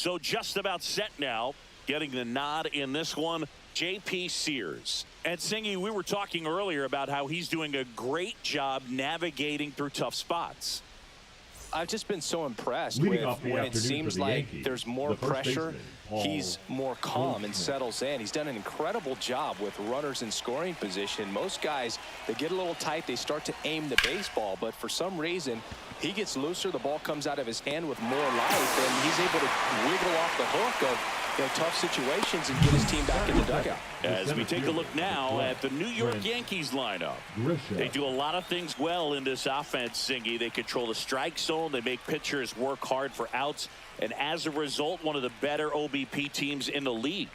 So just about set now. Getting the nod in this one, J.P. Sears. And Singy, we were talking earlier about how he's doing a great job navigating through tough spots. I've just been so impressed with when it seems like there's more pressure, he's more calm and settles in. He's done an incredible job with runners in scoring position. Most guys, they get a little tight, they start to aim the baseball, but for some reason, he gets looser, the ball comes out of his hand with more life, and he's able to wiggle off the hook of tough situations and get his team back in the dugout. As we take a look now at the New York Yankees lineup. They do a lot of things well in this offense, Singy. They control the strike zone. They make pitchers work hard for outs. And as a result, one of the better OBP teams in the league.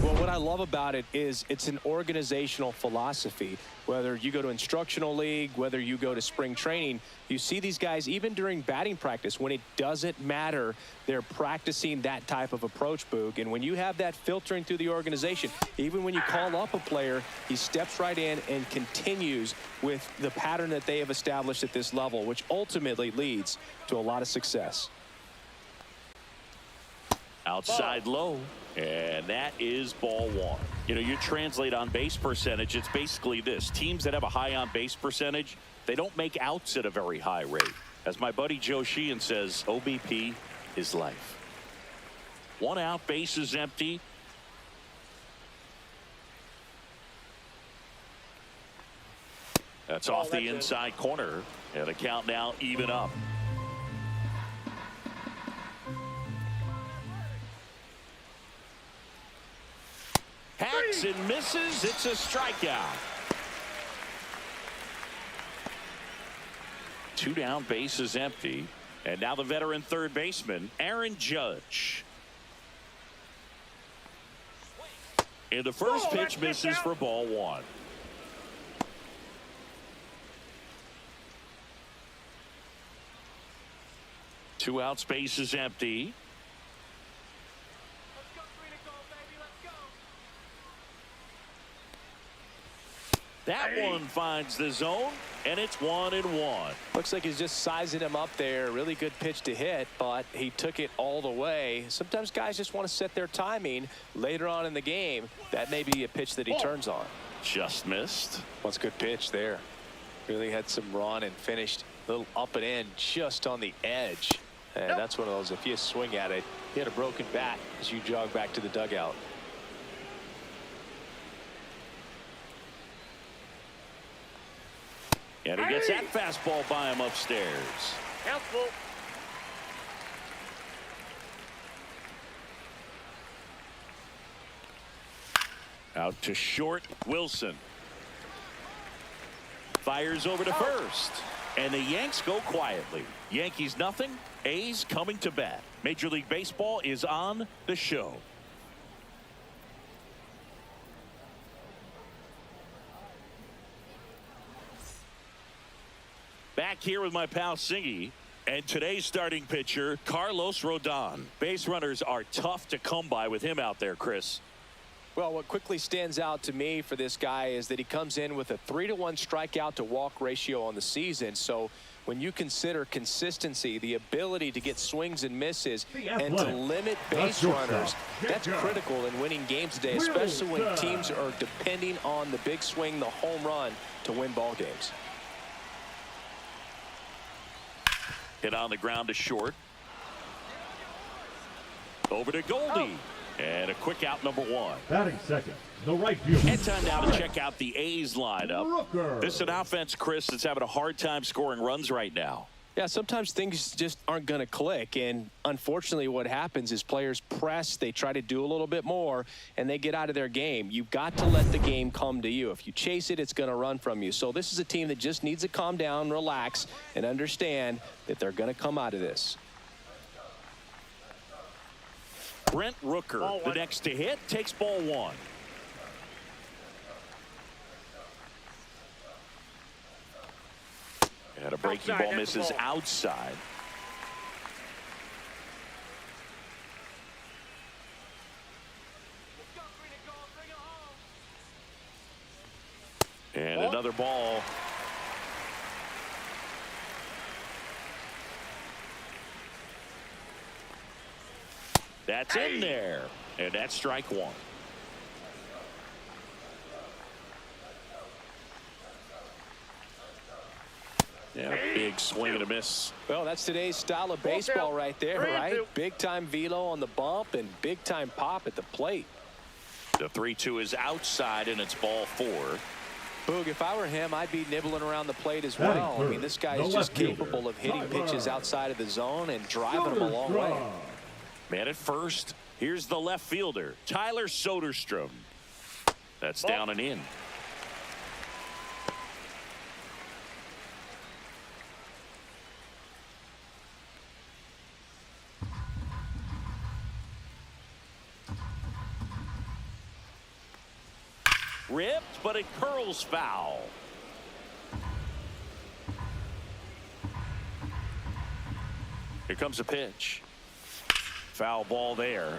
Well, what I love about it is it's an organizational philosophy. Whether you go to instructional league, whether you go to spring training, you see these guys even during batting practice when it doesn't matter. They're practicing that type of approach, Boog. And when you have that filtering through the organization, even when you call up a player, he steps right in and continues with the pattern that they have established at this level, which ultimately leads to a lot of success. Outside low, and that is ball one. You know, you translate on base percentage, it's basically this. Teams that have a high on base percentage, they don't make outs at a very high rate. As my buddy Joe Sheehan says, OBP is life. One out, base is empty. That's off the inside corner, and the count now even up. Hacks and misses. It's a strikeout. Two down, base is empty. And now the veteran third baseman, Aaron Judge. And the first pitch misses for ball one. Two outs, base is empty. That one finds the zone, and it's 1-1. Looks like he's just sizing him up there. Really good pitch to hit, but he took it all the way. Sometimes guys just want to set their timing later on in the game. That may be a pitch that he turns on. Just missed. What's a good pitch there. Really had some run and finished a little up and in just on the edge. And that's one of those, if you swing at it, you had a broken bat as you jog back to the dugout. And he gets that fastball by him upstairs. Helpful. Out to short, Wilson. Fires over to first. And the Yanks go quietly. Yankees nothing, A's coming to bat. Major League Baseball is on the show. Back here with my pal Singy, and today's starting pitcher, Carlos Rodon. Base runners are tough to come by with him out there, Chris. Well, what quickly stands out to me for this guy is that he comes in with a 3-to-1 strikeout to walk ratio on the season. So when you consider consistency, the ability to get swings and misses and to limit base runners, that's critical in winning games today, especially when teams are depending on the big swing, the home run, to win ball games. Hit on the ground to short. Over to Goldie. And a quick out, number one. Batting second, the right fielder. And time now to check out the A's lineup. This is an offense, Chris, that's having a hard time scoring runs right now. Yeah, sometimes things just aren't going to click, and unfortunately what happens is players press, they try to do a little bit more, and they get out of their game. You've got to let the game come to you. If you chase it, it's going to run from you. So this is a team that just needs to calm down, relax, and understand that they're going to come out of this. Brent Rooker, the next to hit, takes ball one. And a breaking ball misses outside. And another ball. That's in there. And that's strike one. Yeah, big swing and a miss. Well, that's today's style of baseball right there, right? Big-time velo on the bump and big-time pop at the plate. The 3-2 is outside, and it's ball 4. Boog, if I were him, I'd be nibbling around the plate as well. I mean, this guy is just capable of hitting pitches outside of the zone and driving them a long way. Man at first, here's the left fielder, Tyler Soderstrom. That's down and in. Ripped, but it curls foul. Here comes a pitch. Foul ball there.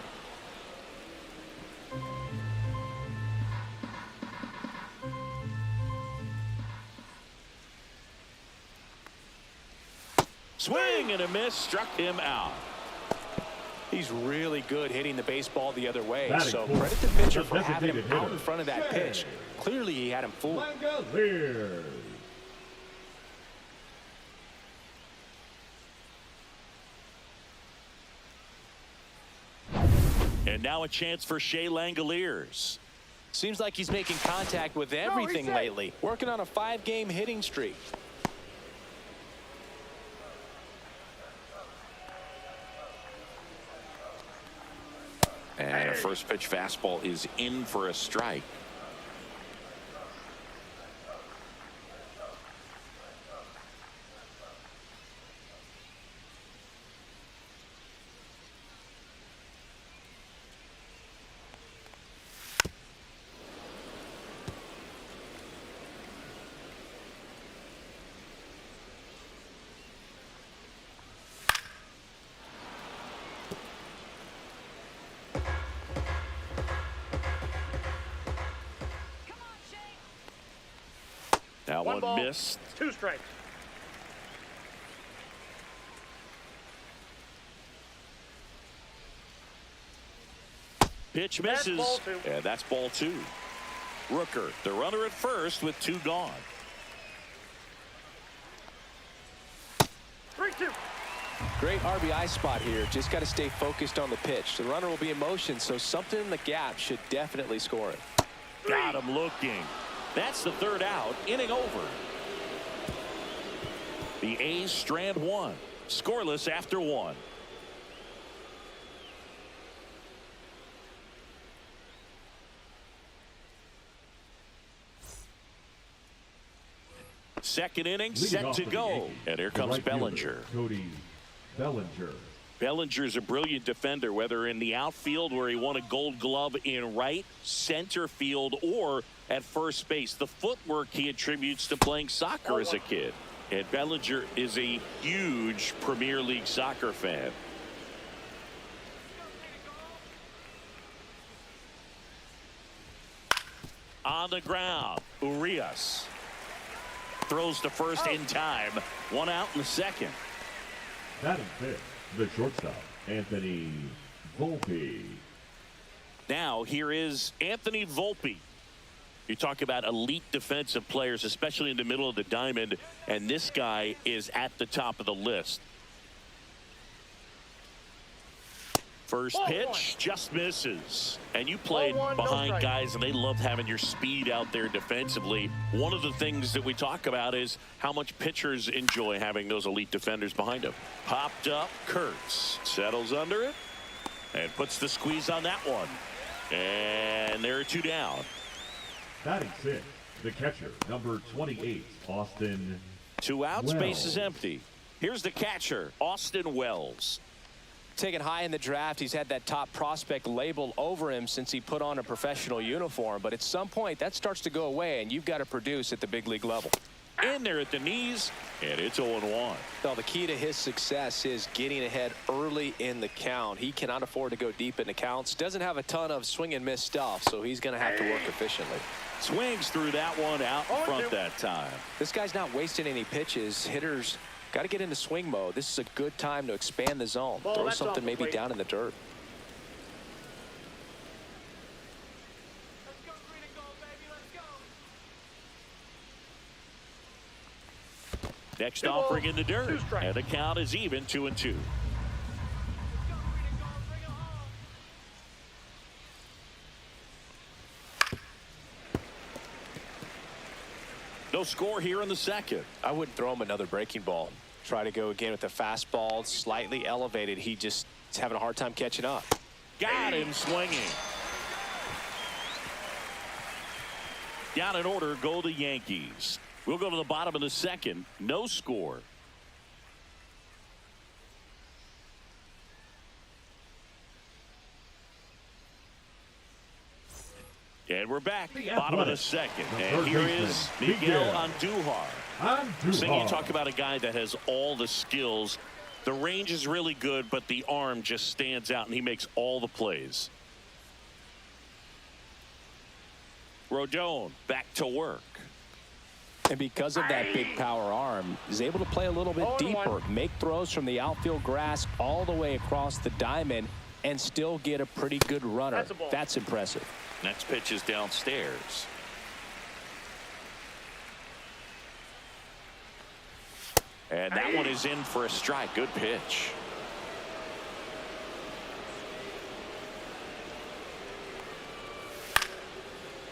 Swing and a miss, struck him out. He's really good hitting the baseball the other way. So credit the pitcher for having him out in front of that pitch. Clearly he had him fooled. And now a chance for Shea Langoliers. Seems like he's making contact with everything lately. Working on a 5-game hitting streak. And a first pitch fastball is in for a strike. Now one ball, missed. 2 strikes. Pitch misses. That's ball 2. And that's ball 2. Rooker, the runner at first with 2 gone. 3-2. Great RBI spot here. Just got to stay focused on the pitch. The runner will be in motion, so something in the gap should definitely score it. Got him looking. That's the 3rd out. Inning over. The A's strand 1. Scoreless after 1. Second inning set to go. And here comes Bellinger. Cody Bellinger. Bellinger's a brilliant defender, whether in the outfield where he won a Gold Glove in right, center field, or at first base. The footwork he attributes to playing soccer as a kid. And Bellinger is a huge Premier League soccer fan. On the ground, Urias throws to first in time. 1 out in the 2nd. Batting 5th, the shortstop, Anthony Volpe. Now here is Anthony Volpe. You talk about elite defensive players, especially in the middle of the diamond, and this guy is at the top of the list. First pitch just misses. And you played behind guys, and they love having your speed out there defensively. One of the things that we talk about is how much pitchers enjoy having those elite defenders behind them. Popped up, Kurtz settles under it and puts the squeeze on that one. And there are 2 down. Batting 6th, the catcher, number 28, Austin 2 outs, base is empty. Here's the catcher, Austin Wells. Taken high in the draft, he's had that top prospect label over him since he put on a professional uniform. But at some point, that starts to go away, and you've got to produce at the big league level. In there at the knees, and it's 0-1. Well, the key to his success is getting ahead early in the count. He cannot afford to go deep in the counts. Doesn't have a ton of swing and miss stuff, so he's going to have to work efficiently. Swings through that one out in front that time. This guy's not wasting any pitches. Hitters got to get into swing mode. This is a good time to expand the zone. Throw something maybe down in the dirt. Next offering in the dirt. And the count is even 2-2. No score here in the second. I wouldn't throw him another breaking ball. Try to go again with the fastball, slightly elevated. He just is having a hard time catching up. Got him swinging. Down in order go the Yankees. We'll go to the bottom of the second. No score. And we're back. Bottom of the second. And here is Miguel Andujar. So you talk about a guy that has all the skills. The range is really good, but the arm just stands out, and he makes all the plays. Rodon back to work. And because of that big power arm, he's able to play a little bit deeper, make throws from the outfield grass all the way across the diamond, and still get a pretty good runner. That's impressive. Next pitch is downstairs. And that one is in for a strike. Good pitch.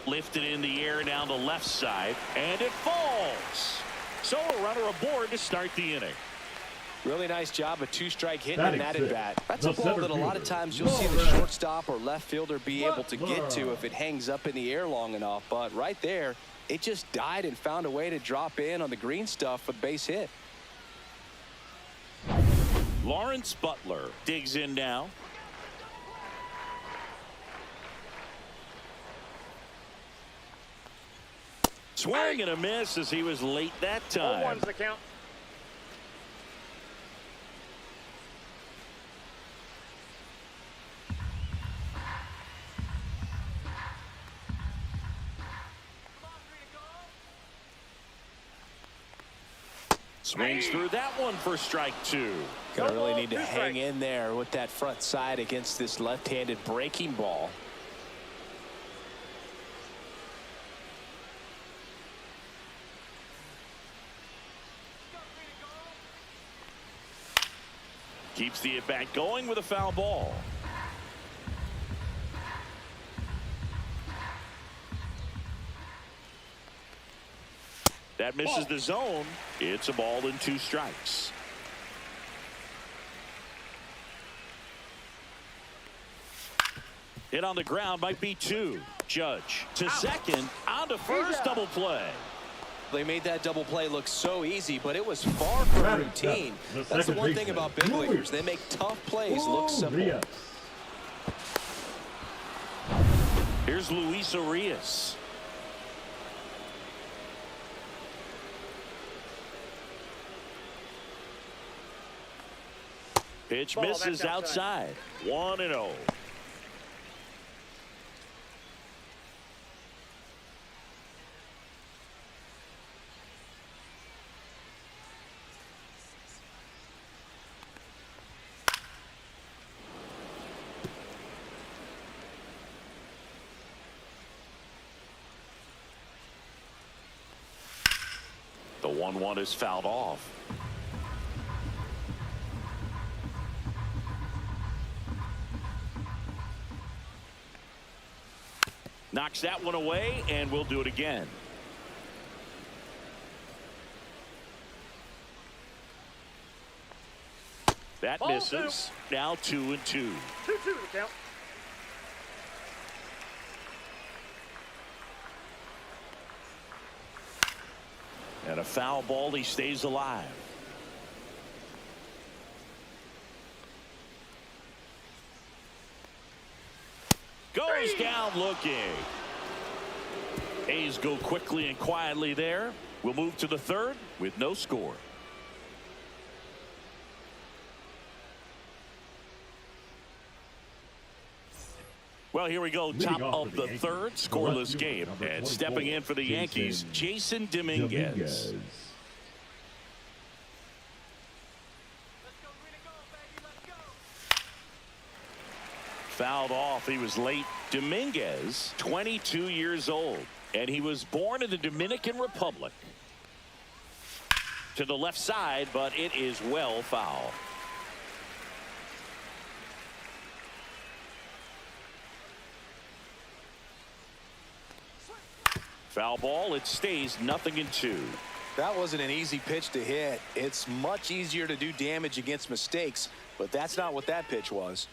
Lifted in the air down the left side, and it falls. So a runner aboard to start the inning. Really nice job, a two-strike hit in that at bat. That's a ball that a lot of times you'll see the shortstop or left fielder be able to get to if it hangs up in the air long enough. But right there, it just died and found a way to drop in on the green stuff for the base hit. Lawrence Butler digs in now. Swing and a miss as he was late that time. 0-1's the count. Swings through that one for strike two. Gonna really need to hang in there with that front side against this left-handed breaking ball. Keeps the at-bat going with a foul ball. That misses the zone. It's a ball and 2 strikes. Hit on the ground might be 2. Judge to second, on to first, double play. They made that double play look so easy, but it was far from routine. That's the one thing about big leaguers. They make tough plays look simple. Here's Luis Arias. Pitch misses outside. 1-0. The 1-1 is fouled off. Knocks that one away, and we'll do it again. That ball misses. Now 2-2. 2-2 the count. And a foul ball. He stays alive. Goes down looking. A's go quickly and quietly there. We'll move to the third with no score. Well, here we go. Top of the third, scoreless game. And stepping in for the Yankees, Jason Dominguez. Fouled off. He was late. Dominguez, 22 years old, and he was born in the Dominican Republic. To the left side, but it is well foul. Foul ball. It stays 0-2. That wasn't an easy pitch to hit. It's much easier to do damage against mistakes, but that's not what that pitch was.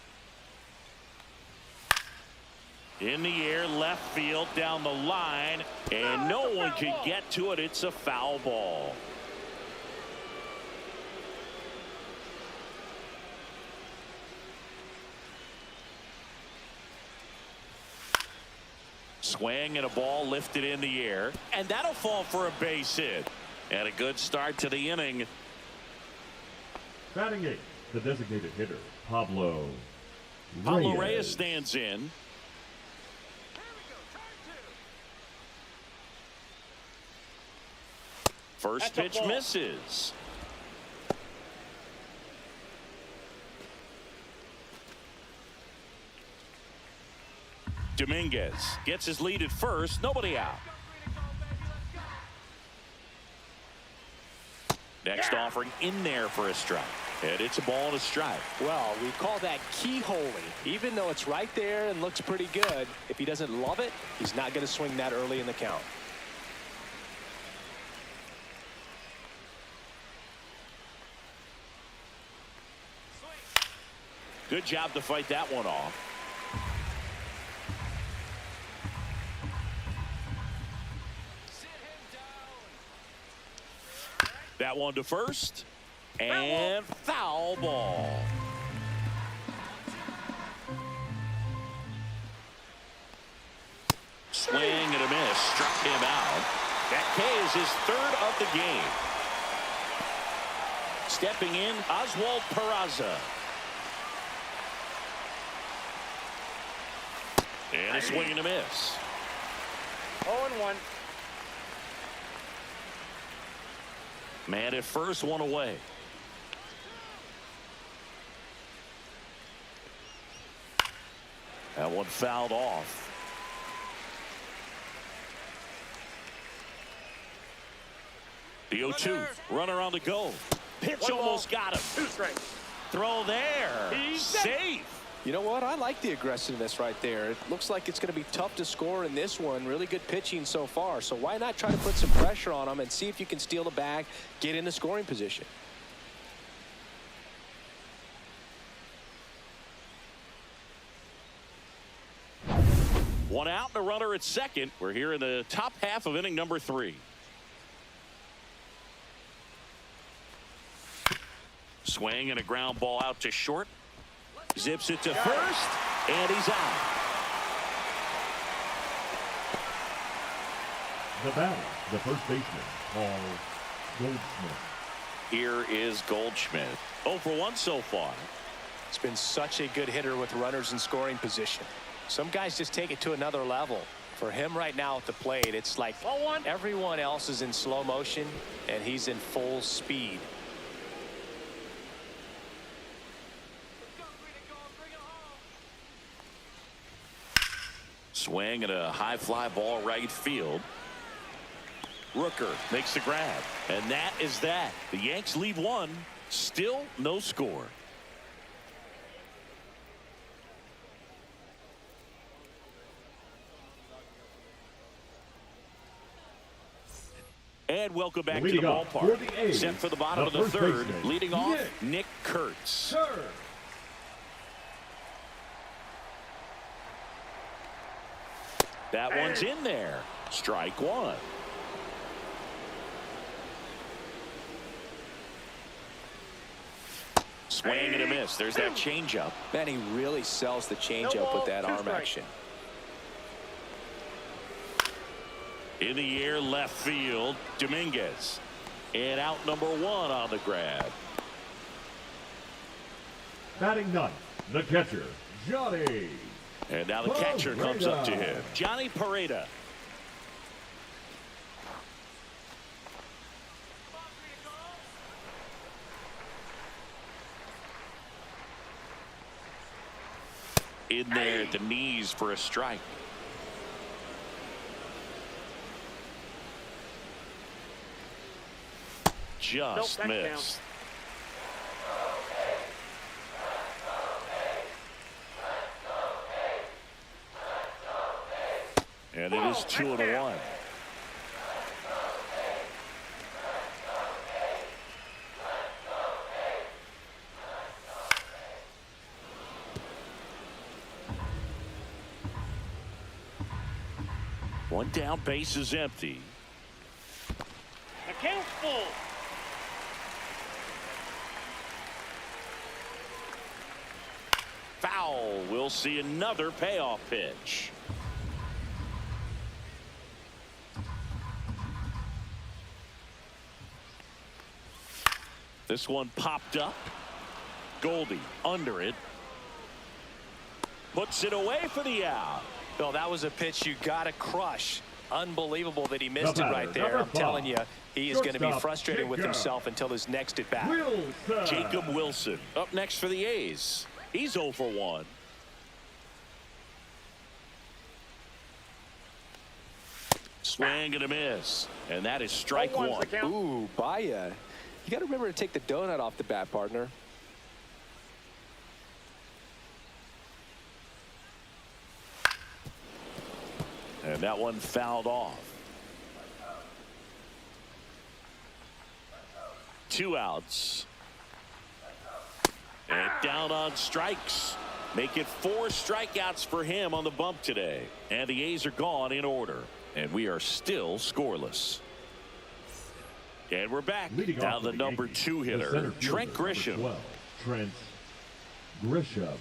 In the air, left field, down the line, and no one can get to it. It's a foul ball. Swing and a ball lifted in the air, and that'll fall for a base hit. And a good start to the inning. Batting 8, the designated hitter, Pablo Reyes stands in. First pitch misses. Dominguez gets his lead at first. Nobody out. Next offering in there for a strike. And it's a ball and a strike. Well, we call that keyholing. Even though it's right there and looks pretty good, if he doesn't love it, he's not going to swing that early in the count. Good job to fight that one off. That one to first. And foul ball. Swing and a miss. Struck him out. That K is his third of the game. Stepping in, Oswald Peraza. And a swing and a miss. 0-1. Man at first, one away. That one fouled off. The 0-2. Runner on the go. Pitch almost got him. 2 strikes. Throw there. He's safe. You know what? I like the aggressiveness right there. It looks like it's going to be tough to score in this one. Really good pitching so far. So why not try to put some pressure on him and see if you can steal the bag, get in the scoring position. One out and a runner at second. We're here in the top half of inning number 3. Swing and a ground ball out to short. Zips it to first, and he's out. The batter, the first baseman, Paul Goldschmidt. Here is Goldschmidt. 0 for 1 so far. It's been such a good hitter with runners in scoring position. Some guys just take it to another level. For him right now at the plate, it's like everyone else is in slow motion, and he's in full speed. Swing and a high fly ball right field. Rooker makes the grab. And that is that. The Yanks lead 1. Still no score. And welcome back to the ballpark. Set for the bottom of the third. Leading off, Nick Kurtz. That one's in there. Strike 1. Swing and a miss. There's that changeup. Man, he really sells the changeup with that arm action. In the air, left field, Dominguez. And out number 1 on the grab. Batting 9th, the catcher, Johnny. And now the catcher comes up to him. Johnny Pareda. In there at the knees for a strike. just Nope, that's missed. And it is 2-1. One down, base is empty. Account full. Foul. We'll see another payoff pitch. This one popped up. Goldie under it. Puts it away for the out. Well, that was a pitch you got to crush. Unbelievable that he missed it right there. I'm telling you, he is going to be frustrated with himself until his next at bat. Jacob Wilson up next for the A's. He's 0 for 1. Swing and a miss. And that is strike one. Ooh, Baya. You got to remember to take the donut off the bat, partner. And that one fouled off. 2 outs. And down on strikes. Make it 4 strikeouts for him on the bump today. And the A's are gone in order. And we are still scoreless. And we're back. Now the number 2 hitter, Trent Grisham. 12, Trent Grisham.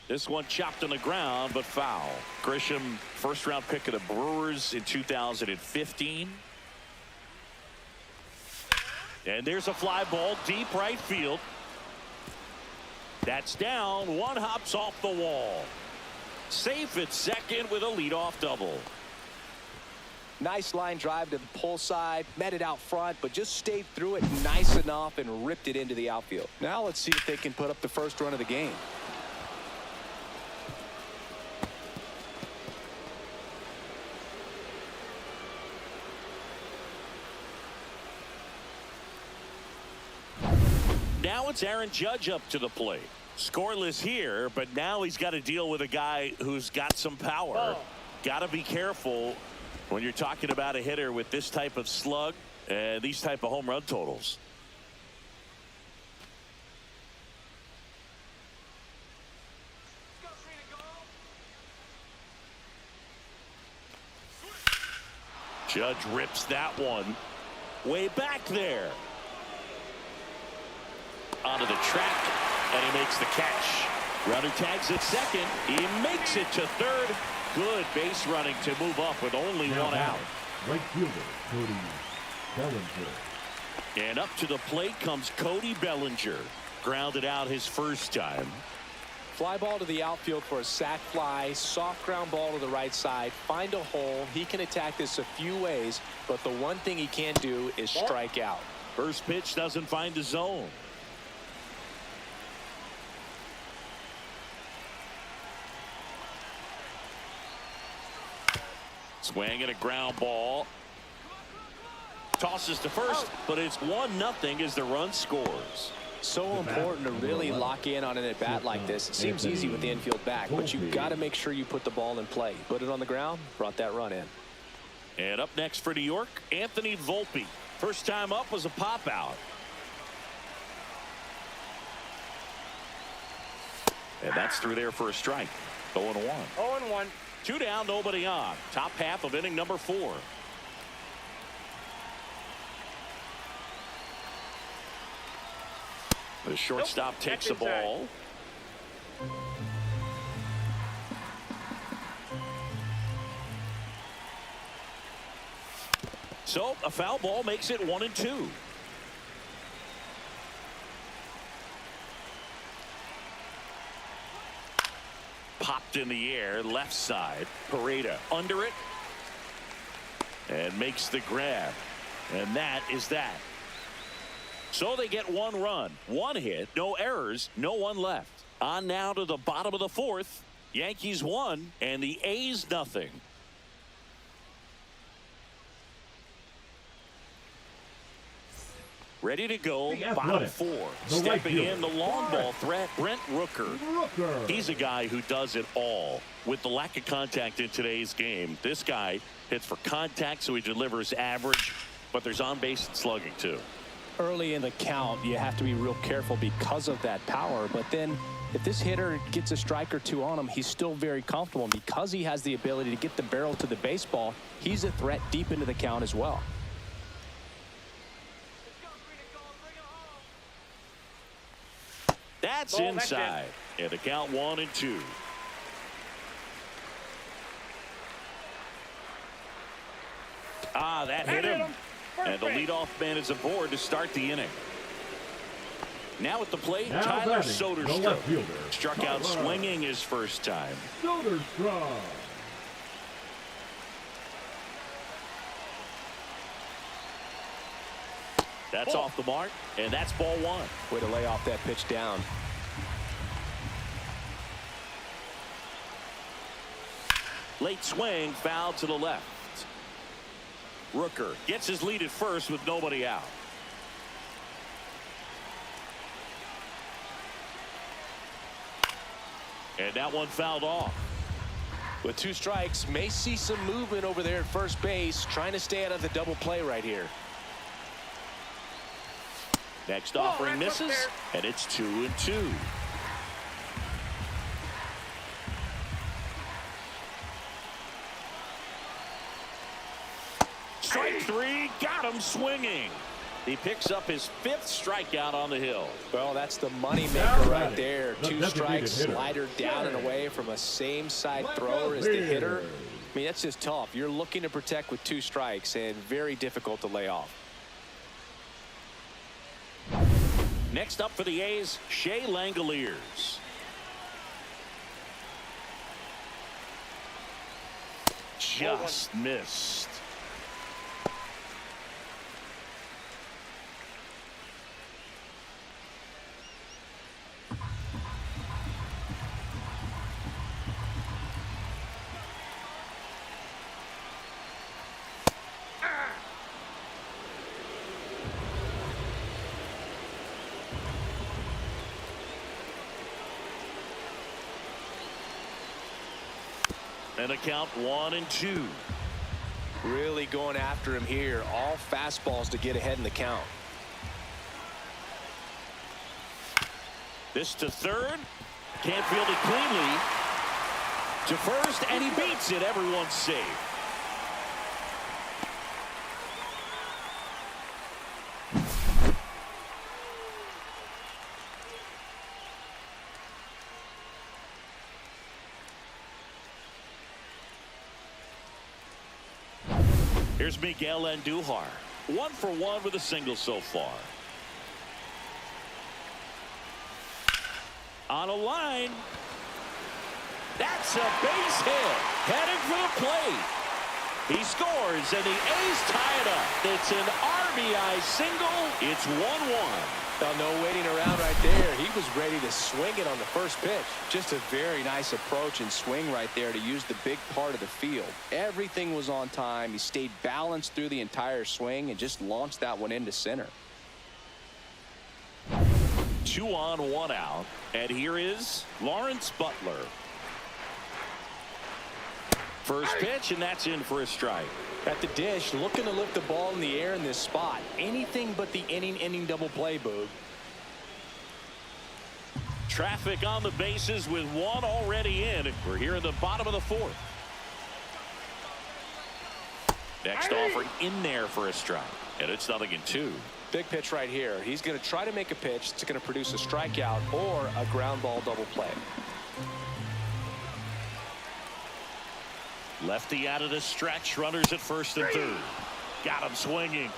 This one chopped on the ground, but foul. Grisham, first-round pick of the Brewers in 2015. And there's a fly ball deep right field. That's down. One hops off the wall. Safe at second with a leadoff double. Nice line drive to the pull side, met it out front, but just stayed through it nice enough and ripped it into the outfield. Now let's see if they can put up the first run of the game. Now it's Aaron Judge up to the plate. Scoreless here, but now he's got to deal with a guy who's got some power. Got to be careful when you're talking about a hitter with this type of slug and these type of home run totals. Judge rips that one way back there. Onto the track, and he makes the catch. Runner tags at second. He makes it to third. Good base running to move up with only one out. Right fielder, Cody Bellinger. And up to the plate comes Cody Bellinger. Grounded out his first time. Fly ball to the outfield for a sac fly. Soft ground ball to the right side. Find a hole. He can attack this a few ways, but the one thing he can't do is strike out. First pitch doesn't find the zone. Swing and a ground ball. Tosses to first, but it's 1-0 as the run scores. So important to really lock in on an at bat like this. It seems easy with the infield back, but you've got to make sure you put the ball in play. Put it on the ground, brought that run in. And up next for New York, Anthony Volpe. First time up was a pop out. And that's through there for a strike. 0-1. 0-1. 2 down, nobody on. Top half of inning number 4. The shortstop takes the ball. So a foul ball makes it 1-2. Popped in the air, left side. Pareda under it. And makes the grab. And that is that. So they get 1 run, 1 hit, no errors, no one left. On now to the bottom of the 4th. Yankees 1 and the A's 0. Ready to go, The bottom athletic, 4. the right Stepping fielder, in, the long ball threat, Brent Rooker. Rooker. He's a guy who does it all. With the lack of contact in today's game, this guy hits for contact, so he delivers average, but there's on-base and slugging, too. Early in the count, you have to be real careful because of that power, but then if this hitter gets a strike or two on him, he's still very comfortable. And because he has the ability to get the barrel to the baseball, he's a threat deep into the count as well. That's inside. And the count 1-2. Ah, that hit him. And the leadoff man is aboard to start the inning. Now at the plate, Now Tyler batting, the Soderstrom. left fielder, Struck out Tyler swinging his first time. Soderstrom. That's off the mark, and that's ball 1. Way to lay off that pitch down. Late swing, foul to the left. Rooker gets his lead at first with nobody out. And that one fouled off. With 2 strikes, may see some movement over there at first base, trying to stay out of the double play right here. Next offering misses, and it's 2-2. Strike 3, got him swinging. He picks up his 5th strikeout on the hill. Well, that's the money maker Now right batting, there. the 2 designated strikes, hitter, slider down and away from a same side thrower as the hitter. I mean, that's just tough. You're looking to protect with 2 strikes and very difficult to lay off. Next up for the A's, Shea Langoliers. Just missed. And a count 1-2. Really going after him here. All fastballs to get ahead in the count. This to third. Can't field it cleanly. To first, and he beats it. Everyone's safe. Here's Miguel Andujar. 1 for 1 with a single so far. On a line. That's a base hit. Headed for the plate. He scores, and the A's tie it up. It's an RBI single. It's 1-1. Well, no waiting around right there. He was ready to swing it on the first pitch. Just a very nice approach and swing right there to use the big part of the field. Everything was on time. He stayed balanced through the entire swing and just launched that one into center. 2 on, 1 out. And here is Lawrence Butler. First pitch, and that's in for a strike. At the dish, looking to lift the ball in the air in this spot. Anything but the inning double play, Boog. Traffic on the bases with 1 already in. We're here in the bottom of the 4th. Next offering in there for a strike. And it's 0-2. Big pitch right here. He's going to try to make a pitch that's going to produce a strikeout or a ground ball double play. Lefty out of the stretch. Runners at first and third. Got him swinging.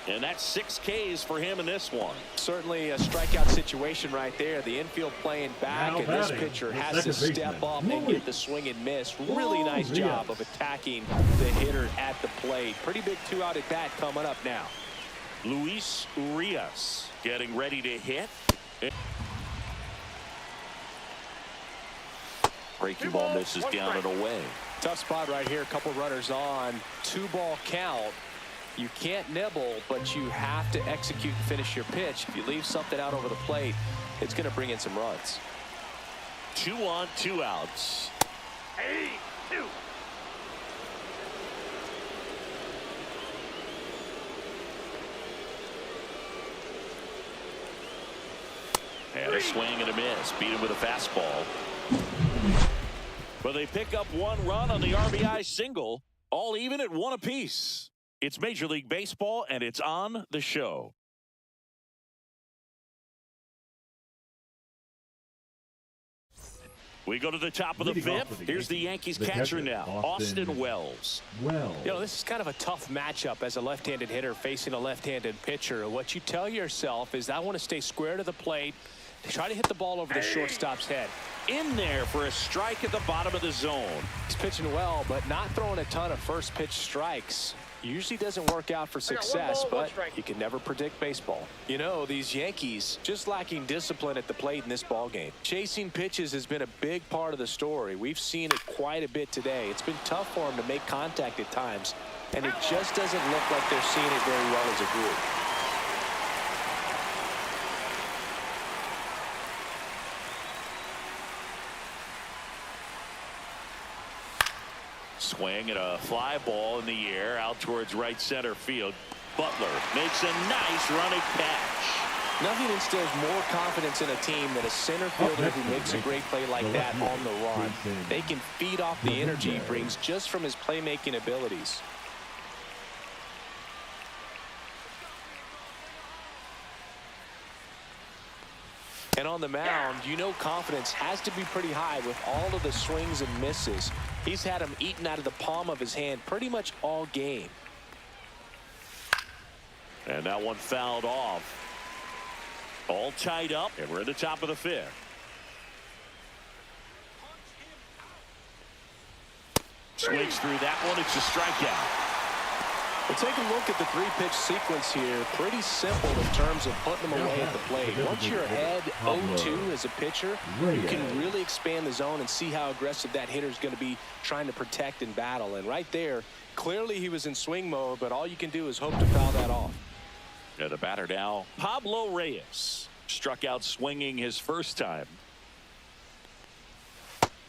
And that's 6 Ks for him in this one. Certainly a strikeout situation right there. The infield playing back, Now and this batting, pitcher the has to second step baseman, up and get the swing and miss. Really nice job of attacking the hitter at the plate. Pretty big 2-out at bat coming up now. Luis Urias getting ready to hit. Breaking ball misses down and away. Tough spot right here. A couple runners on. 2-ball count. You can't nibble, but you have to execute and finish your pitch. If you leave something out over the plate, it's going to bring in some runs. 2 on, 2 outs. 2. And a swing and a miss. Beat him with a fastball. But they pick up 1 run on the RBI single. All even at 1 apiece. It's Major League Baseball, and it's on the show. We go to the top of the 5th. Here's the Yankees catcher now, Austin Wells. You know, this is kind of a tough matchup as a left-handed hitter facing a left-handed pitcher. What you tell yourself is, I want to stay square to the plate, try to hit the ball over the shortstop's head. In there for a strike at the bottom of the zone. He's pitching well, but not throwing a ton of first pitch strikes. Usually doesn't work out for success, but you can never predict baseball. You know, these Yankees just lacking discipline at the plate in this ball game. Chasing pitches has been a big part of the story. We've seen it quite a bit today. It's been tough for them to make contact at times, and it just doesn't look like they're seeing it very well as a group. Swing and a fly ball in the air out towards right center field. Butler makes a nice running catch. Nothing instills more confidence in a team than a center fielder who makes a great play like that on the run. They can feed off the energy he brings just from his playmaking abilities. And on the mound, you know confidence has to be pretty high with all of the swings and misses. He's had them eaten out of the palm of his hand pretty much all game. And that one fouled off. All tied up, and we're at the top of the 5th. Swings through that one. It's a strikeout. Well, take a look at the 3-pitch sequence here. Pretty simple in terms of putting them away at the plate. Once you're ahead 0-2 as a pitcher, you can really expand the zone and see how aggressive that hitter is going to be trying to protect and battle. And right there, clearly he was in swing mode, but all you can do is hope to foul that off. Yeah, the batter now, Pablo Reyes. Struck out swinging his first time.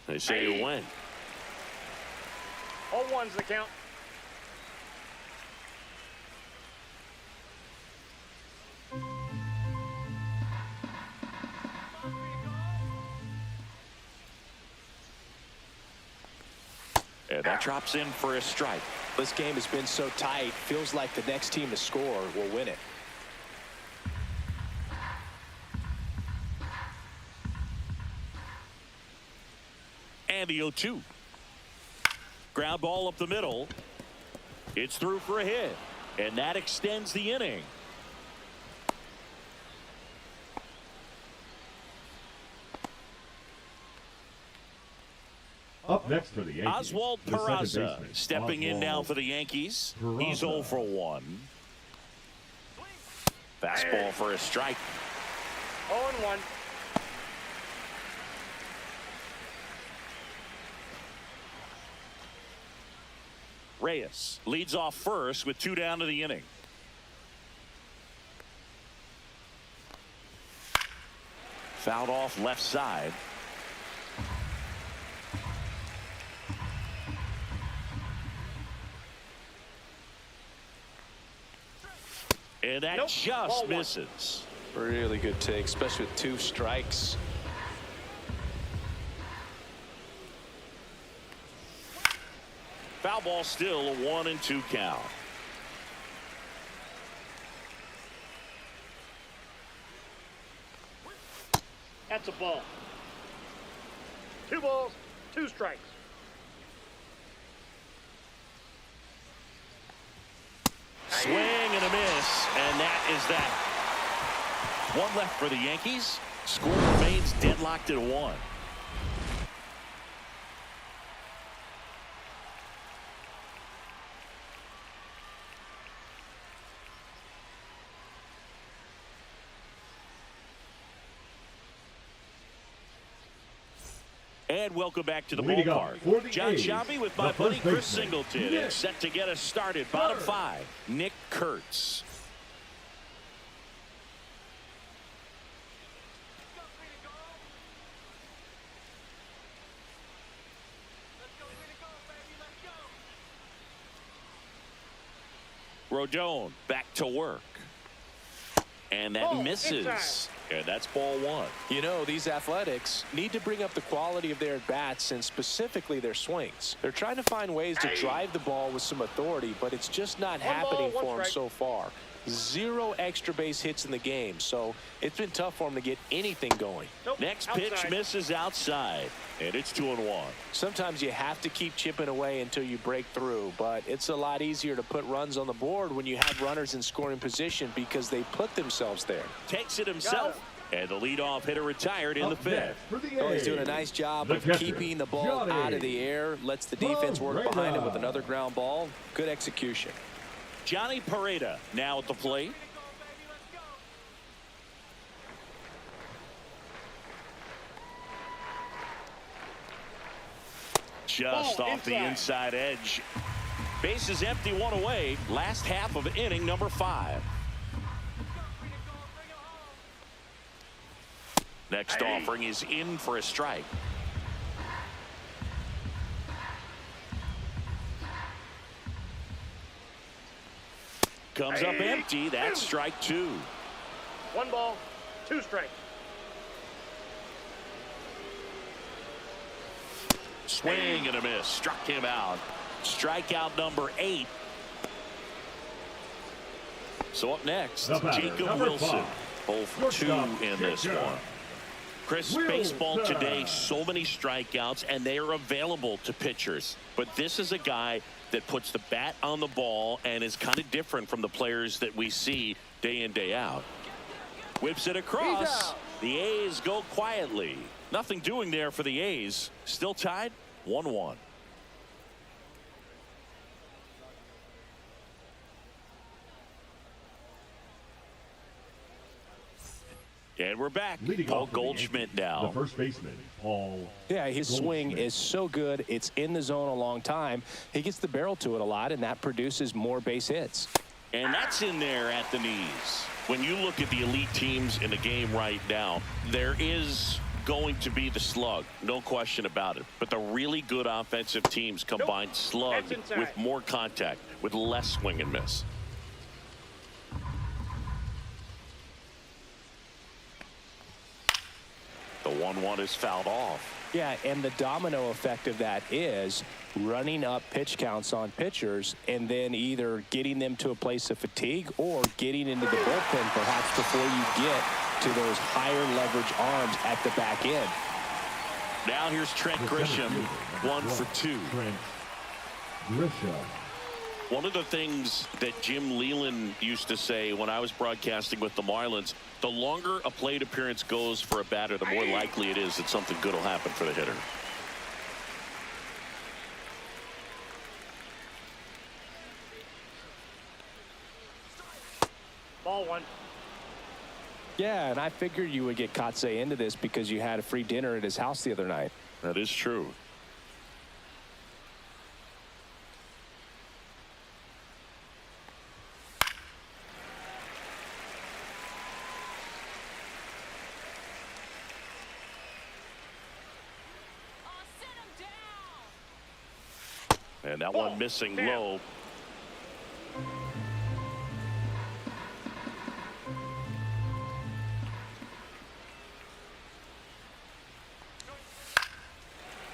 They say a win. 0-1's the count. And that drops in for a strike. This game has been so tight, feels like the next team to score will win it. And the 0-2. Ground ball up the middle. It's through for a hit. And that extends the inning. Up next for the Yankees, Oswald the second Peraza baseman, stepping in now for the Yankees. He's 0 for 1. Fastball for a strike. 0-1. Reyes leads off first with 2 down to the inning. Fouled off left side. And that just misses. Really good take, especially with 2 strikes. Foul ball still, a 1-2 count. That's a ball. 2 balls, 2 strikes. Swing and a miss, and that is that. 1 left for the Yankees. Score remains deadlocked at 1. And welcome back to the Leading off for ballpark. the John A's, Sciambi with the my buddy first Chris baseman, Singleton. Nick And set to get us started. Bottom 5, Nick Kurtz. Rodon back to work. And that Ball misses. inside. And that's ball 1. You know, these Athletics need to bring up the quality of their at-bats and specifically their swings. They're trying to find ways to drive the ball with some authority, but it's just not happening ball, for them strike. so far. 0 extra base hits in the game, so it's been tough for them to get anything going. Nope. Next Outside. pitch misses outside. And it's 2-1. Sometimes you have to keep chipping away until you break through, but it's a lot easier to put runs on the board when you have runners in scoring position because they put themselves there. Takes it himself. And the leadoff hitter retired in the Up 5th. next for the Oh, he's A's, doing a nice job the of catcher, keeping the ball Johnny. out of the air, lets the defense work behind him with Pareda. another ground ball. Good execution. Johnny Pareda now at the plate. Just Ball off the inside edge. Base is empty, 1 away. Last half of inning number 5. Next offering is in for a strike. Comes up empty. That's strike 2. 1 ball, 2 strikes. Swing and a miss. Struck him out. Strikeout number 8. So up next, The batter, Jacob number Wilson. 5. Both for 2 Shortstop, in this Jacob one. Chris, Wilson. baseball today, so many strikeouts, and they are available to pitchers. But this is a guy that puts the bat on the ball and is kind of different from the players that we see day in, day out. Whips it across. The A's go quietly. Nothing doing there for the A's. Still tied, 1-1. And we're back. Leading Paul off for the Goldschmidt Yankees, now. The first baseman, Paul. Yeah, his swing Goldschmidt. is so good. It's in the zone a long time. He gets the barrel to it a lot, and that produces more base hits. And that's in there at the knees. When you look at the elite teams in the game right now, there is going to be the slug, no question about it. But the really good offensive teams combine slug That's inside. with more contact, with less swing and miss. The 1-1 is fouled off. Yeah, and the domino effect of that is running up pitch counts on pitchers and then either getting them to a place of fatigue or getting into the bullpen perhaps before you get to those higher leverage arms at the back end. Now here's Trent Grisham, 1 for 2. Trent Grisham. One of the things that Jim Leland used to say when I was broadcasting with the Marlins, the longer a plate appearance goes for a batter, the more likely it is that something good will happen for the hitter. Ball 1. Yeah, and I figured you would get Kotsay into this because you had a free dinner at his house the other night. That is true. And that one missing low.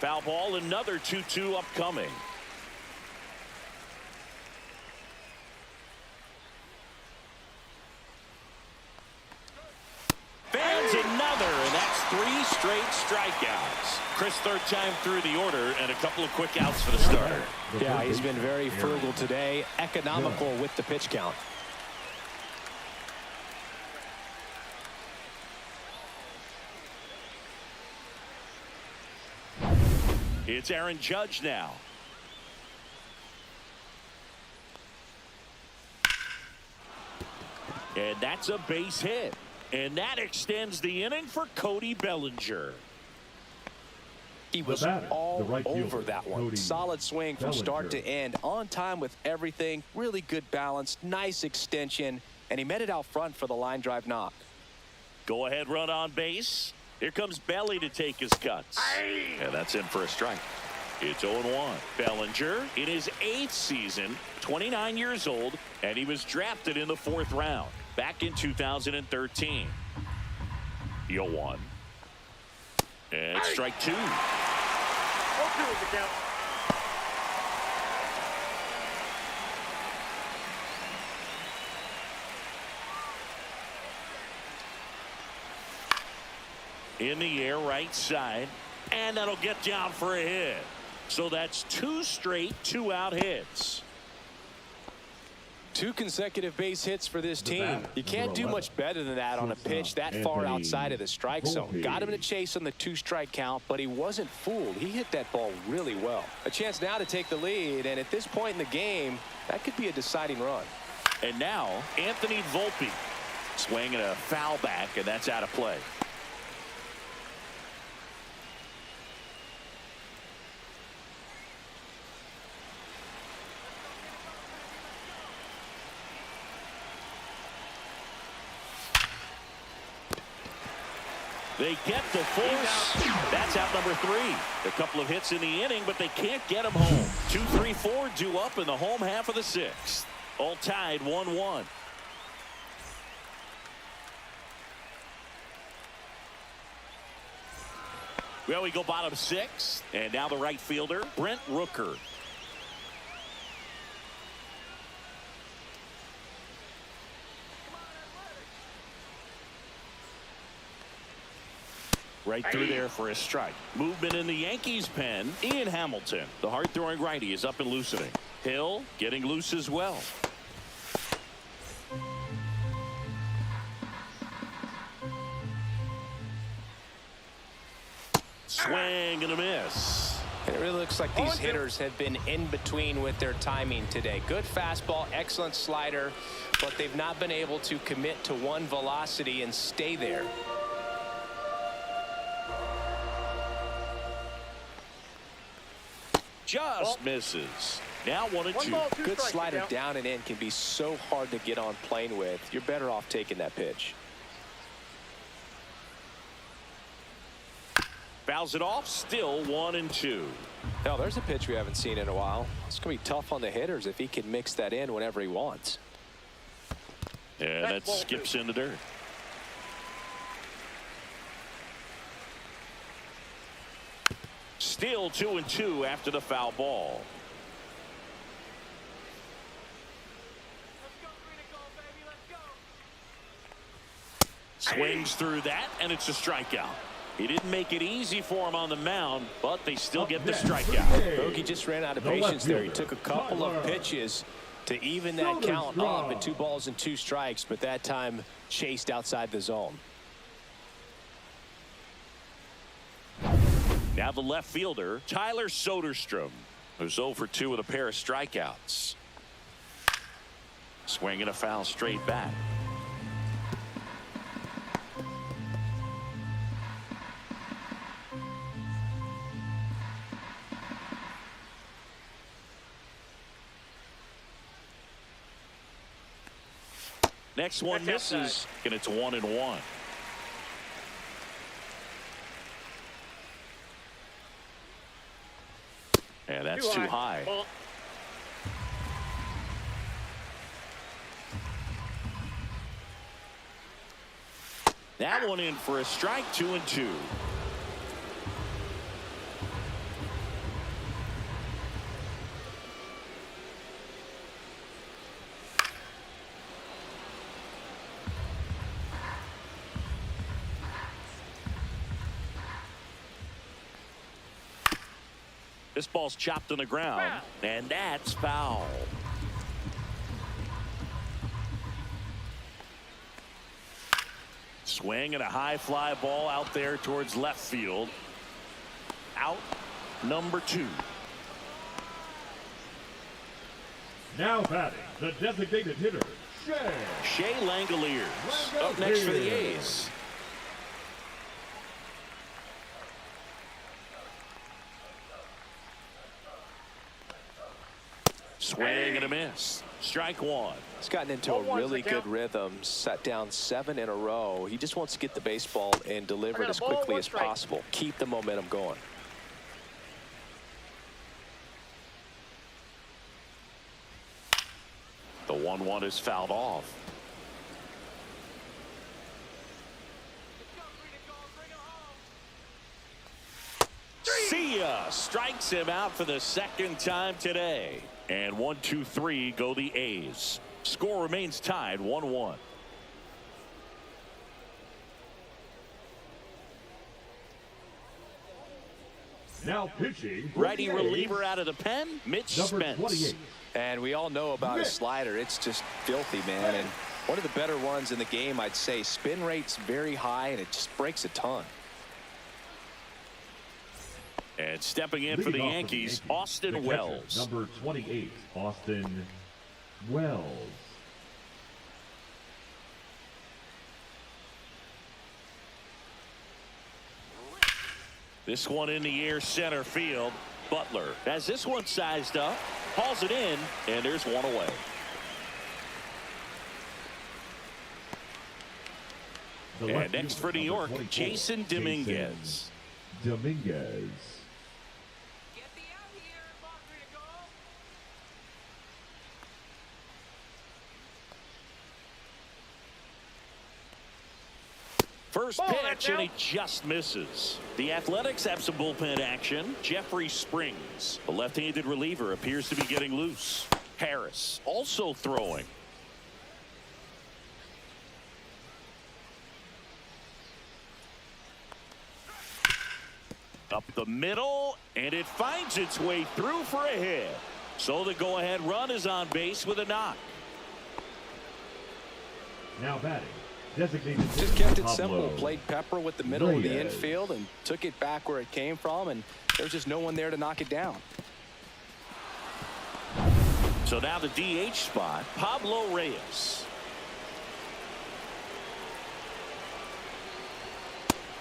Foul ball, another 2-2 upcoming. Fans another, and that's 3 straight strikeouts. Chris, third time through the order, and a couple of quick outs for the starter. Yeah, he's been very frugal today, economical with the pitch count. It's Aaron Judge now. And that's a base hit. And that extends the inning for Cody Bellinger. He was all over that one. Solid swing from start to end. On time with everything. Really good balance. Nice extension. And he met it out front for the line drive knock. Go ahead run on base. Here comes Belly to take his cuts. And that's in for a strike. It's 0-1. Bellinger in his 8th season, 29 years old, and he was drafted in the 4th round back in 2013. 0-1. And strike 2. 0-2 is the count. In the air, right side, and that'll get down for a hit. So that's 2 straight 2-out hits. 2 consecutive base hits for this team. You can't do much better than that on a pitch that far outside of the strike zone. Got him in a chase on the 2-strike count, but he wasn't fooled. He hit that ball really well. A chance now to take the lead, and at this point in the game, that could be a deciding run. And now, Anthony Volpe swinging a foul back, and that's out of play. They get the force. That's out number 3. A couple of hits in the inning, but they can't get him home. 2, 3, 4 due up in the home half of the 6th. All tied 1-1. Well, we go bottom 6. And now the right fielder, Brent Rooker. Right through there for a strike. Movement in the Yankees pen. Ian Hamilton, the hard-throwing righty, is up and loosening. Hill getting loose as well. Swing and a miss. And it really looks like these hitters have been in between with their timing today. Good fastball, excellent slider, but they've not been able to commit to one velocity and stay there. Just misses. Now 1-2. Good slider down and in can be so hard to get on plane with. You're better off taking that pitch. Fouls it off. Still 1-2. Now there's a pitch we haven't seen in a while. It's going to be tough on the hitters if he can mix that in whenever he wants. And that skips in the dirt. Still 2-2 after the foul ball. Swings through that, and it's a strikeout. He didn't make it easy for him on the mound, but they still get the strikeout. Bogey just ran out of patience there. He took a couple of pitches to even that count up at 2 balls and 2 strikes, but that time chased outside the zone. Now the left fielder, Tyler Soderstrom, who's 0 for 2 with a pair of strikeouts. Swinging a foul straight back. Next one misses, and it's 1-1. And that's too high. That one in for a strike. 2-2. This ball's chopped on the ground, and that's foul. Swing and a high fly ball out there towards left field. Out number 2. Now batting, the designated hitter, Shea Langoliers up next for the A's. Swing and a miss. Strike one. He's gotten into a really good rhythm, set down 7 in a row. He just wants to get the baseball and deliver it as quickly as possible. Keep the momentum going. The 1-1 is fouled off. See ya. Strikes him out for the second time today. And 1-2-3 go the A's. Score remains tied 1-1. Now pitching. Righty reliever out of the pen, Mitch Number Spence. 28. And we all know about his slider. It's just filthy, man. And one of the better ones in the game, I'd say. Spin rate's very high, and it just breaks a ton. And stepping in for the Yankees, Austin the catcher, Wells. Number 28, Austin Wells. This one in the air, center field. Butler has this one sized up, hauls it in, and there's one away. And next for New York, Jason Dominguez. Dominguez. First pitch, and he just misses. The Athletics have some bullpen action. Jeffrey Springs, the left-handed reliever, appears to be getting loose. Harris also throwing. Up the middle, and it finds its way through for a hit. So the go-ahead run is on base with a knock. Now batting. Designated Just kept it Pablo simple. Played pepper with the middle of the Reyes. infield and took it back where it came from, and there's just no one there to knock it down. So now the DH spot, Pablo Reyes.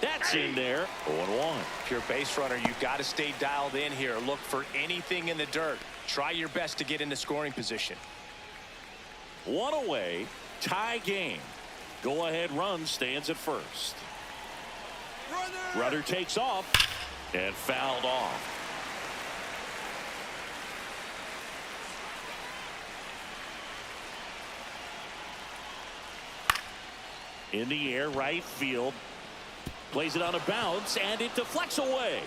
That's in there. 0-1. If you're a base runner, you've got to stay dialed in here. Look for anything in the dirt. Try your best to get into scoring position. One away, tie game. Go-ahead run stands at first. Runner takes off and fouled off. In the air, right field. Plays it on a bounce, and it deflects away.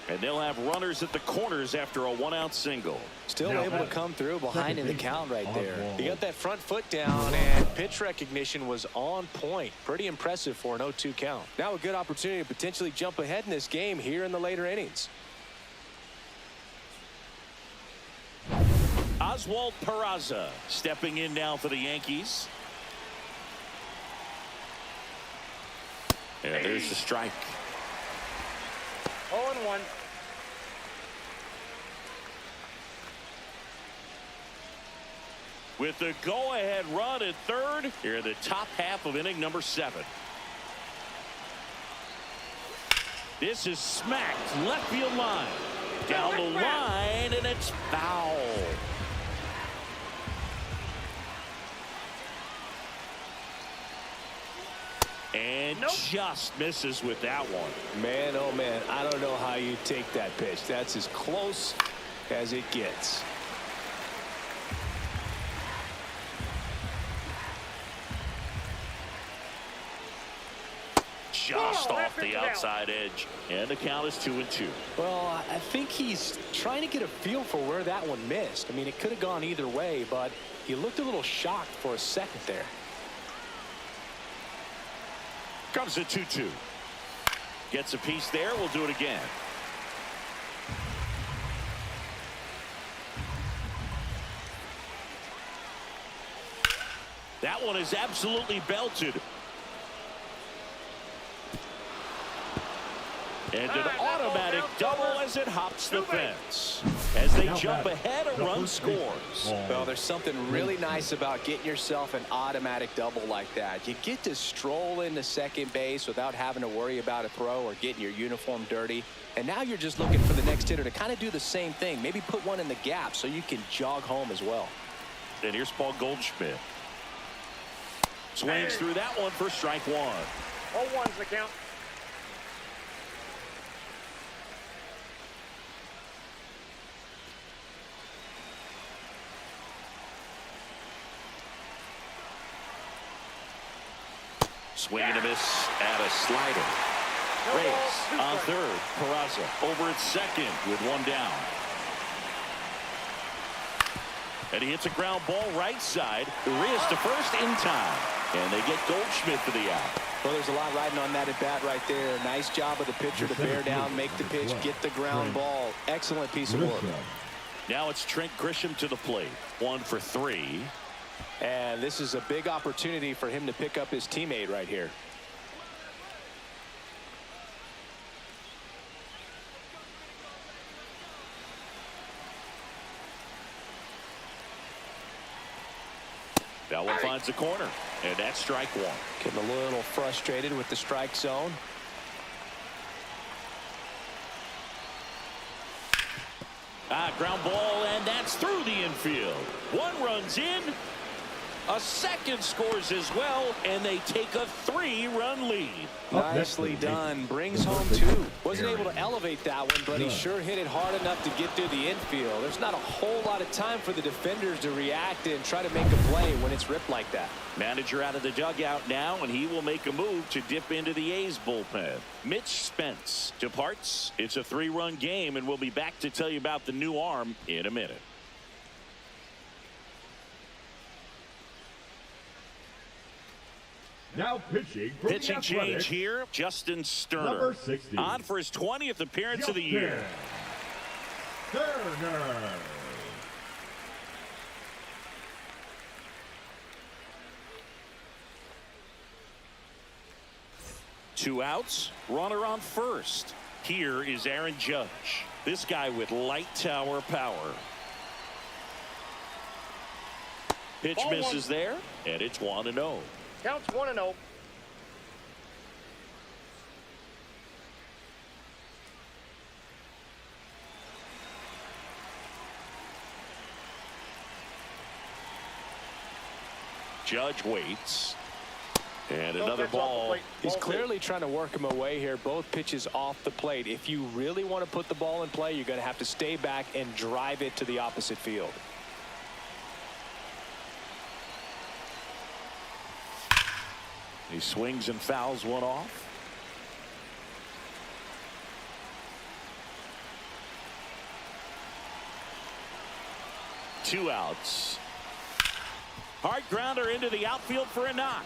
And they'll have runners at the corners after a one-out single. Still Now able to that come through behind in the count right there. Oswald. He got that front foot down, and pitch recognition was on point. Pretty impressive for an 0-2 count. Now a good opportunity to potentially jump ahead in this game here in the later innings. Oswald Peraza stepping in now for the Yankees. And there's the strike. 0-1. With the go-ahead run at third, here in the top half of inning number 7. This is smacked left field line. Down the line, and it's foul. And just misses with that one. Man, oh man, I don't know how you take that pitch. That's as close as it gets. Just off the outside edge. And the count is 2-2. Well, I think he's trying to get a feel for where that one missed. I mean, it could have gone either way, but he looked a little shocked for a second there. Comes a 2-2. Gets a piece there. We'll do it again. That one is absolutely belted. And an automatic double as it hops the fence. As they jump ahead, a run scores. Well, there's something really nice about getting yourself an automatic double like that. You get to stroll into second base without having to worry about a throw or getting your uniform dirty. And now you're just looking for the next hitter to kind of do the same thing. Maybe put one in the gap so you can jog home as well. And here's Paul Goldschmidt. Swings through that one for strike one. 0-1's the count. Swing and a miss at a slider. Reyes on third. Peraza over at second with one down. And he hits a ground ball right side. Reyes to first in time. And they get Goldschmidt for the out. Well, there's a lot riding on that at bat right there. Nice job of the pitcher to bear down, make the pitch, get the ground ball. Excellent piece of work. Now it's Trent Grisham to the plate. 1 for 3. And this is a big opportunity for him to pick up his teammate right here. That one finds the corner, and that's strike one. Getting a little frustrated with the strike zone. Ground ball, and that's through the infield. One runs in. A second scores as well, and they take a 3-run lead. Nicely done. Brings home 2. Wasn't able to elevate that one, but he sure hit it hard enough to get through the infield. There's not a whole lot of time for the defenders to react and try to make a play when it's ripped like that. Manager out of the dugout now, and he will make a move to dip into the A's bullpen. Mitch Spence departs. It's a 3-run game, and we'll be back to tell you about the new arm in a minute. Now pitching change here. Justin Sterner. Number 60. On for his 20th appearance of the year. Sterner. Two outs. Runner on first. Here is Aaron Judge. This guy with light tower power. Pitch misses there, and it's 1-0. Counts 1-0. Judge waits. And another ball. He's clearly trying to work him away here. Both pitches off the plate. If you really want to put the ball in play, you're going to have to stay back and drive it to the opposite field. He swings and fouls one off. Two outs. Hard grounder into the outfield for a knock.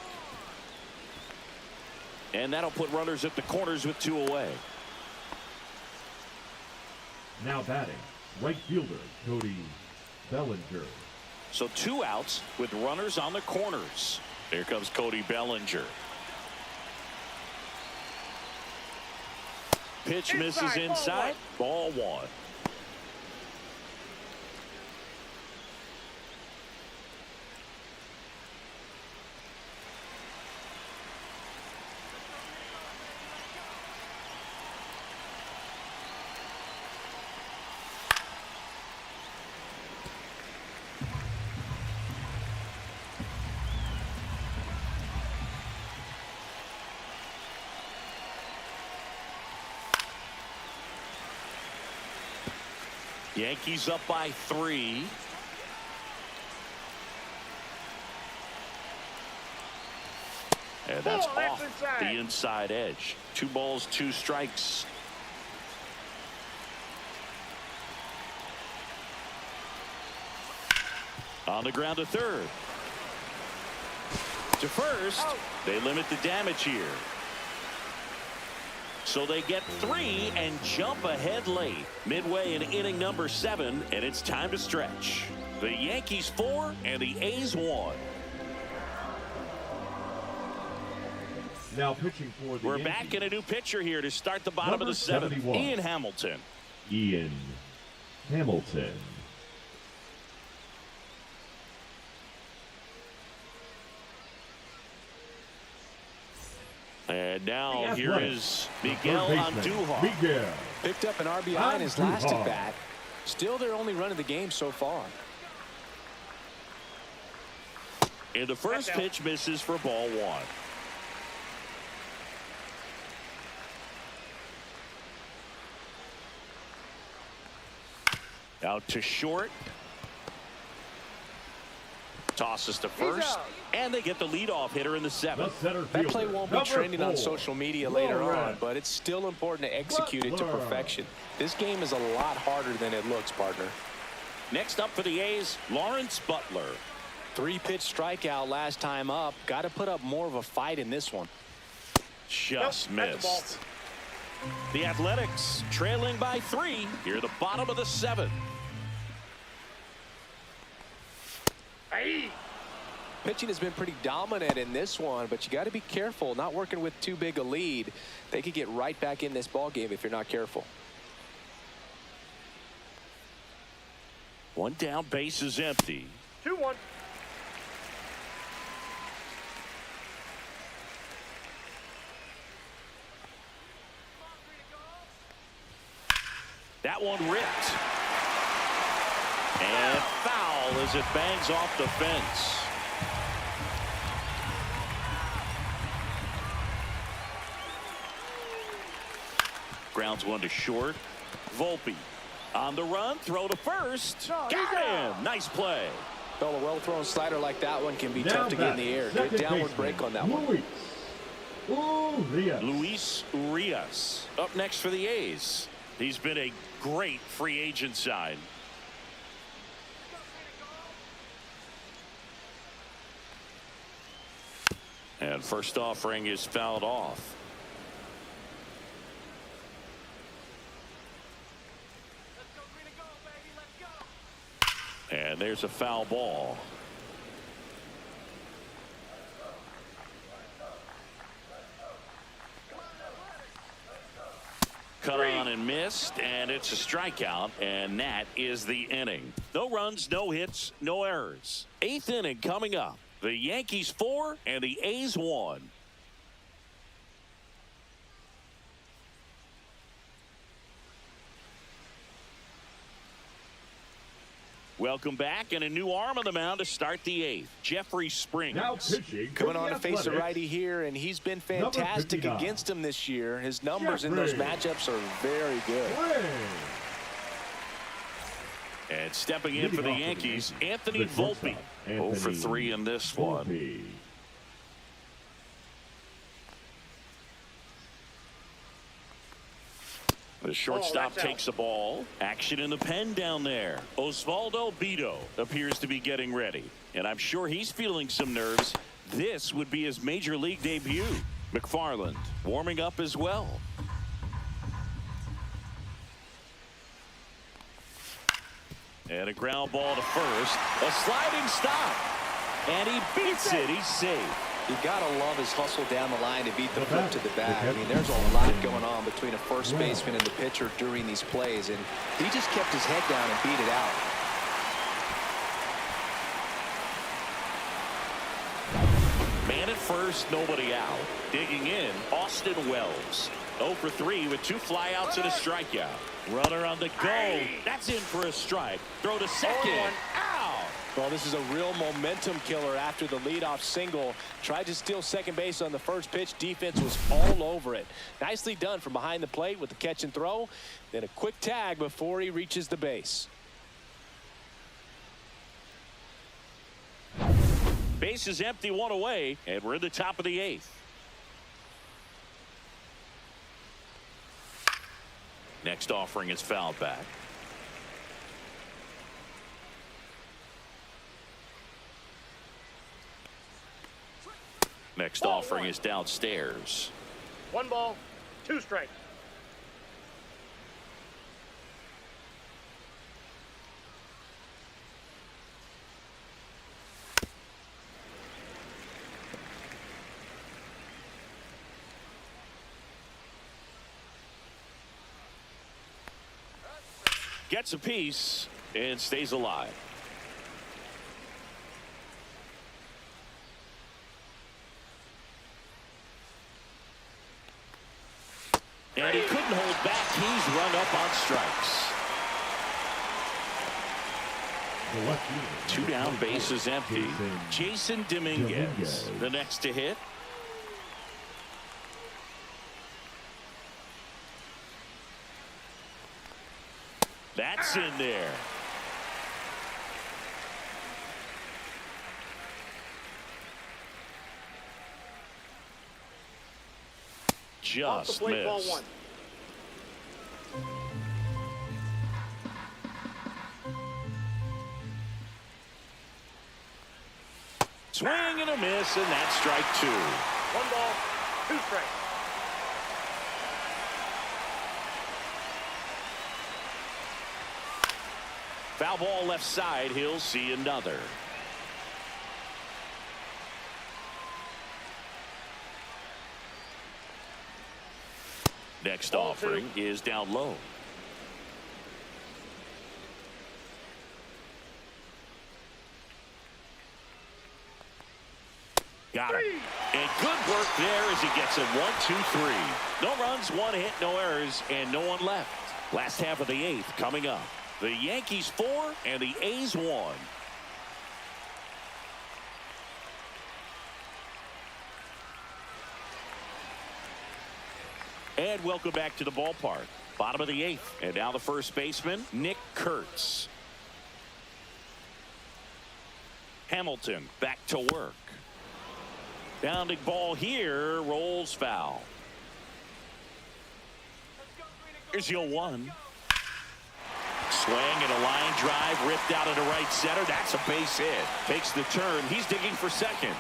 And that'll put runners at the corners with 2 away. Now batting, right fielder Cody Bellinger. So 2 outs with runners on the corners. Here comes Cody Bellinger. Pitch misses inside. Ball 1. Yankees up by 3. And that's off the inside edge. 2 balls, 2 strikes. On the ground to third. To first. They limit the damage here. So they get 3 and jump ahead late. Midway in inning number 7, and it's time to stretch. The Yankees 4 and the A's 1. Now pitching for the We're Yankees. back in a new pitcher here to start the bottom Number of the seventh. 71. Ian Hamilton. Ian Hamilton. And now The here Athletics, is the Miguel third baseman, Andujar. Miguel. Picked up an RBI in his last Andujar. at bat. Still their only run of the game so far. And the first pitch misses for ball one. Out to short. Tosses to first. And they get the leadoff hitter in the The seventh. center That play fielder, won't be number trending on 4, social media later on, Lawrence. but it's still important to execute it to Butler. perfection. This game is a lot harder than it looks, partner. Next up for the A's, Lawrence Butler. 3-pitch strikeout last time up. Got to put up more of a fight in this one. Just Nope, that's the ball. missed. The Athletics trailing by 3 here at the bottom of the seventh. Hey. Pitching has been pretty dominant in this one, but you got to be careful. Not working with too big a lead. They could get right back in this ball game if you're not careful. One down, base is empty. 2-1. That one ripped. And foul as it bangs off the fence. Grounds one to short. Volpe on the run, throw to first. No, he's Got out. him. Nice play. Well, a well-thrown slider like that one can be Now tough to get in the batting, air. second Good downward baseman, break on that one. Urias. Luis Urias up next for the A's. He's been a great free agent sign. And first offering is fouled off. And there's a foul ball. Cut on and missed, and it's a strikeout, and that is the inning. No runs, no hits, no errors. 8th inning coming up. The Yankees 4 and the A's 1. Welcome back, and a new arm on the mound to start the 8th. Jeffrey Springs. Now pitching. for Coming the on to face a Athletics, righty here, and he's been Number fantastic 59. against him this year. His numbers in those Jeffrey. matchups are very good. Ray. And stepping in for the Yankees, Anthony The shortstop, Volpe. 0 for Anthony 3 in this one. Volpe. The shortstop that's out. takes the ball. Action in the pen down there. Osvaldo Bido appears to be getting ready. And I'm sure he's feeling some nerves. This would be his major league debut. McFarland warming up as well. And a ground ball to first. A sliding stop. And he beats it. He's safe. You gotta love his hustle down the line to beat the flip to the bag. The I mean, there's a lot going on between a first baseman and the pitcher during these plays, and he just kept his head down and beat it out. Man at first, nobody out. Digging in, Austin Wells. 0 for 3 with 2 flyouts and a strikeout. Runner on the go. That's in for a strike. Throw to second. Out. Well, this is a real momentum killer after the leadoff single. Tried to steal second base on the first pitch. Defense was all over it. Nicely done from behind the plate with the catch and throw. Then a quick tag before he reaches the base. Base is empty, 1 away, and we're in the top of the 8th. Next offering is fouled back. Next offering is downstairs. 1 ball, 2 strikes. Gets a piece and stays alive. And he couldn't hold back. He's run up on strikes. The left fielder, 2 down, bases empty. Jason Dominguez, the next to hit. That's in there. Off the Just plate, ball missed. 1. Swing and a miss, and that's strike 2. 1 ball, 2 strikes. Foul ball left side. He'll see another. Next Ball offering is down low. Got him. And good work there as he gets it 1-2-3. No runs, 1 hit, no errors, and no one left. Last half of the 8th coming up. The Yankees 4 and the A's 1. And welcome back to the ballpark. Bottom of the 8th. And now the first baseman, Nick Kurtz. Hamilton back to work. Bounding ball here, rolls foul. Here's your 1. Swing and a line drive ripped out into right center. That's a base hit. Takes the turn. He's digging for second.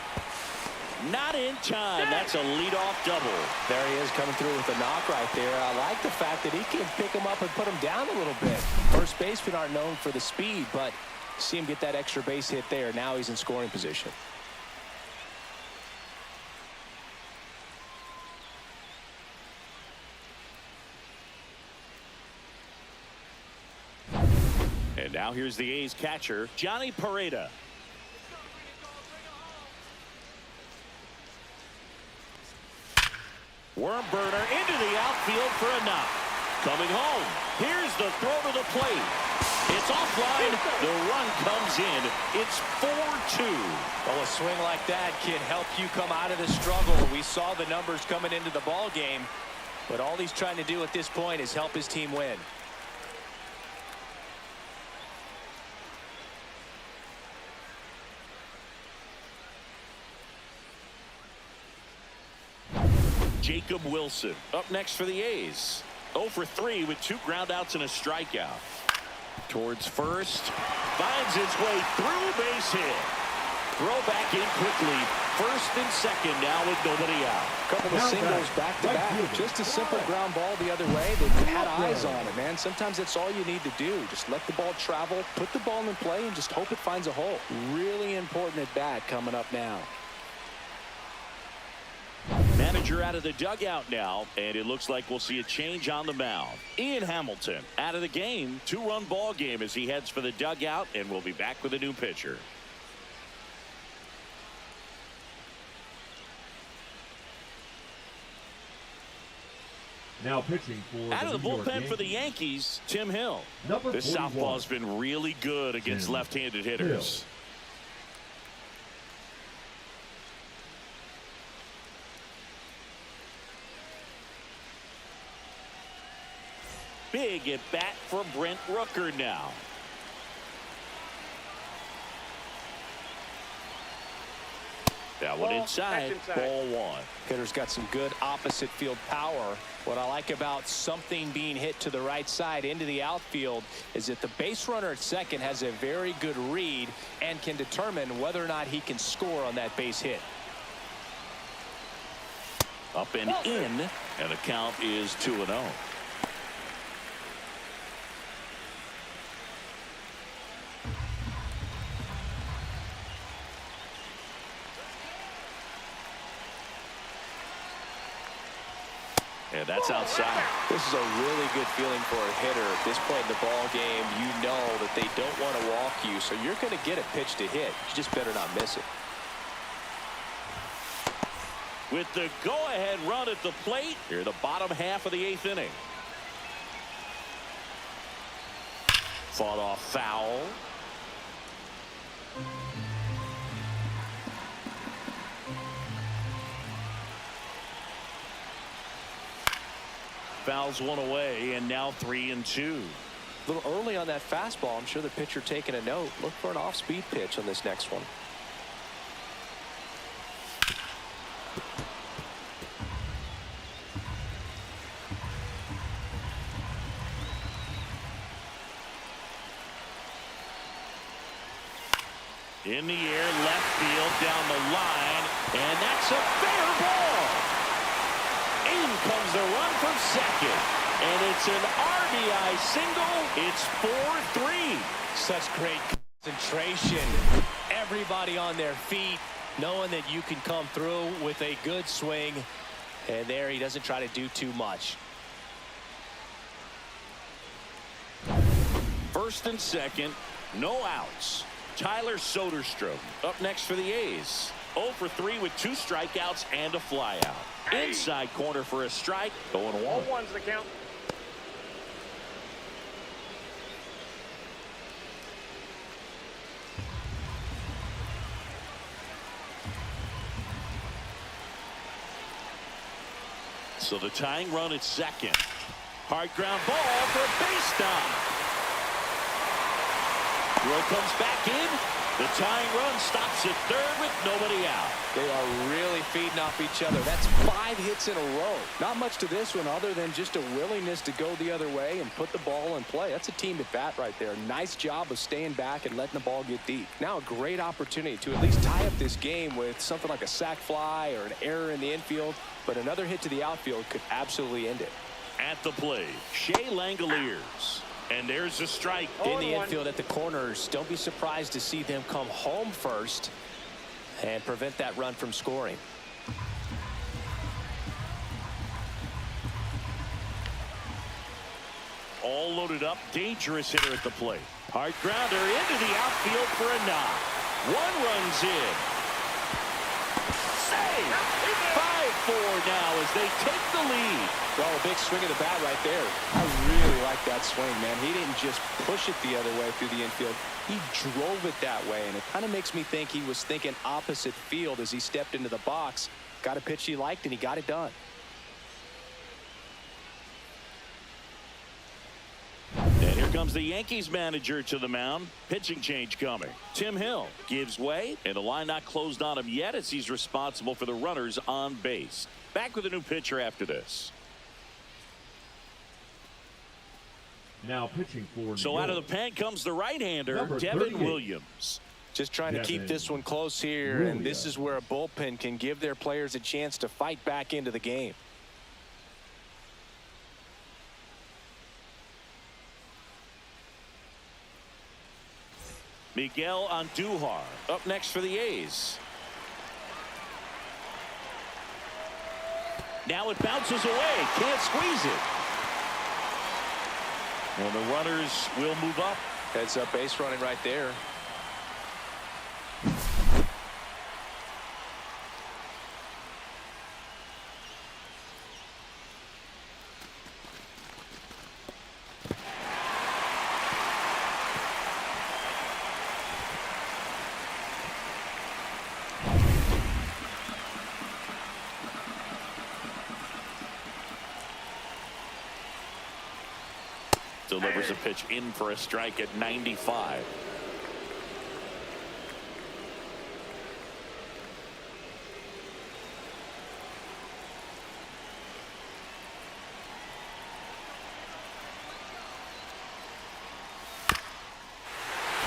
Not in time. That's a leadoff double. There he is coming through with a knock right there. I like the fact that he can pick him up and put him down a little bit. First basemen aren't known for the speed, but see him get that extra base hit there. Now he's in scoring position. And now here's the A's catcher, Johnny Pareda. Worm burner into the outfield for a knock. Coming home. Here's the throw to the plate. It's offline. The run comes in. It's 4-2. Well, a swing like that can help you come out of the struggle. We saw the numbers coming into the ball game, but all he's trying to do at this point is help his team win. Jacob Wilson up next for the A's. 0 for 3 with 2 groundouts and a strikeout. Towards first. Finds its way through, base hit. Throw back in quickly. First and second now with nobody out. Couple of singles back to back. Just a simple ground ball the other way. They've had eyes on it, man. Sometimes that's all you need to do. Just let the ball travel, put the ball in play, and just hope it finds a hole. Really important at bat coming up now. Manager out of the dugout now, and it looks like we'll see a change on the mound. Ian Hamilton out of the game. 2-run ball game as he heads for the dugout, and we'll be back with a new pitcher. Now pitching for out of the New York bullpen for the Yankees, Yankees, Tim Hill. Number This 41. southpaw's been really good against Tim left-handed hitters. Hill. Big at bat for Brent Rooker now. That one inside. Ball 1. Hitter's got some good opposite field power. What I like about something being hit to the right side into the outfield is that the base runner at second has a very good read and can determine whether or not he can score on that base hit. Up and in, and the count is 2-0. And that's outside. This is a really good feeling for a hitter. At this point in the ball game, you know that they don't want to walk you, so you're going to get a pitch to hit. You just better not miss it. With the go-ahead run at the plate, here in the bottom half of the 8th inning. Fought off foul. Fouls one away, and now 3-2. A little early on that fastball. I'm sure the pitcher taking a note. Look for an off-speed pitch on this next one. In the air, left field, down the line, and that's a fair ball. In comes the run from second, and it's an RBI single. It's 4-3. Such great concentration. Everybody on their feet, knowing that you can come through with a good swing. And there he doesn't try to do too much. First and second, no outs. Tyler Soderstrom up next for the A's. 0 for 3 with 2 strikeouts and a flyout. Inside corner for a strike. 0-1. 0-1's the count. So the tying run at second. Hard ground ball for a base stop. Throw comes back in. The tying run stops at third with nobody out. They are really feeding off each other. That's 5 hits in a row. Not much to this one other than just a willingness to go the other way and put the ball in play. That's a team at bat right there. Nice job of staying back and letting the ball get deep. Now a great opportunity to at least tie up this game with something like a sac fly or an error in the infield. But another hit to the outfield could absolutely end it. At the plate, Shea Langoliers. And there's a strike. In the infield at the corners, don't be surprised to see them come home first and prevent that run from scoring. All loaded up, dangerous hitter at the plate. Hard grounder into the outfield for a knock. 1 runs in. Save! 5-4 now as they take the lead. Well, a big swing of the bat right there. I really like that swing, man. He didn't just push it the other way through the infield. He drove it that way, and it kind of makes me think he was thinking opposite field as he stepped into the box. Got a pitch he liked, and he got it done. And here comes the Yankees manager to the mound. Pitching change coming. Tim Hill gives way, and the line not closed on him yet as he's responsible for the runners on base. Back with a new pitcher after this. Now pitching for So out of the pen comes the right-hander, Number Devin 38. Williams. Just trying to keep this one close here, and this is where a bullpen can give their players a chance to fight back into the game. Miguel Andujar up next for the A's. Now it bounces away. Can't squeeze it. And the runners will move up. Heads up base running right there. Delivers a pitch in for a strike at 95.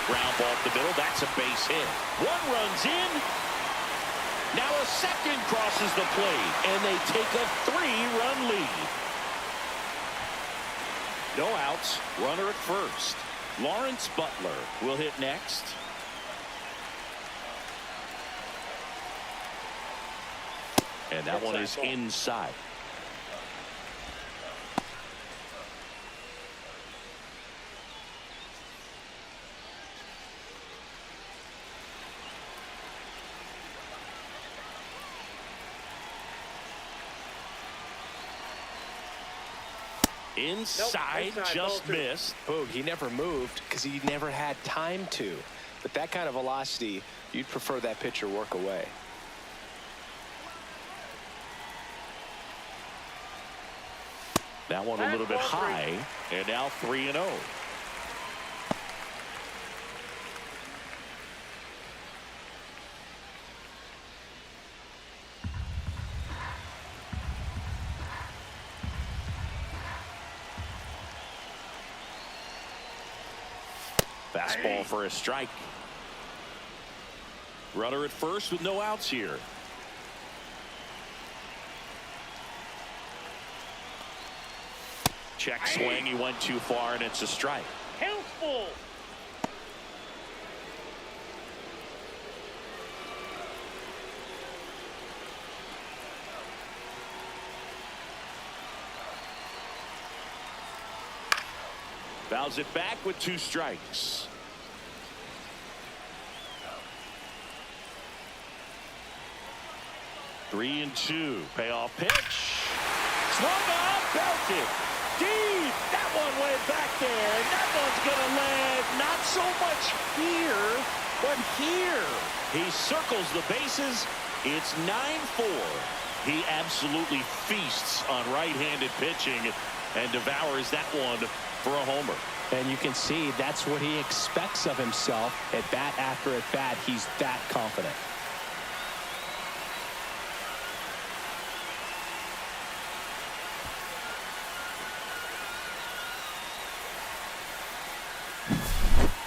Ground ball up the middle. That's a base hit. 1 runs in. Now a second crosses the plate, and they take a 3-run lead. No outs, runner at first. Lawrence Butler will hit next. And that one is inside. Inside, Nope, just ball two. missed. Boog, he never moved because he never had time to. But that kind of velocity, you'd prefer that pitcher work away. That one a little bit high, and now 3-0. Fastball for a strike. Runner at first with no outs here. Check swing. He went too far, and it's a strike. Count full. Fouls it back with 2 strikes. Three and 2. Payoff pitch. Swung on, belted. Deep. That one way back there. And that one's going to land not so much here, but here. He circles the bases. It's 9-4. He absolutely feasts on right-handed pitching and devours that one for a homer. And you can see that's what he expects of himself at bat after at bat. He's that confident.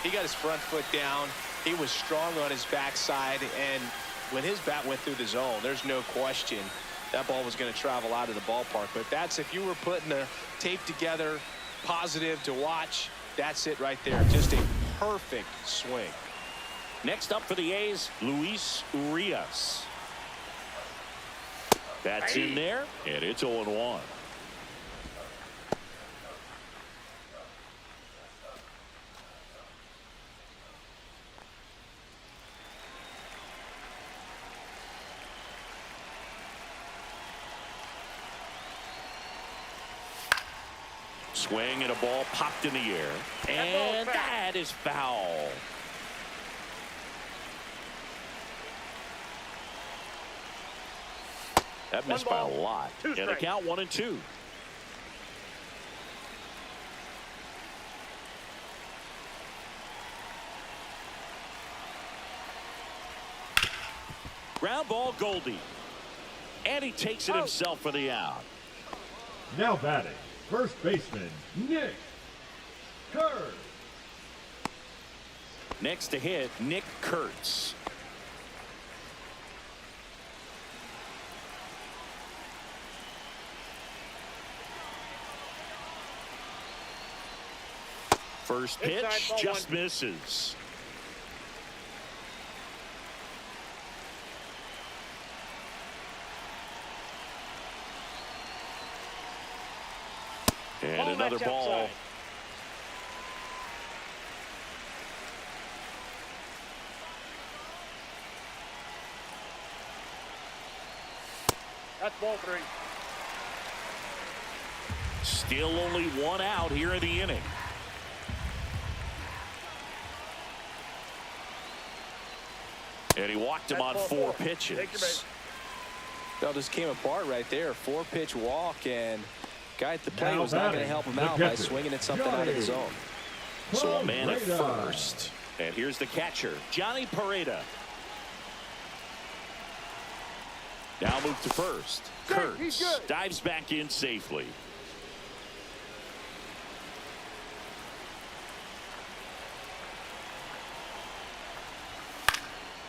He got his front foot down. He was strong on his backside, and when his bat went through the zone, there's no question that ball was going to travel out of the ballpark. But that's, if you were putting the tape together, positive to watch, that's it right there. Just a perfect swing. Next up for the A's, Luis Urias. That's in there, and it's 0-1. Swing and a ball popped in the air, and that is foul. That missed by a lot. And the count 1-2. Ground ball, Goldie, and he takes it himself for the out. Now batting, first baseman, Nick Kurtz. Next to hit, Nick Kurtz. First pitch just misses. And another ball. That's ball 3. Still only 1 out here in the inning. And he walked him on 4 pitches. That just came apart right there. 4-pitch walk, and guy at the plate was not going to help him out by swinging at something out of the zone. So a man at first. And here's the catcher, Johnny Pareda. Now move to first. Kurtz dives back in safely.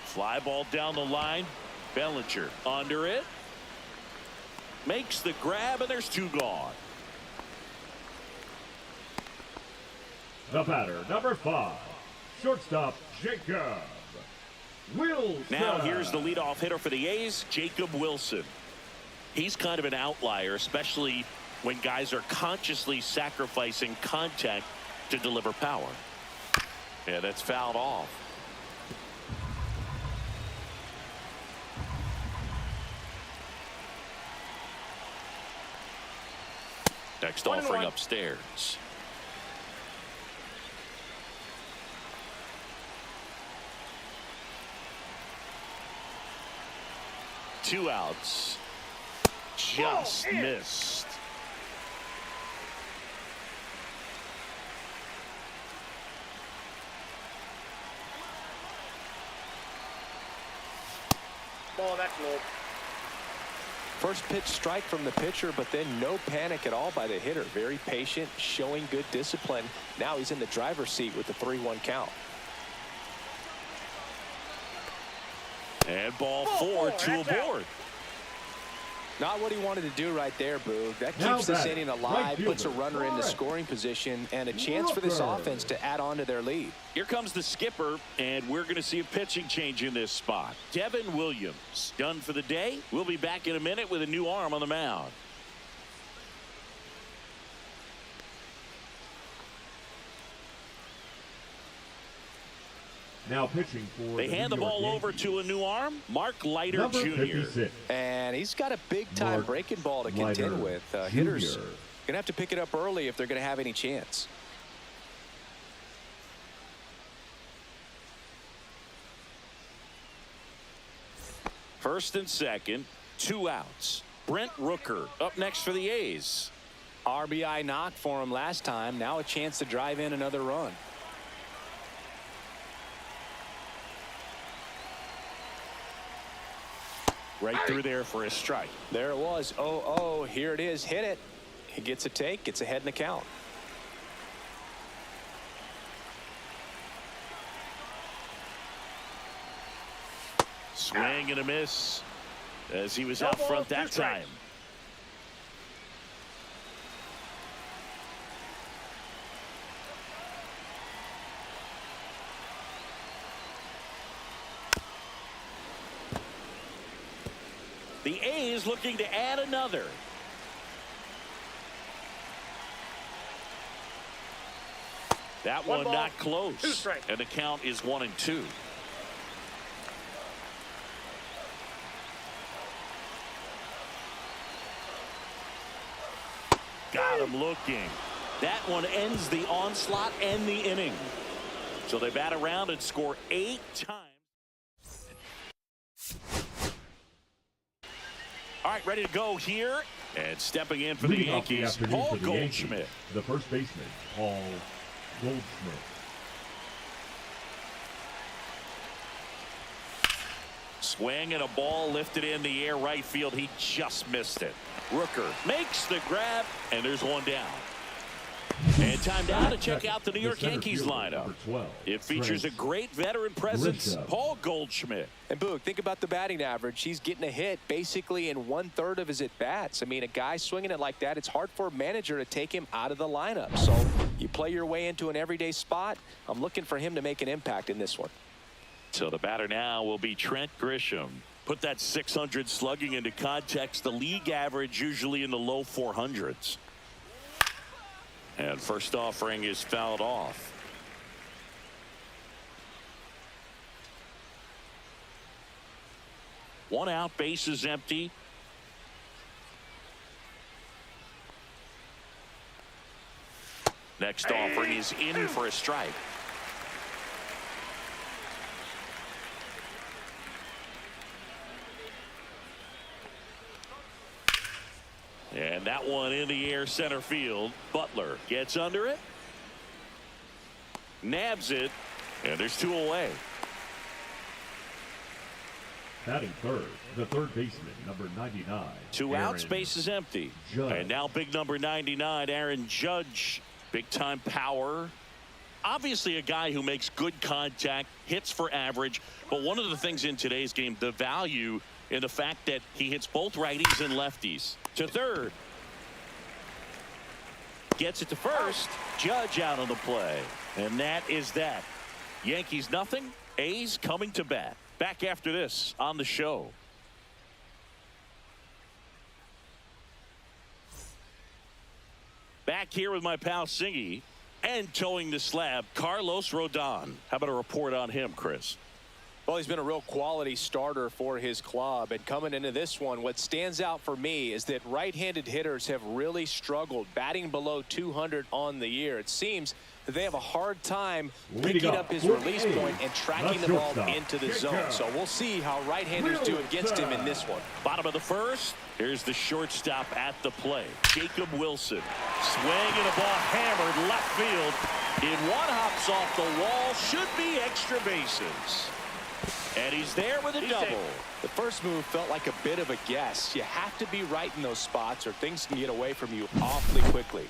Fly ball down the line. Bellinger under it. Makes the grab, and there's 2 gone. The batter, number 5, shortstop Jacob Wilson. Now here's the leadoff hitter for the A's, Jacob Wilson. He's kind of an outlier, especially when guys are consciously sacrificing contact to deliver power. And that's fouled off. Next 1-1. offering upstairs. Two outs. Just missed. Ball, that's low. First pitch strike from the pitcher, but then no panic at all by the hitter. Very patient, showing good discipline. Now he's in the driver's seat with the 3-1 count. And ball four, two aboard. Not what he wanted to do right there, Boog. That Now keeps this batting, inning right alive, puts a fielder, runner into Rooker. scoring position, and a chance for this Rooker. offense to add on to their lead. Here comes the skipper, and we're going to see a pitching change in this spot. Devin Williams done for the day. We'll be back in a minute with a new arm on the mound. Now pitching for They hand the New York ball over Yankees. to a new arm, Mark Leiter Number Jr. 56. And he's got a big-time Mark breaking ball to Leiter contend with. Hitters Jr. going to have to pick it up early if they're going to have any chance. First and second, two outs. Brent Rooker up next for the A's. RBI knock for him last time. Now a chance to drive in another run. Right through there for a strike. There it was. 0-0. Here it is. Hit it. He gets a take. Gets ahead in the count. Swing and a miss as he was No out ball, front two that strikes. time. The A's looking to add another. That One one ball, not close. two strikes. And the count is 1-2. Got him looking. That one ends the onslaught and the inning. So they bat around and score 8 times. All right, ready to go here. And stepping in for the Leading off the Yankees, afternoon Paul for the Yankees, Goldschmidt. the first baseman, Paul Goldschmidt. Swing and a ball lifted in the air right field. He just missed it. Rooker makes the grab, and there's one down. And time now to check out the New York center Yankees fielder, lineup. number 12, It features a Trent great veteran presence, Grisham. Paul Goldschmidt. And Boog, think about the batting average. He's getting a hit basically in 1/3 of his at-bats. I mean, a guy swinging it like that, it's hard for a manager to take him out of the lineup. So you play your way into an everyday spot. I'm looking for him to make an impact in this one. So the batter now will be Trent Grisham. Put that 600 slugging into context. The league average usually in the low 400s. And first offering is fouled off. One out, base is empty. Next offering is in for a strike. And that one in the air center field. Butler gets under it. Nabs it. And there's two away. Batting third, the third baseman, number 99. Two Aaron outs, base is empty. Judge. And now big number 99, Aaron Judge. Big time power. Obviously a guy who makes good contact, hits for average. But one of the things in today's game, the value in the fact that he hits both righties and lefties. To third. Gets it to first. Judge out on the play. And that is that. Yankees nothing. A's coming to bat. Back after this on the show. Back here with my pal Singy. And towing the slab, Carlos Rodon. How about a report on him, Chris? Well, he's been a real quality starter for his club. And coming into this one, what stands out for me is that right-handed hitters have really struggled, batting below 200 on the year. It seems that they have a hard time picking up his release point and tracking the ball into the zone. So we'll see how right-handers do against him in this one. Bottom of the first. Here's the shortstop at the plate. Jacob Wilson. Swinging a ball hammered left field. In one, hops off the wall. Should be extra bases. And he's there with a double. The first move felt like a bit of a guess. You have to be right in those spots or things can get away from you awfully quickly.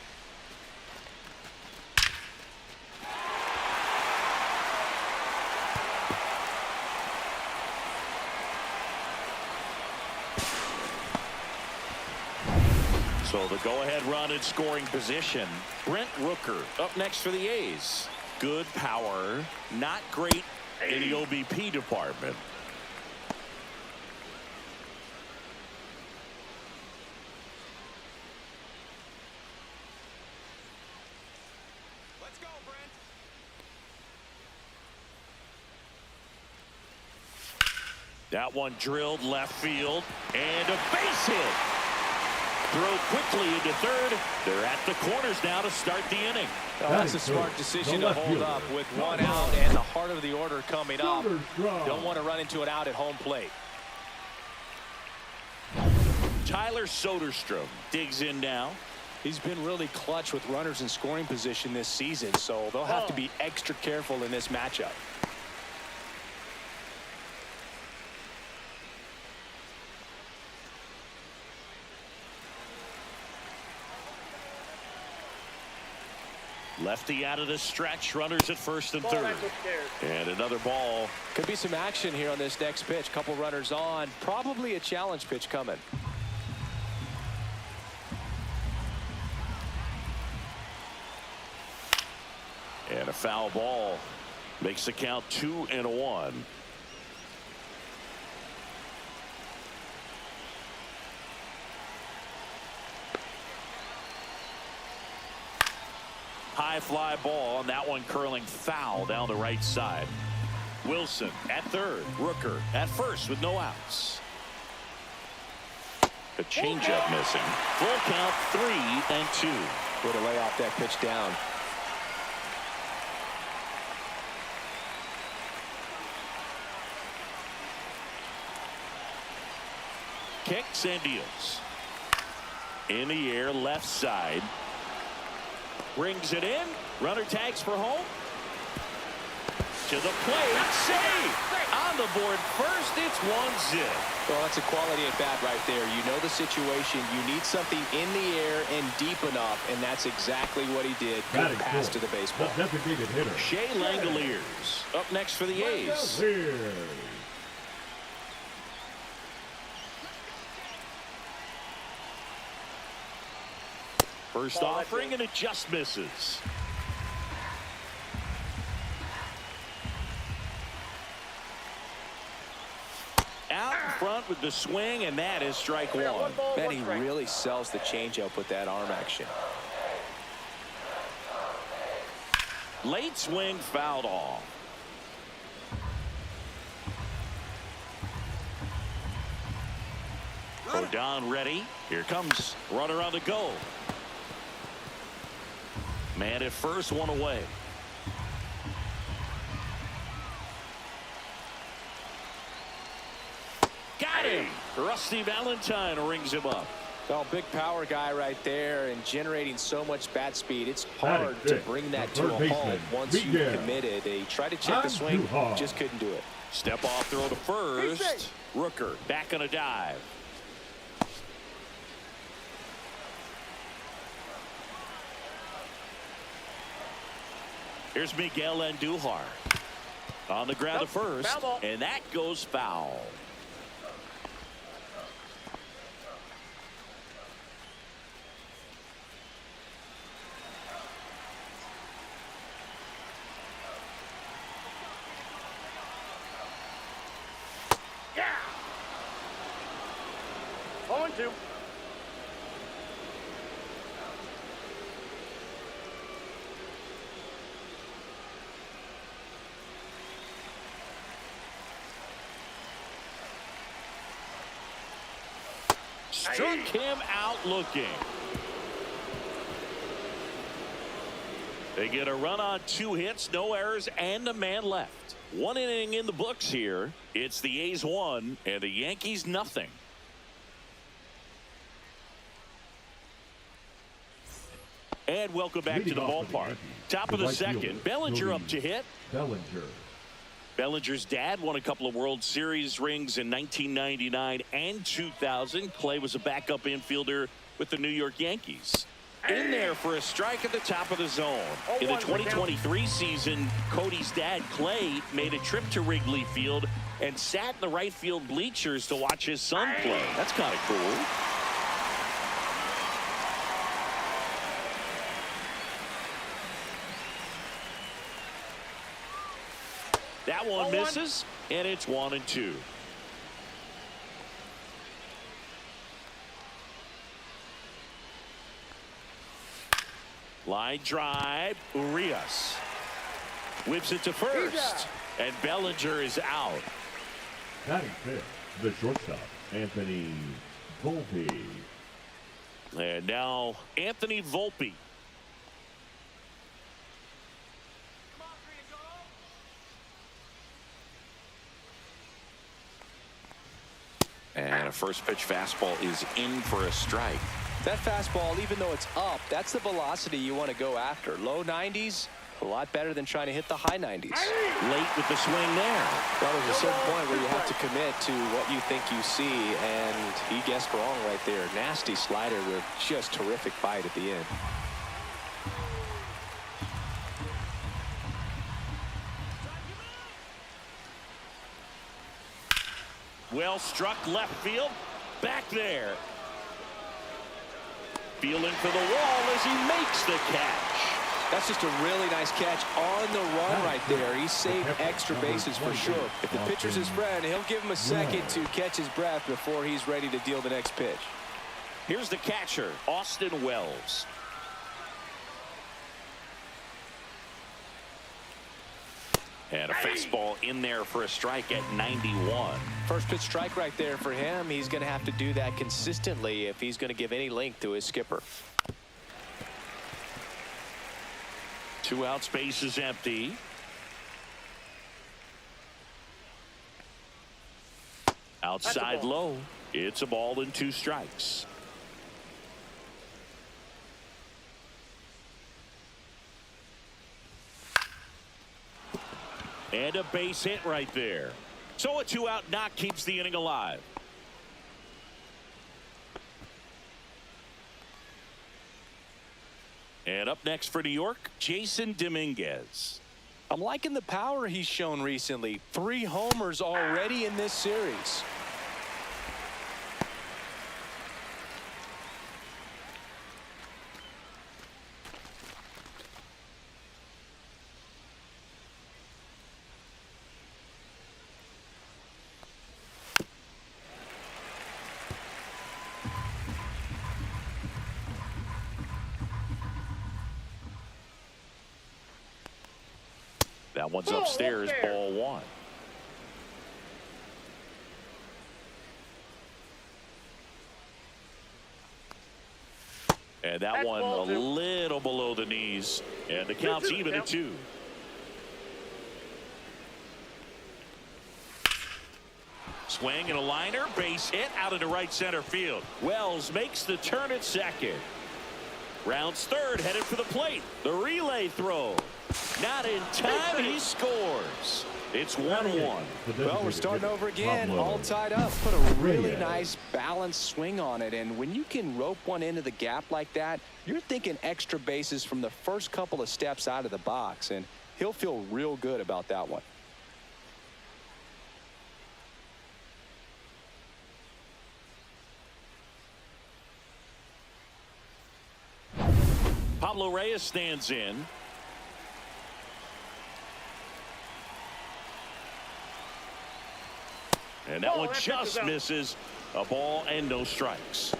So the go-ahead run in scoring position. Brent Rooker up next for the A's. Good power, not great in the OBP department. Let's go, Brent. That one drilled left field and a base hit. Throw quickly into third. They're at the corners now to start the inning. Oh, that's a smart decision to hold up with one out and the heart of the order coming up. Don't want to run into an out at home plate. Tyler Soderstrom digs in now. He's been really clutch with runners in scoring position this season, so they'll have to be extra careful in this matchup. Lefty out of the stretch. Runners at first and third. And another ball. Could be some action here on this next pitch. Couple runners on. Probably a challenge pitch coming. And a foul ball. Makes the count 2-1. High fly ball, and that one curling foul down the right side. Wilson at third. Rooker at first with no outs. A changeup missing. Full count 3-2. Way to lay off that pitch down. Kicks and deals. In the air, left side. Brings it in. Runner tags for home. To the plate. Save. On the board first. It's 1-0. Well, that's a quality at bat right there. You know the situation. You need something in the air and deep enough, and that's exactly what he did. Good pass to the baseball. Designated hitter. Shea Langoliers up next for the A's. First offering, and it just misses. Out in front with the swing, and that is strike one. Man, he really sells the changeup with that arm action. Late swing fouled off. Rodon ready. Here comes runner on the go. Man at first, one away. Got him. Rusty Valentine rings him up. Well, big power guy right there and generating so much bat speed. It's hard to bring that to a halt once you've committed. They tried to check the swing, just couldn't do it. Step off throw to first. Rooker back on a dive. Here's Miguel Andujar on the ground to first, and that goes foul. Yeah. 0-2. struck him out looking. They get a run on 2 hits, no errors, and a man left. 1 inning in the books here. It's the A's 1 and the Yankees nothing. And welcome back to the ballpark. Top of the second. Bellinger up to hit. Bellinger's dad won a couple of World Series rings in 1999 and 2000. Clay was a backup infielder with the New York Yankees. In there for a strike at the top of the zone. In the 2023 season, Cody's dad, Clay, made a trip to Wrigley Field and sat in the right field bleachers to watch his son play. That's kind of cool. That one misses, and it's 1-2. Line drive, Urias whips it to first, and Bellinger is out. Batting fifth, the shortstop, Anthony Volpe. And now Anthony Volpe. And a first pitch fastball is in for a strike. That fastball, even though it's up, that's the velocity you want to go after. Low 90s, a lot better than trying to hit the high 90s. Late with the swing there. Well, there's a certain point where you have to commit to what you think you see, and he guessed wrong right there. Nasty slider with just terrific bite at the end. Well struck left field. Back there. Feeling for the wall as he makes the catch. That's just a really nice catch on the run right there. He saved extra bases for sure. If the pitcher's his friend, he'll give him a second to catch his breath before he's ready to deal the next pitch. Here's the catcher, Austin Wells. And a fastball in there for a strike at 91. First pitch strike right there for him. He's going to have to do that consistently if he's going to give any length to his skipper. 2 out, space is empty. Outside low. It's a ball and 2 strikes. And a base hit right there. So a 2 out knock keeps the inning alive. And up next for New York, Jason Dominguez. I'm liking the power he's shown recently. 3 homers already in this series. That one's upstairs, ball 1. And that one a little below the knees. And the count's even at 2. Swing and a liner, base hit out into right center field. Wells makes the turn at second. Rounds third, headed for the plate. The relay throw. Not in time, he scores. It's 1-1. Well, we're starting over again, all tied up. Put a really nice balanced swing on it, and when you can rope one into the gap like that, you're thinking extra bases from the first couple of steps out of the box, and he'll feel real good about that one. Pablo Reyes stands in. And that one just misses. A ball and no strikes.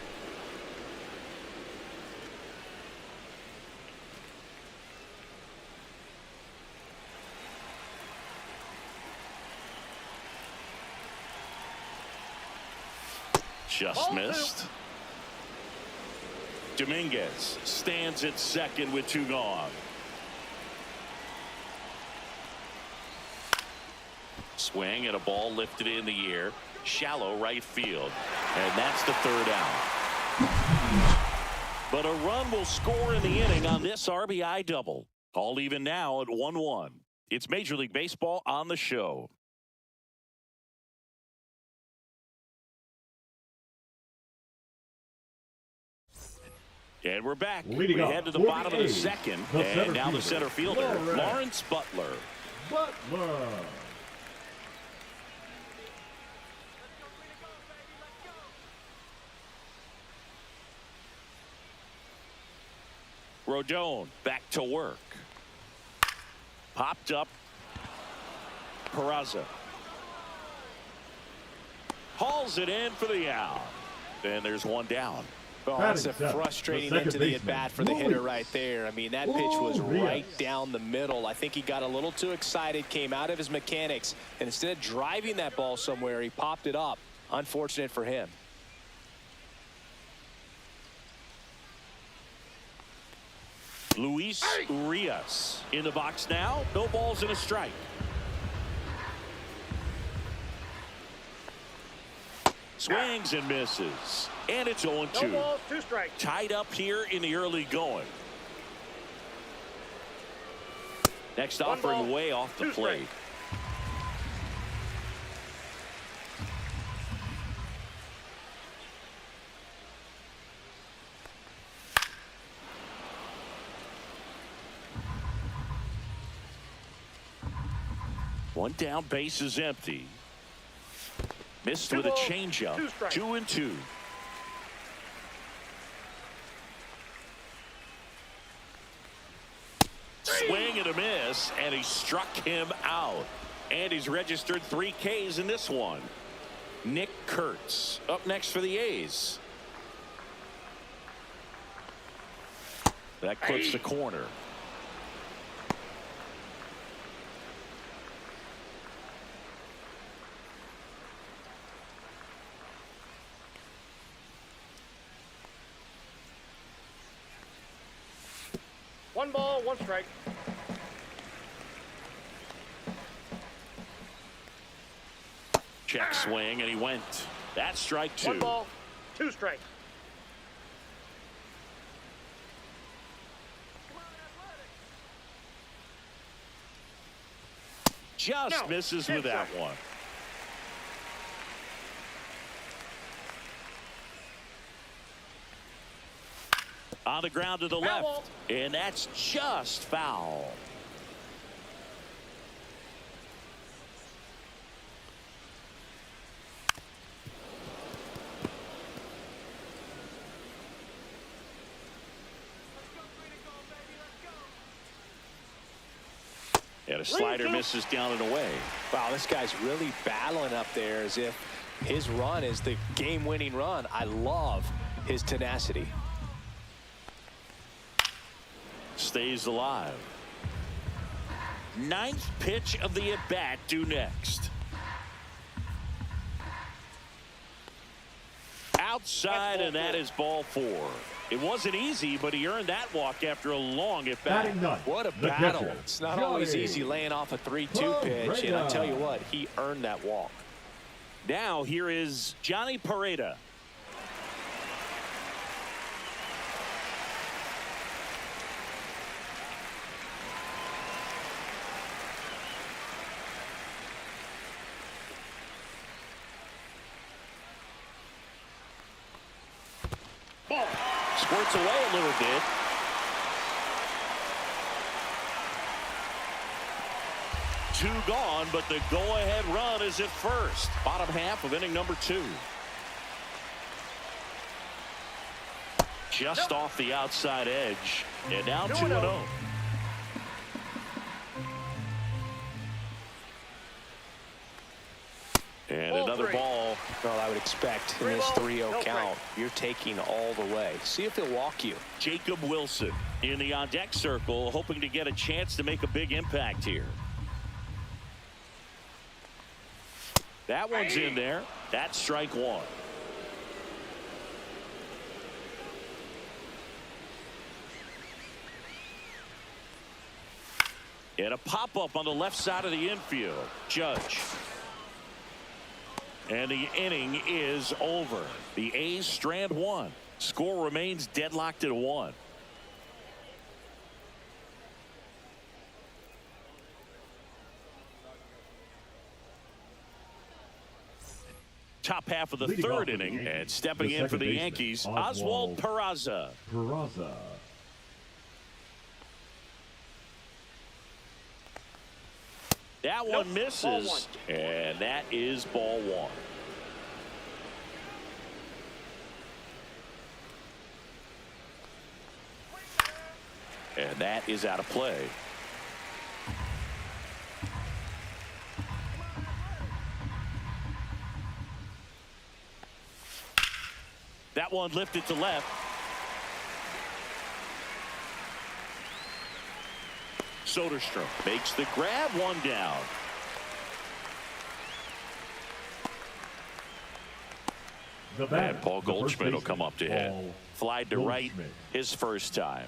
Just missed. Dominguez stands at second with 2 gone. Swing and a ball lifted in the air. Shallow right field. And that's the 3rd out. But a run will score in the inning on this RBI double. All even now at 1-1. It's Major League Baseball on the show. And we're back. We head to the bottom of the 2nd. And now the center fielder, Lawrence Butler. Rodon back to work. Popped up. Peraza hauls it in for the out. And there's 1 down. Oh, that's a frustrating end to the at-bat for the hitter right there. I mean, that pitch was right down the middle. I think he got a little too excited, came out of his mechanics, and instead of driving that ball somewhere, he popped it up. Unfortunate for him. Luis Urias in the box now. No balls and a strike. Swings and misses. And it's 0-2. No balls, 2 strikes. Tied up here in the early going. Next offering way off the plate. One down, base is empty. Missed with a changeup. 2-2. Swing and a miss, and he struck him out. And he's registered 3 Ks in this one. Nick Kurtz up next for the A's. That clips the corner. One ball, 1 strike. Check swing, and he went. That's strike 2. 1 ball, 2 strikes. Just misses with that one. On the ground to the left, and that's just foul. And a slider misses down and away. Wow, this guy's really battling up there as if his run is the game-winning run. I love his tenacity. Stays alive. 9th pitch of the at-bat due next. Outside, and that is ball 4. It wasn't easy, but he earned that walk after a long at-bat. What a battle. It's not always easy laying off a 3-2 pitch, and I'll tell you what, he earned that walk. Now here is Johnny Pareda. Squirts away a little bit. Two gone, but the go-ahead run is at first. Bottom half of inning number 2. Just off the outside edge, and now 2-0. And another ball. Well, I would expect in this 3-0 count, you're taking all the way. See if he'll walk you. Jacob Wilson in the on-deck circle, hoping to get a chance to make a big impact here. That one's in there. That's strike 1. And a pop-up on the left side of the infield. Judge. And the inning is over. The A's strand one. Score remains deadlocked at 1. Top half of the third inning, and stepping in for the Yankees, Oswald Peraza. That one misses, and that is ball 1. And that is out of play. That one lifted to left. Soderstrom makes the grab, 1 down. And Paul Goldschmidt will come up to hit. Flied to right his first time.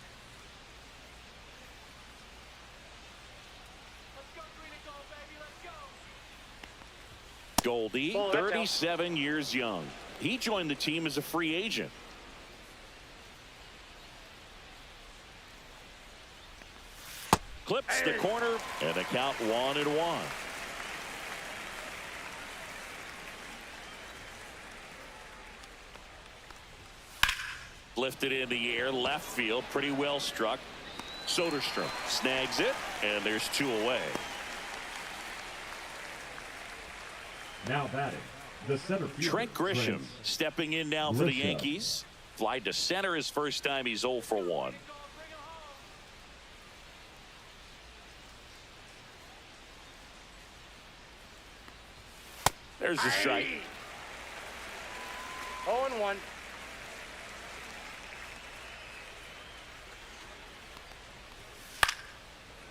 Goldie, 37 years young. He joined the team as a free agent. Clips the corner, and the count 1-1. Lifted in the air, left field, pretty well struck. Soderstrom snags it, and there's 2 away. Now batting, the center fielder, Trent Grisham stepping in now for the Yankees. Flied to center his first time. He's 0 for 1. There's the strike. 0-1.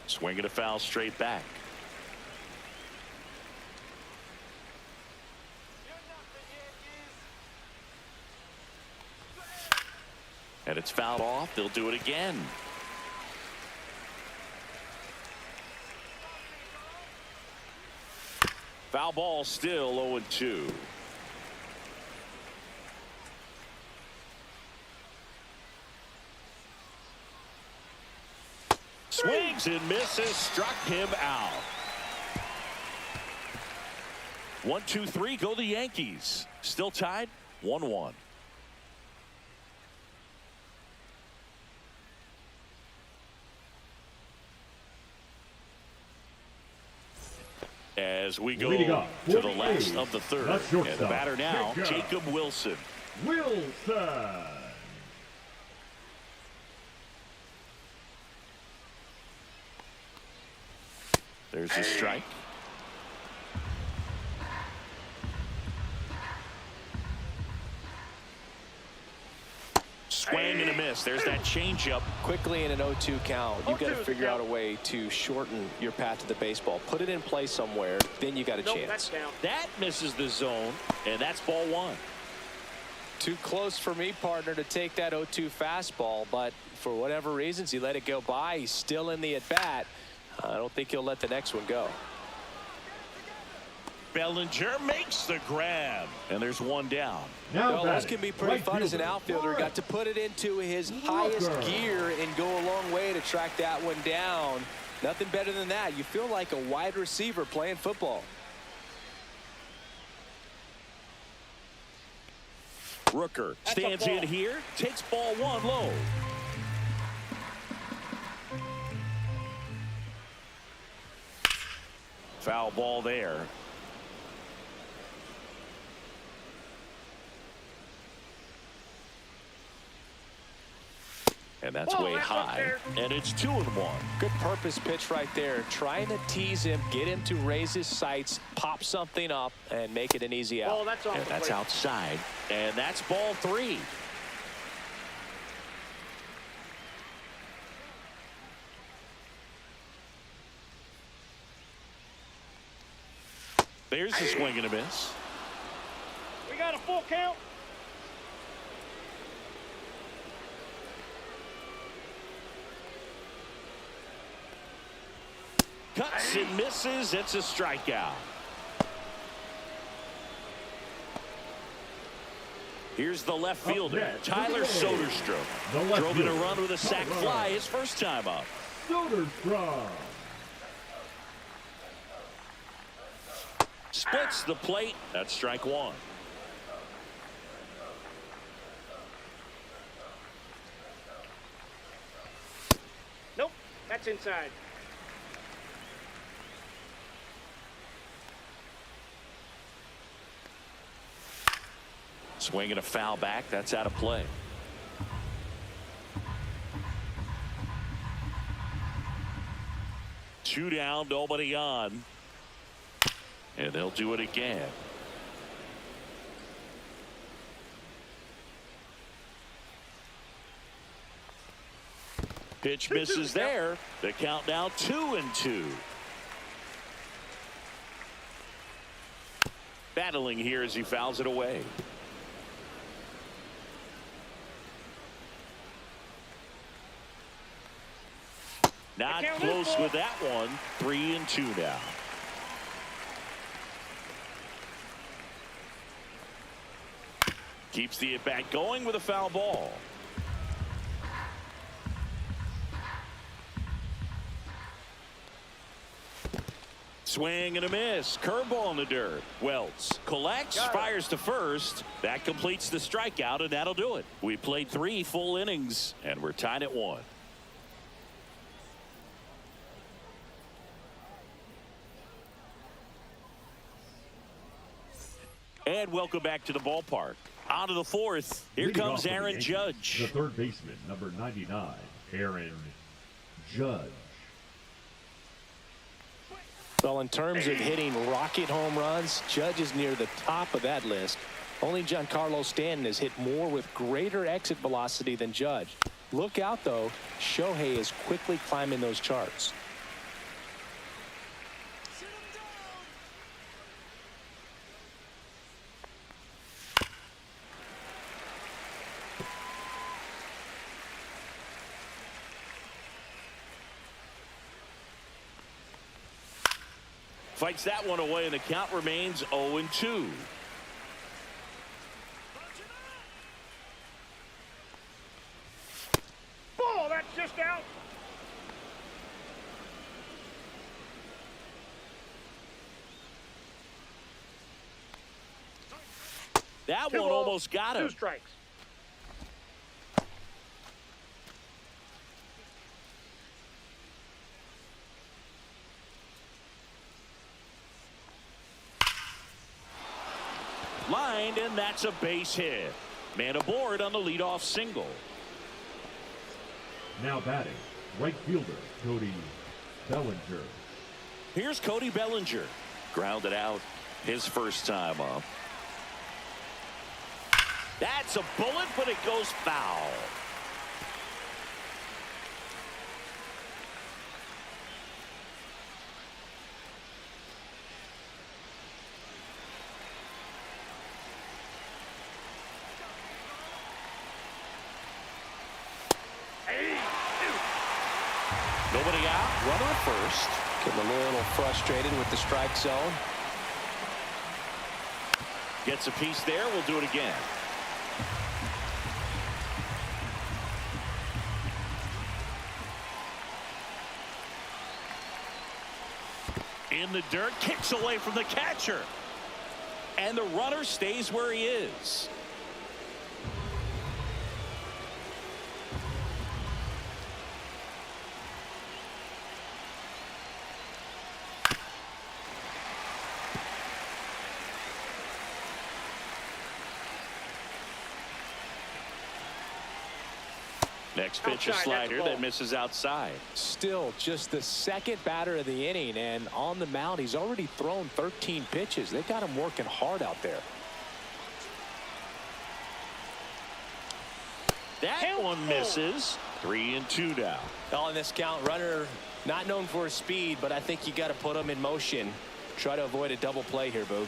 Swinging a foul straight back. And it's fouled off. They'll do it again. Foul ball, still 0-2. Swings and misses, struck him out. 1-2-3, go the Yankees. Still tied, 1-1. As we go to the last of the third, and the batter now, Jacob Wilson. There's the strike. Swing and a miss. There's that changeup. Quickly in an 0-2 count, you've got to figure out a way to shorten your path to the baseball. Put it in play somewhere, then you got a chance. That misses the zone, and that's ball 1. Too close for me, partner, to take that 0-2 fastball, but for whatever reasons, he let it go by. He's still in the at-bat. I don't think he'll let the next one go. Bellinger makes the grab, and there's 1 down. Well, those can be pretty fun as an outfielder. Got to put it into his highest gear and go a long way to track that one down. Nothing better than that. You feel like a wide receiver playing football. Rooker stands in here, takes ball 1 low. Foul ball there. And that's way high, and it's 2-1. Good purpose pitch right there. Trying to tease him, get him to raise his sights, pop something up, and make it an easy out. And that's outside, and that's ball 3. There's a swing and a miss. We got a full count. Cuts and misses. It's a strikeout. Here's the left fielder, Tyler Soderstrom. Drove in a run with a sac fly his first time up. Soderstrom. Splits the plate. That's strike one. Nope, that's inside. Swinging a foul back. That's out of play. Two down, nobody on. And they'll do it again. Pitch misses there. The count now 2-2. Battling here as he fouls it away. Not close with that one. 3-2 now. Keeps the at-bat going with a foul ball. Swing and a miss. Curveball in the dirt. Welts collects, fires to first. That completes the strikeout, and that'll do it. We played 3 full innings, and we're tied at 1. And welcome back to the ballpark. On to the 4th. Here comes Aaron Judge. The third baseman, number 99, Aaron Judge. Well, in terms of hitting rocket home runs, Judge is near the top of that list. Only Giancarlo Stanton has hit more with greater exit velocity than Judge. Look out, though. Shohei is quickly climbing those charts. Fights that one away, and the count remains 0-2. Ball, that's just out. That one almost got him. 2 strikes. Lined, and that's a base hit. Man aboard on the leadoff single. Now batting, right fielder, Cody Bellinger. Here's Cody Bellinger. Grounded out his first time up. That's a bullet, but it goes foul. Nobody out. Runner at first. Getting a little frustrated with the strike zone. Gets a piece there. We'll do it again. In the dirt, kicks away from the catcher. And the runner stays where he is. Next pitch, a slider that misses outside. Still just the second batter of the inning, and on the mound, he's already thrown 13 pitches. They've got him working hard out there. That one misses. 3-2 now. On this count, runner not known for his speed, but I think you got to put him in motion. Try to avoid a double play here, Boo.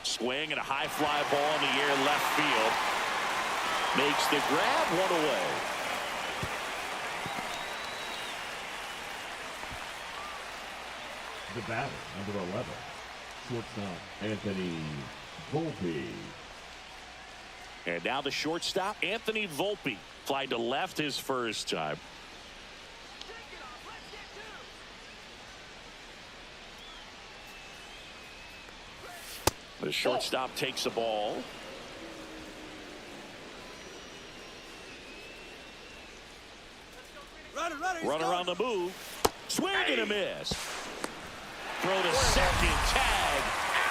Swing and a high fly ball in the air left field. Makes the grab, one away. The batter, number 11, shortstop Anthony Volpe. And now the shortstop, Anthony Volpe. Flied to left his first time. The shortstop takes the ball. Runner on the move. Swing and a miss. Throw to second. Tag.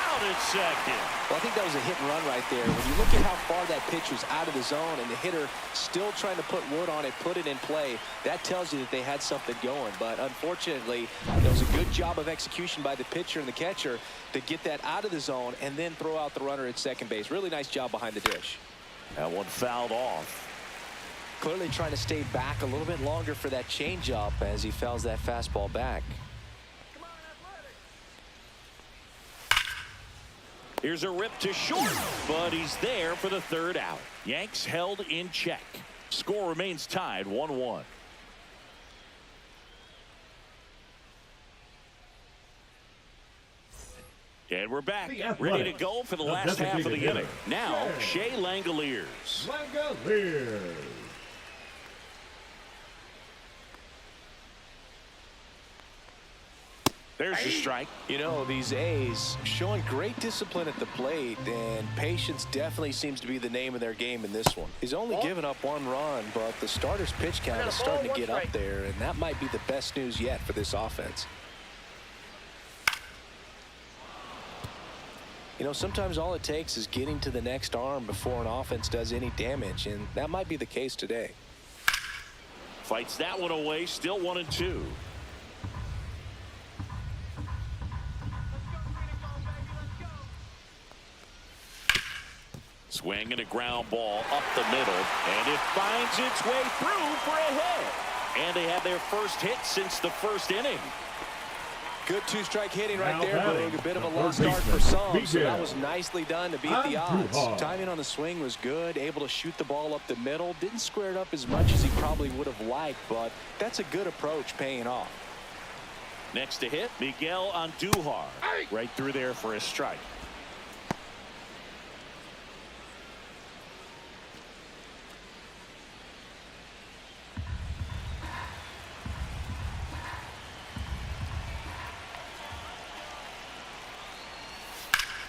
Out at second. Well, I think that was a hit and run right there. When you look at how far that pitch was out of the zone and the hitter still trying to put wood on it, put it in play, that tells you that they had something going. But unfortunately, it was a good job of execution by the pitcher and the catcher to get that out of the zone and then throw out the runner at second base. Really nice job behind the dish. That one fouled off. Clearly trying to stay back a little bit longer for that changeup as he fouls that fastball back. Here's a rip to short, but he's there for the third out. Yanks held in check. Score remains tied 1-1. And we're back, ready to go for the last half of the inning. Now, Shea Langoliers. There's the strike. You know, these A's showing great discipline at the plate, and patience definitely seems to be the name of their game in this one. He's only given up 1 run, but the starter's pitch count is starting to get up there, and that might be the best news yet for this offense. You know, sometimes all it takes is getting to the next arm before an offense does any damage, and that might be the case today. Fights that one away, still 1-2. Swing and a ground ball up the middle, and it finds its way through for a hit. And they have their first hit since the first inning. Good 2-strike hitting right there, Boog. A bit of a low start for some, so that was nicely done to beat the odds. Timing on the swing was good, able to shoot the ball up the middle. Didn't square it up as much as he probably would have liked, but that's a good approach paying off. Next to hit, Miguel Andujar. Right through there for a strike.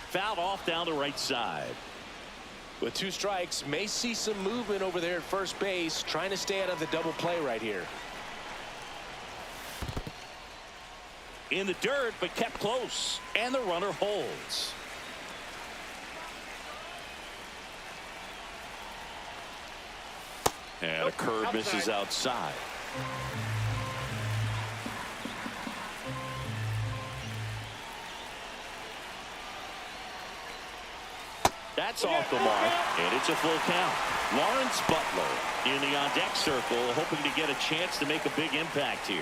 Fouled off down the right side. With 2 strikes, may see some movement over there at first base, trying to stay out of the double play right here. In the dirt, but kept close, and the runner holds. And a curve misses outside. That's off the mark, and it's a full count. Lawrence Butler in the on-deck circle, hoping to get a chance to make a big impact here.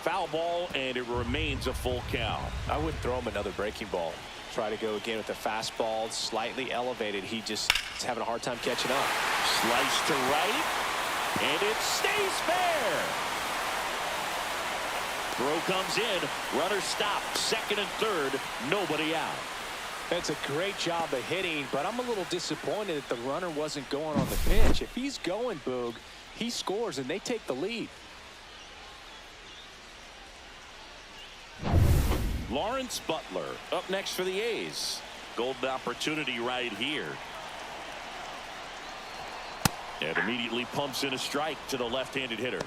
Foul ball, and it remains a full count. I wouldn't throw him another breaking ball. Try to go again with the fastball, slightly elevated. He just is having a hard time catching up. Slice to right. And it stays fair. Throw comes in. Runner stopped. Second and third. Nobody out. That's a great job of hitting, but I'm a little disappointed that the runner wasn't going on the pitch. If he's going, Boog, he scores and they take the lead. Lawrence Butler up next for the A's. Golden opportunity right here. And immediately pumps in a strike to the left-handed hitter.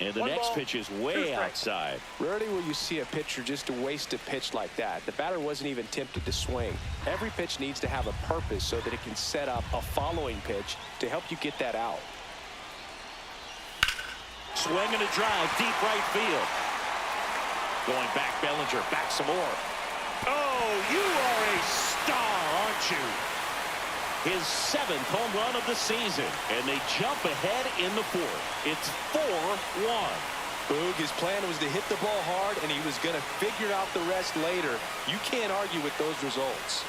And the next pitch is way outside. Rarely will you see a pitcher just waste a pitch like that. The batter wasn't even tempted to swing. Every pitch needs to have a purpose so that it can set up a following pitch to help you get that out. Swing and a drive, deep right field. Going back, Bellinger. Back some more. Oh, you are a star, aren't you? His 7th home run of the season. And they jump ahead in the 4th. It's 4-1. Boog, his plan was to hit the ball hard, and he was going to figure out the rest later. You can't argue with those results.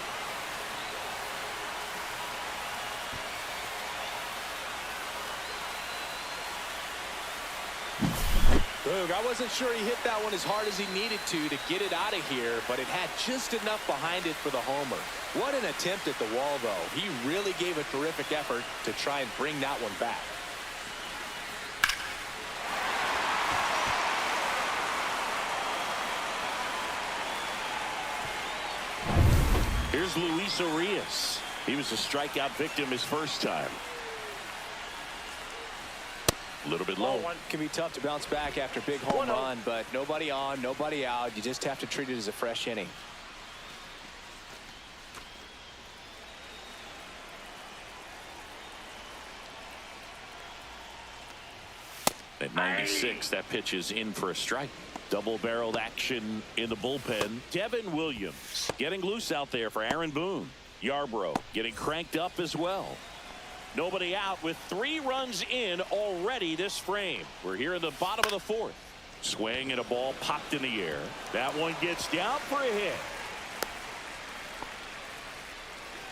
Boog, I wasn't sure he hit that one as hard as he needed to get it out of here, but it had just enough behind it for the homer. What an attempt at the wall, though. He really gave a terrific effort to try and bring that one back. Here's Luis Urias. He was a strikeout victim his first time. A little bit low. It can be tough to bounce back after a big home run, but nobody on, nobody out. You just have to treat it as a fresh inning. At 96, that pitch is in for a strike. Double-barreled action in the bullpen. Devin Williams getting loose out there for Aaron Boone. Yarbrough getting cranked up as well. Nobody out with 3 runs in already this frame. We're here in the bottom of the 4th. Swing and a ball popped in the air. That one gets down for a hit.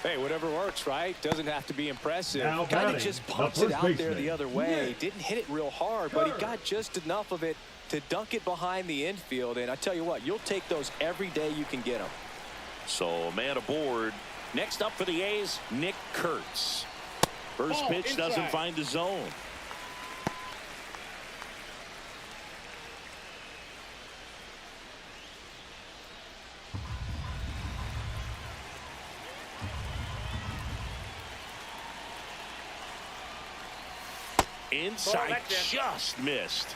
Hey, whatever works, right? Doesn't have to be impressive. Now Kind of batting, just the pumps first it out there baseman. the other way. Yeah. Didn't hit it real hard, but he got just enough of it to dunk it behind the infield. And I tell you what, you'll take those every day you can get them. So a man aboard. Next up for the A's, Nick Kurtz. First pitch doesn't find the zone. Inside, just missed.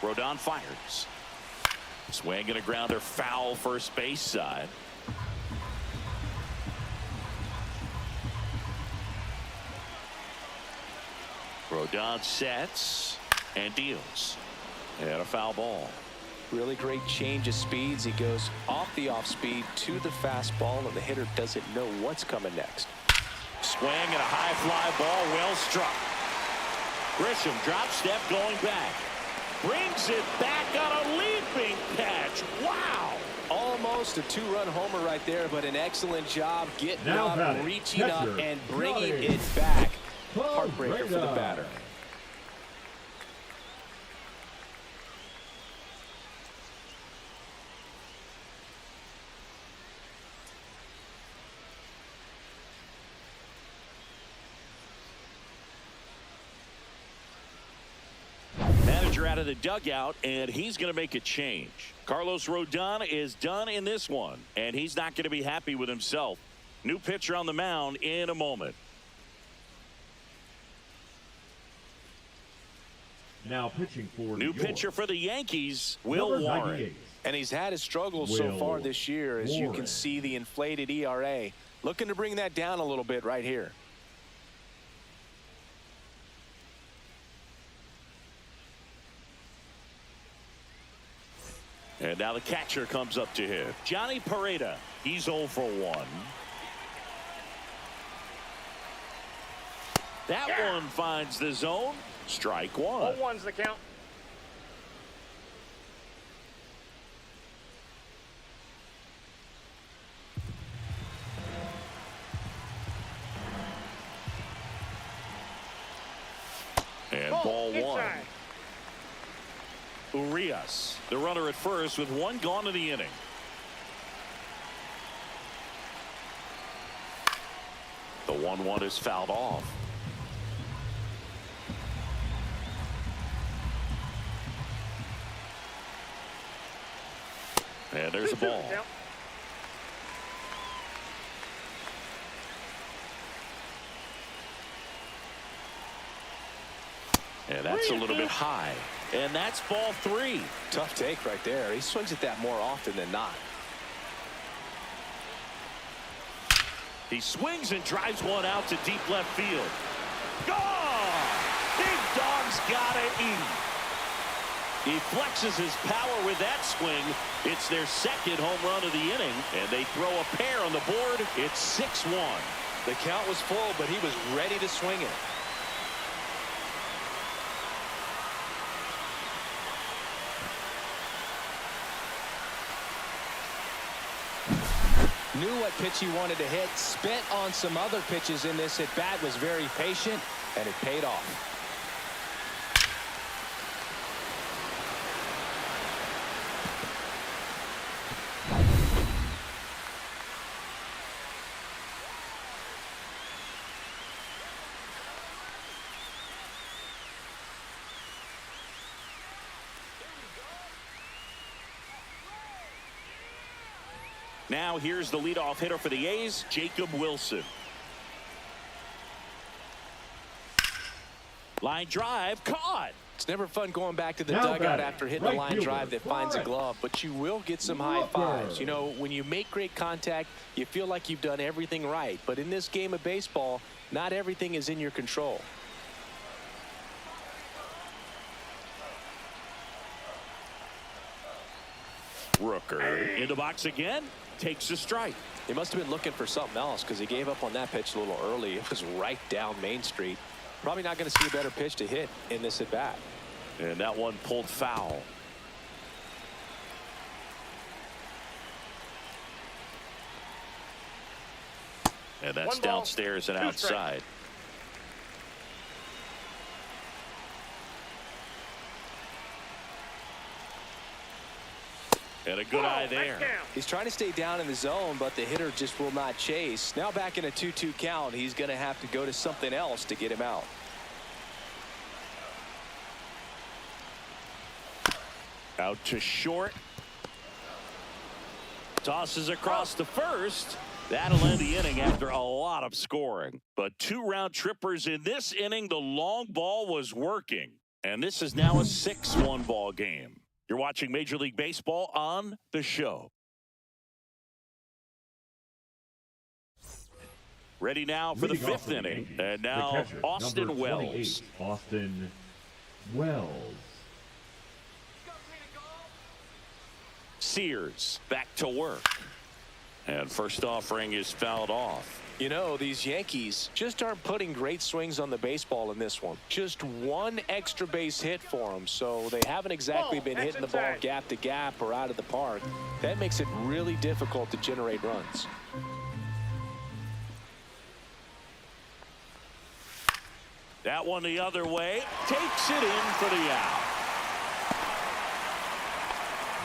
Rodon fires. Swing and a grounder foul first base side. Rodon sets and deals. And a foul ball. Really great change of speeds. He goes off the off speed to the fastball, and the hitter doesn't know what's coming next. Swing and a high fly ball, well struck. Grisham drop step going back. Brings it back on a leaping catch. Wow. Almost a 2-run homer right there, but an excellent job getting Now up, batting, reaching up, catcher, and bringing Johnny. it back. Cole Heartbreaker for the Breda. batter. Manager out of the dugout, and he's going to make a change. Carlos Rodon is done in this one, and he's not going to be happy with himself. New pitcher on the mound in a moment. Now pitching for New New York. pitcher for the Yankees, Will Number Warren. 98. And he's had his struggles so Will far this year, as you can Warren. see the inflated ERA. Looking to bring that down a little bit right here. And now the catcher comes up to him. Johnny Pareda. He's 0 for 1. That one finds the zone. Strike one. 0-1's the count. And ball one. Inside. Urias, the runner at first with 1 gone in the inning. The 1-1 is fouled off. And there's a ball. Count. And that's a little bit high. And that's ball 3. Tough take right there. He swings at that more often than not. He swings and drives one out to deep left field. Gone! Big Dog's gotta eat. He flexes his power with that swing. It's their second home run of the inning, and they throw a pair on the board. It's 6-1. The count was full, but he was ready to swing it. Knew what pitch he wanted to hit, spent on some other pitches in this at bat, was very patient, and it paid off. Now here's the leadoff hitter for the A's, Jacob Wilson. Line drive, caught. It's never fun going back to the Now dugout batting, after hitting right a line fielder, drive that finds a Fly. glove, but you will get some high fives. You know, when you make great contact, you feel like you've done everything right. But in this game of baseball, not everything is in your control. Rooker in the box again, takes a strike. He must have been looking for something else because he gave up on that pitch a little early. It was right down Main Street. Probably not going to see a better pitch to hit in this at bat. And that one pulled foul. And that's One ball, downstairs and 2 outside. strikes. And a good eye there. He's trying to stay down in the zone, but the hitter just will not chase. Now back in a 2-2 count, he's going to have to go to something else to get him out. Out to short. Tosses across to first. That'll end the inning after a lot of scoring. But 2 round trippers in this inning. The long ball was working. And this is now a 6-1 ball game. You're watching Major League Baseball on The Show. Ready now for the Leading off 5th the inning. Yankees, And the now catcher, Austin number Wells. 28, Austin Wells. Sears back to work. And first offering is fouled off. You know, these Yankees just aren't putting great swings on the baseball in this one. Just one extra base hit for them, so they haven't exactly been that's hitting the ball inside. gap to gap or out of the park. That makes it really difficult to generate runs. That one the other way. Takes it in for the out.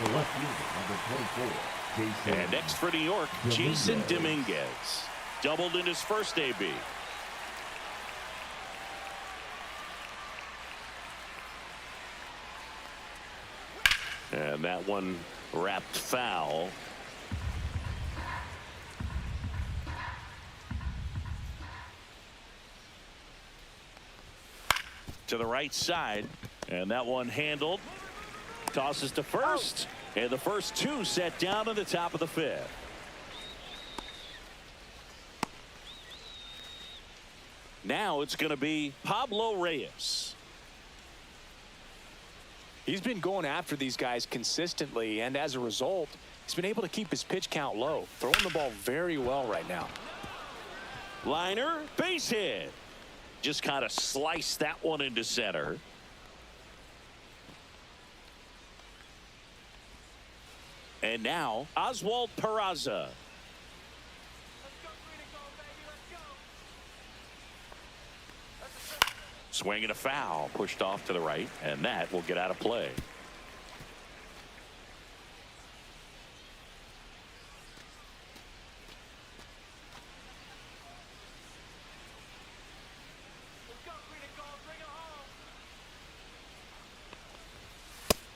The left fielder, number 24, Jason. And next for New York, Jason Dominguez. Doubled in his first AB. And that one wrapped foul. To the right side. And that one handled. Tosses to first. And the first 2 set down at the top of the 5th. Now it's going to be Pablo Reyes. He's been going after these guys consistently, and as a result, he's been able to keep his pitch count low, throwing the ball very well right now. Liner, base hit. Just kind of sliced that one into center. And now Oswald Peraza. Swinging a foul, pushed off to the right, and that will get out of play.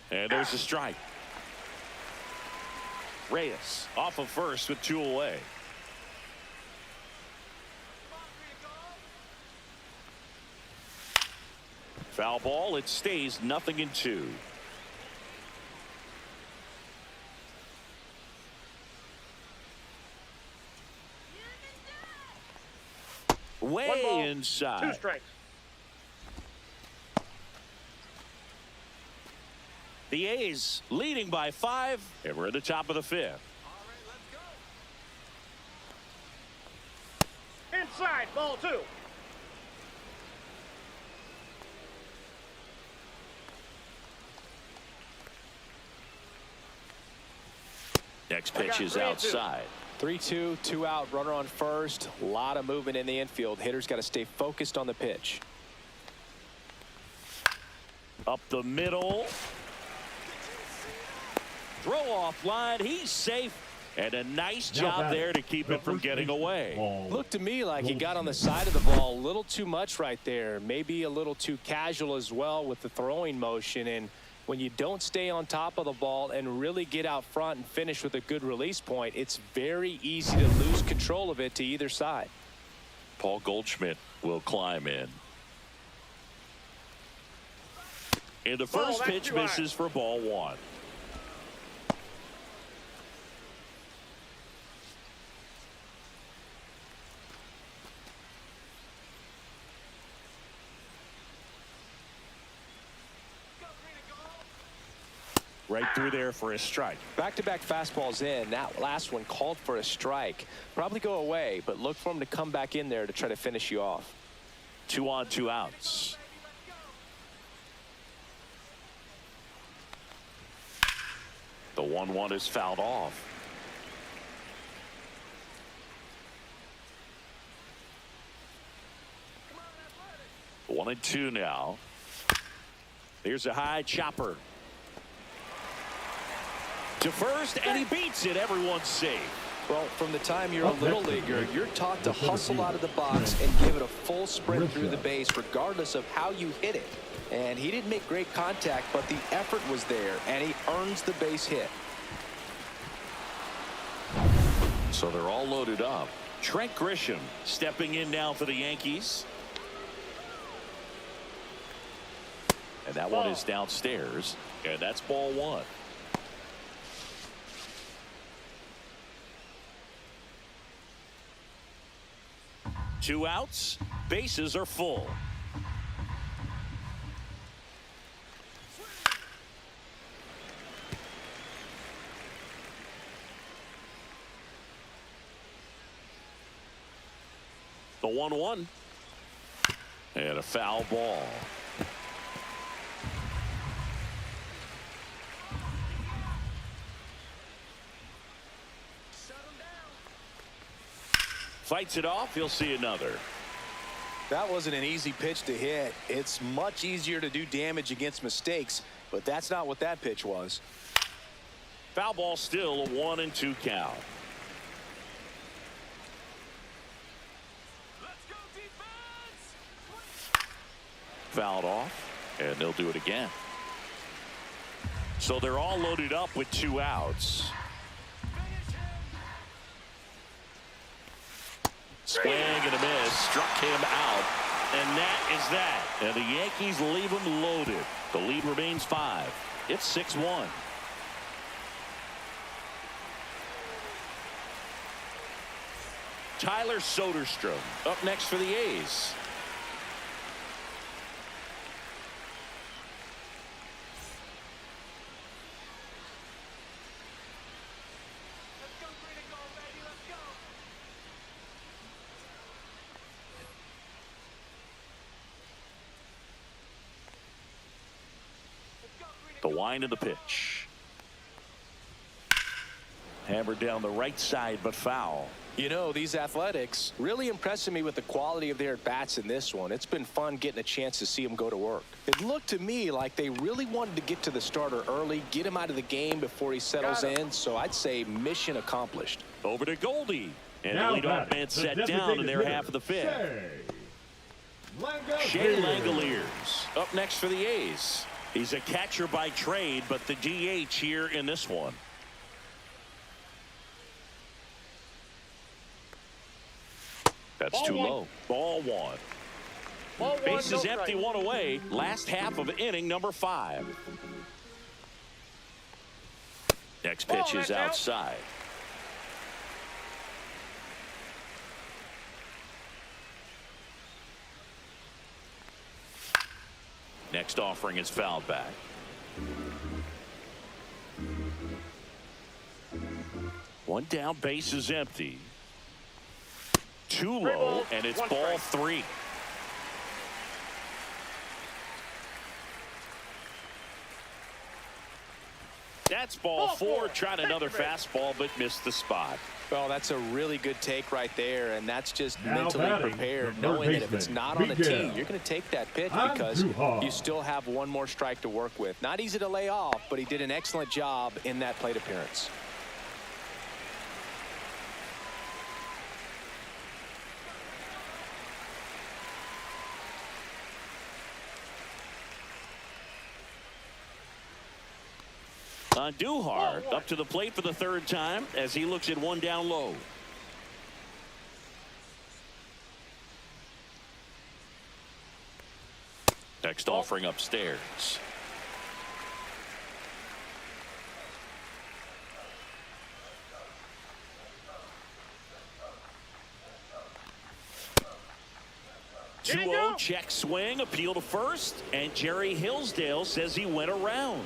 And there's a strike. Reyes off of first with 2 away. Foul ball. It stays 0-2. Way inside. 2 strikes. The A's leading by 5, and we're at the top of the 5th. Inside, ball 2. Next pitch is outside. 3-2, 2 out, runner on first. A lot of movement in the infield. Hitters got to stay focused on the pitch. Up the middle. Throw off line. He's safe. And a nice job there to keep it from getting away. Looked to me like he got on the side of the ball a little too much right there. Maybe a little too casual as well with the throwing motion. And when you don't stay on top of the ball and really get out front and finish with a good release point, it's very easy to lose control of it to either side. Paul Goldschmidt will climb in. And the first pitch misses for ball 1. Right through there for a strike. Back-to-back fastballs in. That last one called for a strike. Probably go away, but look for him to come back in there to try to finish you off. 2 on, 2 outs. The 1-1 is fouled off. One and 2 now. Here's a high chopper. To first, and he beats it. Everyone's safe. Well, from the time you're a little leaguer, you're taught to hustle out of the box and give it a full sprint through the base, regardless of how you hit it. And he didn't make great contact, but the effort was there, and he earns the base hit. So they're all loaded up. Trent Grisham stepping in now for the Yankees. And that one is downstairs, and that's ball 1. Two outs, bases are full. The 1-1 and a foul ball. Fights it off. He'll see another. That wasn't an easy pitch to hit. It's much easier to do damage against mistakes, but that's not what that pitch was. Foul ball, still a 1-2 count. Fouled off, and they'll do it again. So they're all loaded up with 2 outs. Swing and a miss. Struck him out. And that is that. And the Yankees leave him loaded. The lead remains 5. It's 6-1. Tyler Soderstrom up next for the A's. The wind of the pitch. Hammered down the right side, but foul. You know, these Athletics really impressing me with the quality of their at-bats in this one. It's been fun getting a chance to see them go to work. It looked to me like they really wanted to get to the starter early, get him out of the game before he settles in. So I'd say mission accomplished. Over to Goldie. And the leadoff man set down in their half of the 5th. Shea Langoliers up next for the A's. He's a catcher by trade, but the DH here in this one. That's too low. Ball 1. Ball one, Bases no empty, strike. one away. Last half of inning number 5. Next pitch Ball, is that's out. outside. Next offering is fouled back. One down, base is empty. Too low, balls, and it's one ball strike. 3. That's ball Ball 4. four. Tried another fastball, but missed the spot. Well, that's a really good take right there, and that's just Now mentally batting, prepared, the third knowing that if it's baseman, not on the Miguel. tee, you're going to take that pitch I'm because too hard. you still have one more strike to work with. Not easy to lay off, but he did an excellent job in that plate appearance. Duhar up to the plate for the 3rd time as he looks at one down low. Next offering upstairs. Here you 2-0 go. check swing, appeal to first, and Jerry Hillsdale says he went around.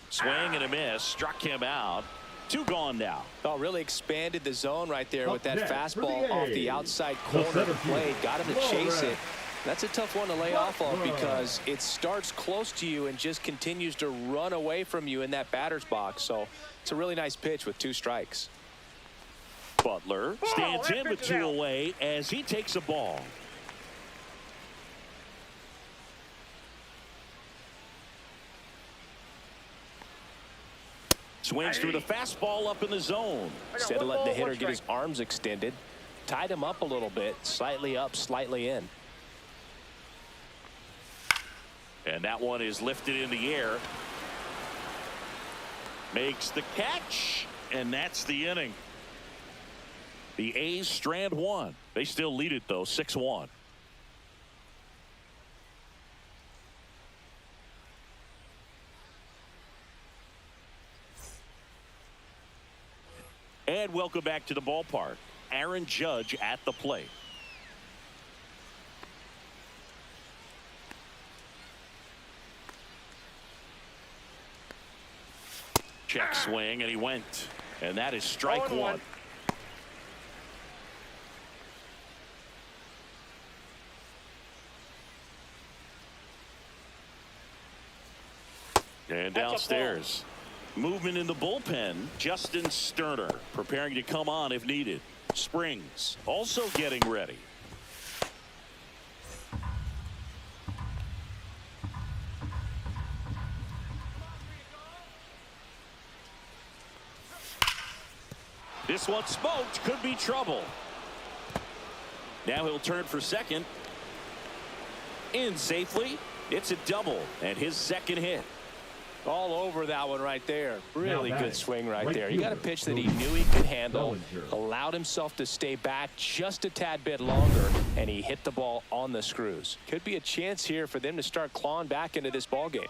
Swing and a miss, struck him out. 2 gone now. Oh, really expanded the zone right there with that Up next for fastball the off the A's, outside the corner of the 17th, plate. Got him to chase it. That's a tough one to lay off of Butler. because it starts close to you and just continues to run away from you in that batter's box. So it's a really nice pitch with 2 strikes. Butler Ball, stands that in pitch with is 2 out. away as he takes a ball. Swings through the fastball up in the zone. Instead of letting the hitter one get his strike. arms extended, tied him up a little bit, slightly up, slightly in. And that one is lifted in the air. Makes the catch, and that's the inning. The A's strand 1. They still lead it, though, 6-1. And welcome back to the ballpark. Aaron Judge at the plate. Check swing, and he went. And that is strike 0-1. 1. And That's a downstairs, movement in the bullpen. Justin Sterner preparing to come on if needed. Springs also getting ready. This one smoked, could be trouble. Now he'll turn for second. In safely. It's a double and his 2nd hit. All over that one right there. Really batting, good swing right right there. You got a fielder, pitch that he Cody knew he could handle, Bellinger. allowed himself to stay back just a tad bit longer, and he hit the ball on the screws. Could be a chance here for them to start clawing back into this ball game.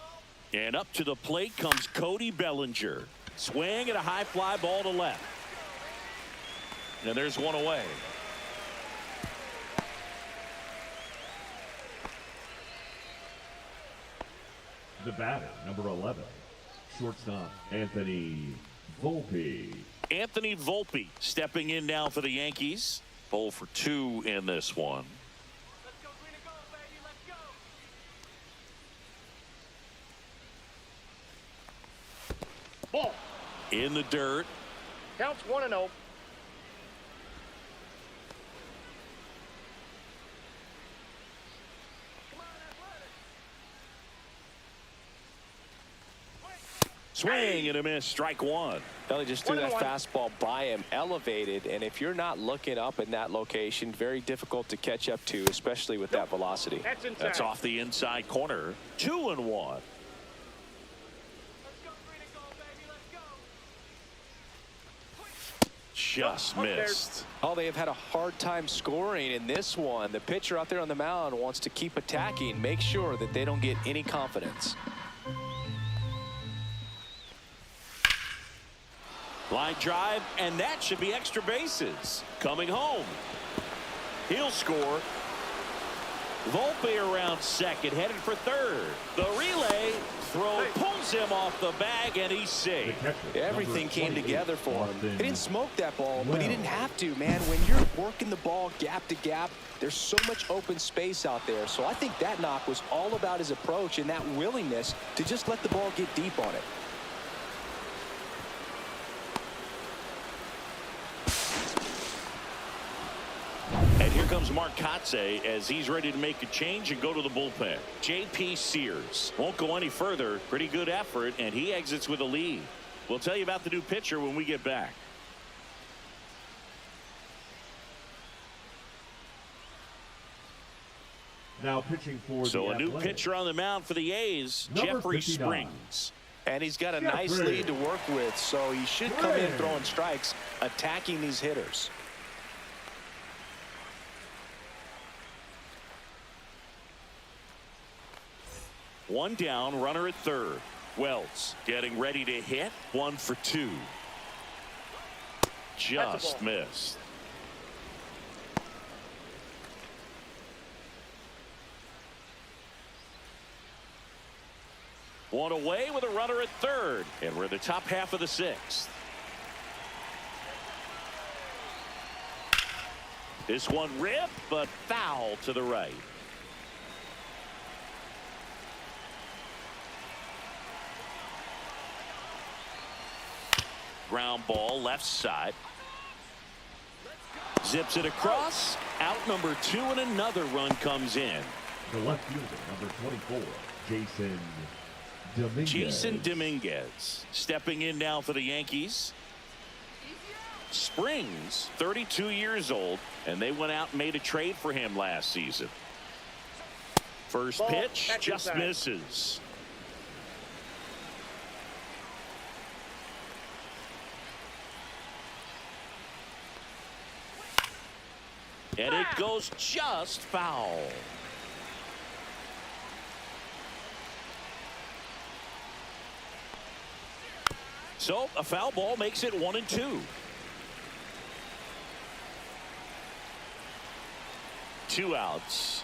And up to the plate comes Cody Bellinger. Swing and a high fly ball to left. And there's one away. The batter, number 11, shortstop Anthony Volpe. Anthony Volpe stepping in now for the Yankees. 0 for 2 in this one. Ball. In the dirt. Counts 1-0. Swing and a miss, strike one. Well, he just threw that fastball by him, elevated, and if you're not looking up in that location, very difficult to catch up to, especially with that velocity. That's off the inside corner. 2-1. Just missed. Oh, they have had a hard time scoring in this one. The pitcher out there on the mound wants to keep attacking, make sure that they don't get any confidence. Line drive, and that should be extra bases. Coming home. He'll score. Volpe around second, headed for third. The relay throw pulls him off the bag, and he's safe. Everything came together for him. He didn't smoke that ball, but he didn't have to, man. When you're working the ball gap to gap, there's so much open space out there. So I think that knock was all about his approach and that willingness to just let the ball get deep on it. And here comes Mark Kotze as he's ready to make a change and go to the bullpen. J.P. Sears won't go any further. Pretty good effort, and he exits with a lead. We'll tell you about the new pitcher when we get back. Now pitching for So the a new Athletics. pitcher on the mound for the A's, Number Jeffrey 59. Springs. And he's got a nice Jeffrey. lead to work with, so he should come in throwing strikes, attacking these hitters. One down, runner at third. Wells getting ready to hit. 1 for 2. Just missed. One away with a runner at third, and we're in the top half of the 6th. This one ripped, but foul to the right. Ground ball left side. Zips it across. Out number 2, and another run comes in. The left fielder, number 24, Jason Dominguez. Jason Dominguez stepping in now for the Yankees. Springs, 32 years old, and they went out and made a trade for him last season. First pitch just misses. And it goes just foul. So a foul ball makes it 1-2. 2 outs.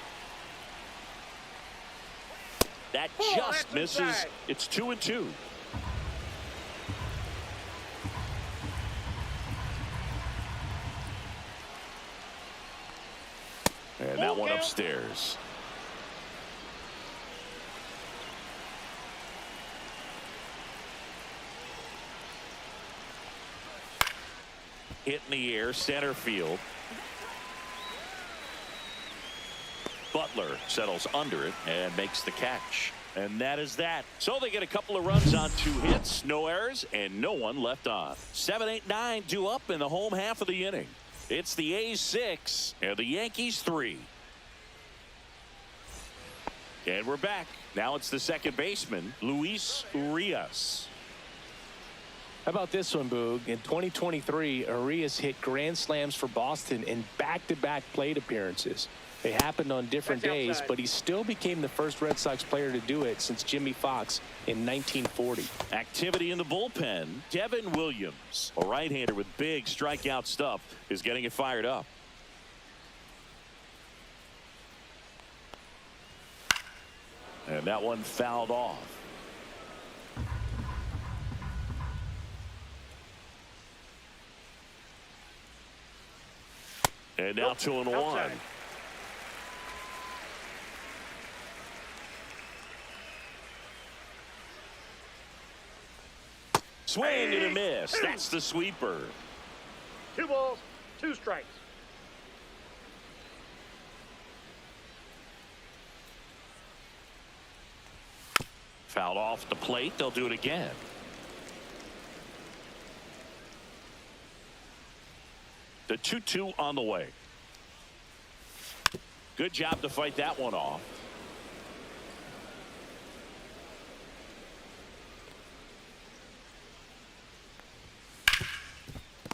That just misses. It's 2-2. And that one upstairs. Hit in the air, center field. Butler settles under it and makes the catch. And that is that. So they get a couple of runs on 2 hits, no errors, and no one left on. 7, 8, 9 due up in the home half of the inning. It's the A's 6 and the Yankees 3. And we're back. Now it's the second baseman, Luis Urias. How about this one, Boog? In 2023, Urias hit grand slams for Boston in back-to-back plate appearances. They happened on different days, but he still became the first Red Sox player to do it since Jimmy Fox in 1940. Activity in the bullpen. Devin Williams, a right-hander with big strikeout stuff, is getting it fired up. And that one fouled off. And now 2-1. Swing and a miss. That's the sweeper. 2 balls, 2 strikes. Fouled off the plate. They'll do it again. The 2-2 on the way. Good job to fight that one off.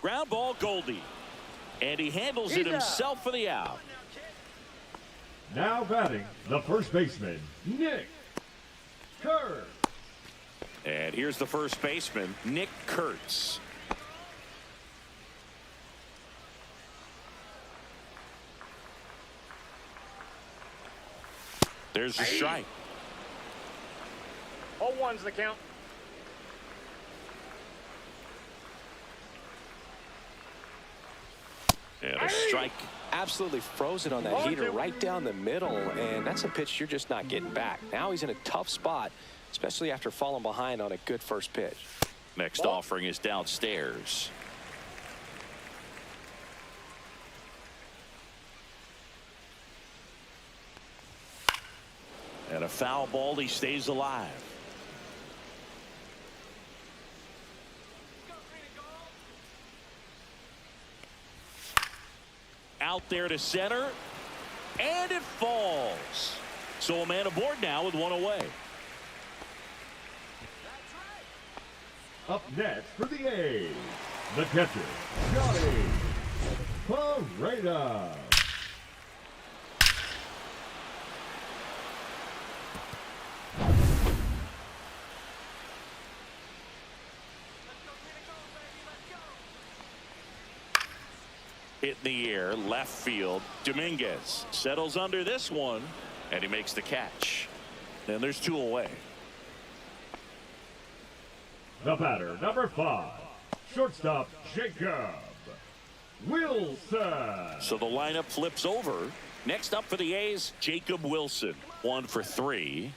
Ground ball, Goldie. And he handles it himself for the out. Now batting, the first baseman, Nick Kurtz. And here's the first baseman, Nick Kurtz. There's the strike. 0-1's the count. And a strike. Absolutely frozen on that heater right down the middle, and that's a pitch you're just not getting back. Now he's in a tough spot, especially after falling behind on a good first pitch. Next offering is downstairs. And a foul ball, he stays alive. Out there to center, and it falls. So a man aboard now with one away. Up next for the A's, the catcher, Johnny Pareda. Hit in the air, left field. Dominguez settles under this one, and he makes the catch. And there's two away. The batter, number 5, shortstop, Jacob Wilson. So the lineup flips over. Next up for the A's, Jacob Wilson. 1 for 3.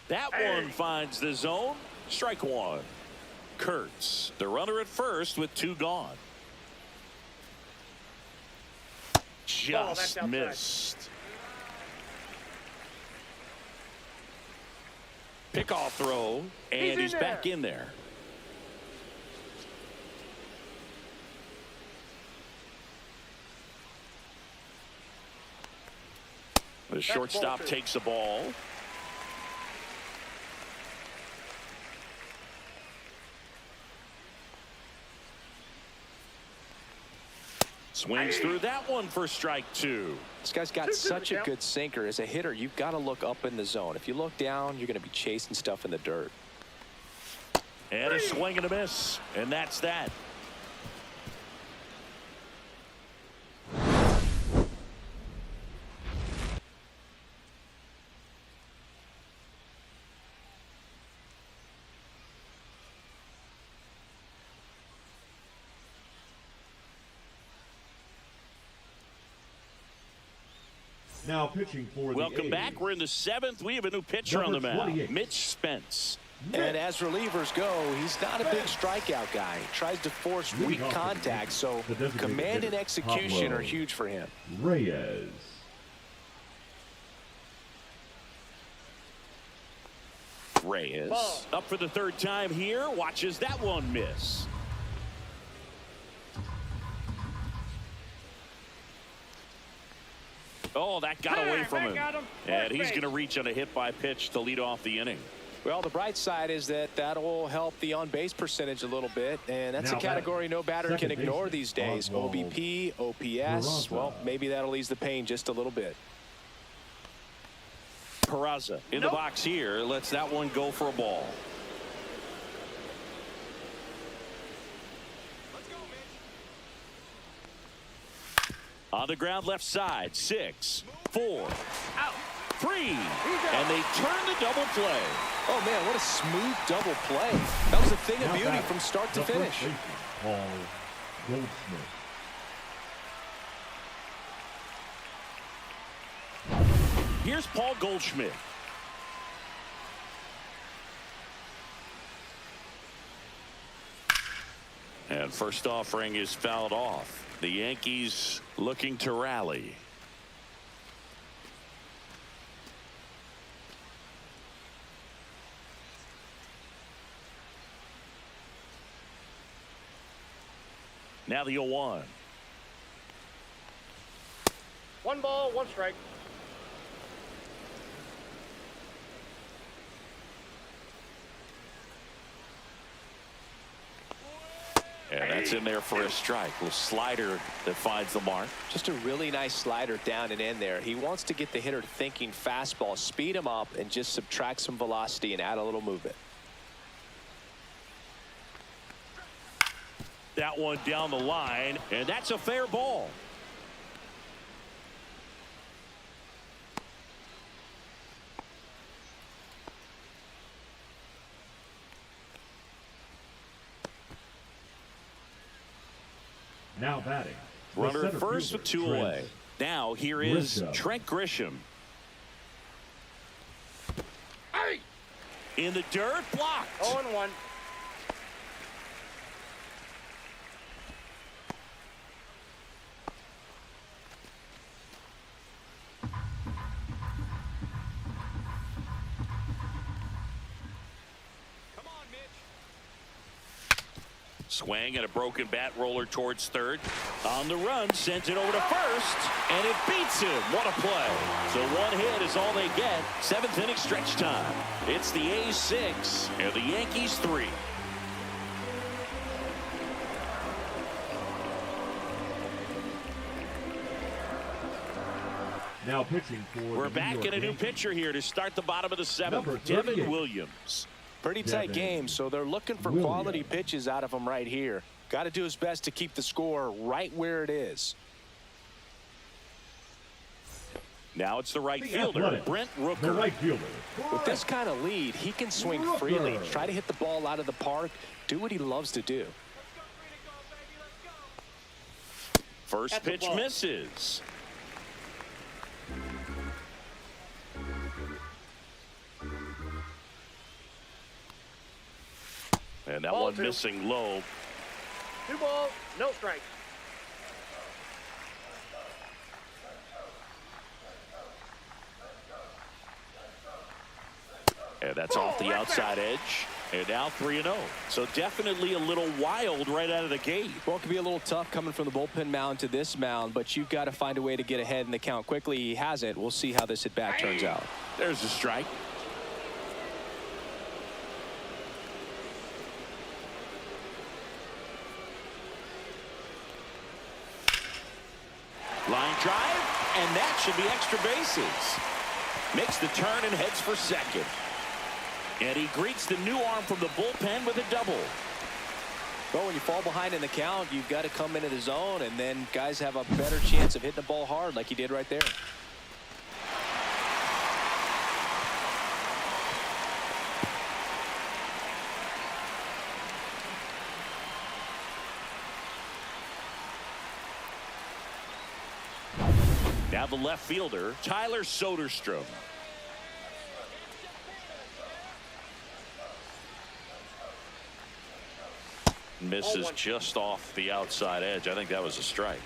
That one finds the zone. Strike one. Kurtz, the runner at first with 2 gone. Just missed. Pickoff throw, and he's back in there. The shortstop takes the ball. Swings through that one for strike 2. This guy's got such a good sinker. As a hitter, you've got to look up in the zone. If you look down, you're going to be chasing stuff in the dirt. And a swing and a miss. And that's that. Now pitching for the Welcome A's. back. We're in the 7th. We have a new pitcher on the mound, Mitch Spence. And as relievers go, he's not a big strikeout guy. He tries to force weak contact, so command and execution are huge for him. Reyes. Reyes up for the 3rd time here. Watches that one miss. Oh, that got away from him. And he's going to reach on a hit by pitch to lead off the inning. Well, the bright side is that will help the on-base percentage a little bit, and that's a category no batter can ignore these days. OBP, OPS, well, maybe that'll ease the pain just a little bit. Peraza in the box here. Lets that one go for a ball. On the ground left side. 6, 4, 3. And they turn the double play. Oh, man, what a smooth double play. That was a thing of beauty from start to finish. Paul Goldschmidt. Here's Paul Goldschmidt. And first offering is fouled off. The Yankees looking to rally. Now the 0-1. 1 ball, 1 strike. And that's in there for a strike. Little slider that finds the mark. Just a really nice slider down and in there. He wants to get the hitter thinking fastball, speed him up, and just subtract some velocity and add a little movement. That one down the line, and that's a fair ball. Now batting. the Runner center first with fielder, 2 away. Now here is Grisham. Trent Grisham. In the dirt, blocked. 0-1. Swing and a broken bat roller towards third. On the run, sends it over to first, and it beats him. What a play. So 1 hit is all they get. 7th inning stretch time. It's the A's 6 and the Yankees 3. Now pitching for We're the back New in York a new Yankees. pitcher here to start the bottom of the 7th. Number Devin 38. Williams. Pretty tight Devin game, so they're looking for Williams. quality pitches out of him right here. Got to do his best to keep the score right where it is. Now it's the right The fielder, Athletic. Brent The Rooker. right fielder. With this kind of lead, he can swing freely, try to hit the ball out of the park, do what he loves to do. First That's a pitch ball. misses. And that Ball one 2. missing low. 2 balls, no strikes. And that's off the outside edge. And now 3-0. So definitely a little wild right out of the gate. Well, it can be a little tough coming from the bullpen mound to this mound, but you've got to find a way to get ahead in the count quickly. He has it. We'll see how this at bat turns out. There's a strike. Line drive, and that should be extra bases. Makes the turn and heads for second. And he greets the new arm from the bullpen with a double. Well, when you fall behind in the count, you've got to come into the zone, and then guys have a better chance of hitting the ball hard like he did right there. Now the left fielder, Tyler Soderstrom. Misses 0-1. just off the outside edge. I think that was a strike.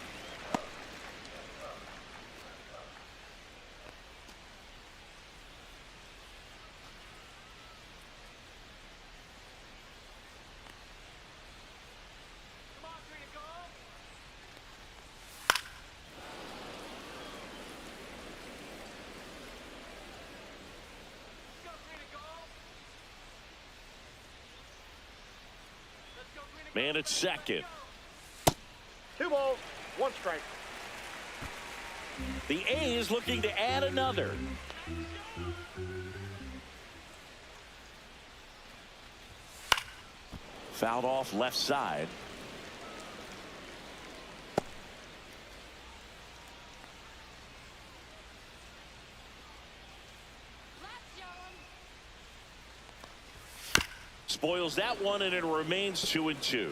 Man at second. 2 balls, 1 strike. The A's looking to add another. Fouled off left side. Spoils that one, and it remains 2-2.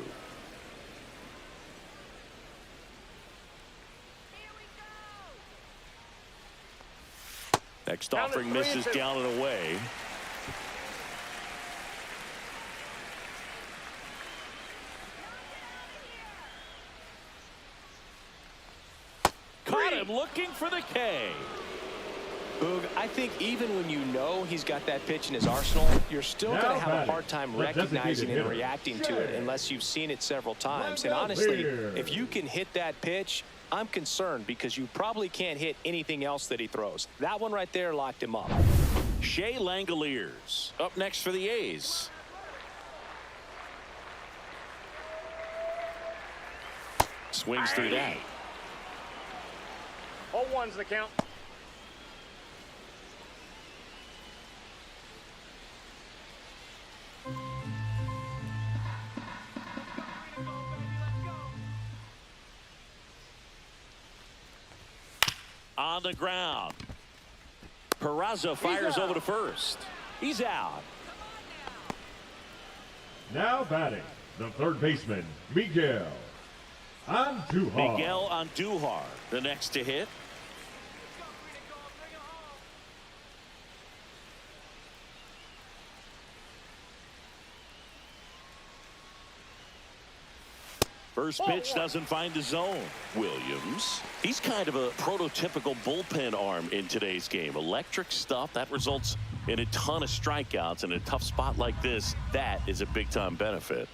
Next Down to offering 3 and misses 2. down and away. Caught him looking for the K. Boog, I think even when you know he's got that pitch in his arsenal, you're still going to have a hard time recognizing and reacting to it unless you've seen it several times. And honestly, if you can hit that pitch, I'm concerned because you probably can't hit anything else that he throws. That one right there locked him up. Shea Langoliers up next for the A's. Swings through that. 0-1's the count. On the ground. Peraza fires over to first. He's out. Now batting, the third baseman, Miguel Andujar. Miguel Andujar, the next to hit. First pitch doesn't find the zone. Williams, he's kind of a prototypical bullpen arm in today's game. Electric stuff that results in a ton of strikeouts. In a tough spot like this, that is a big time benefit.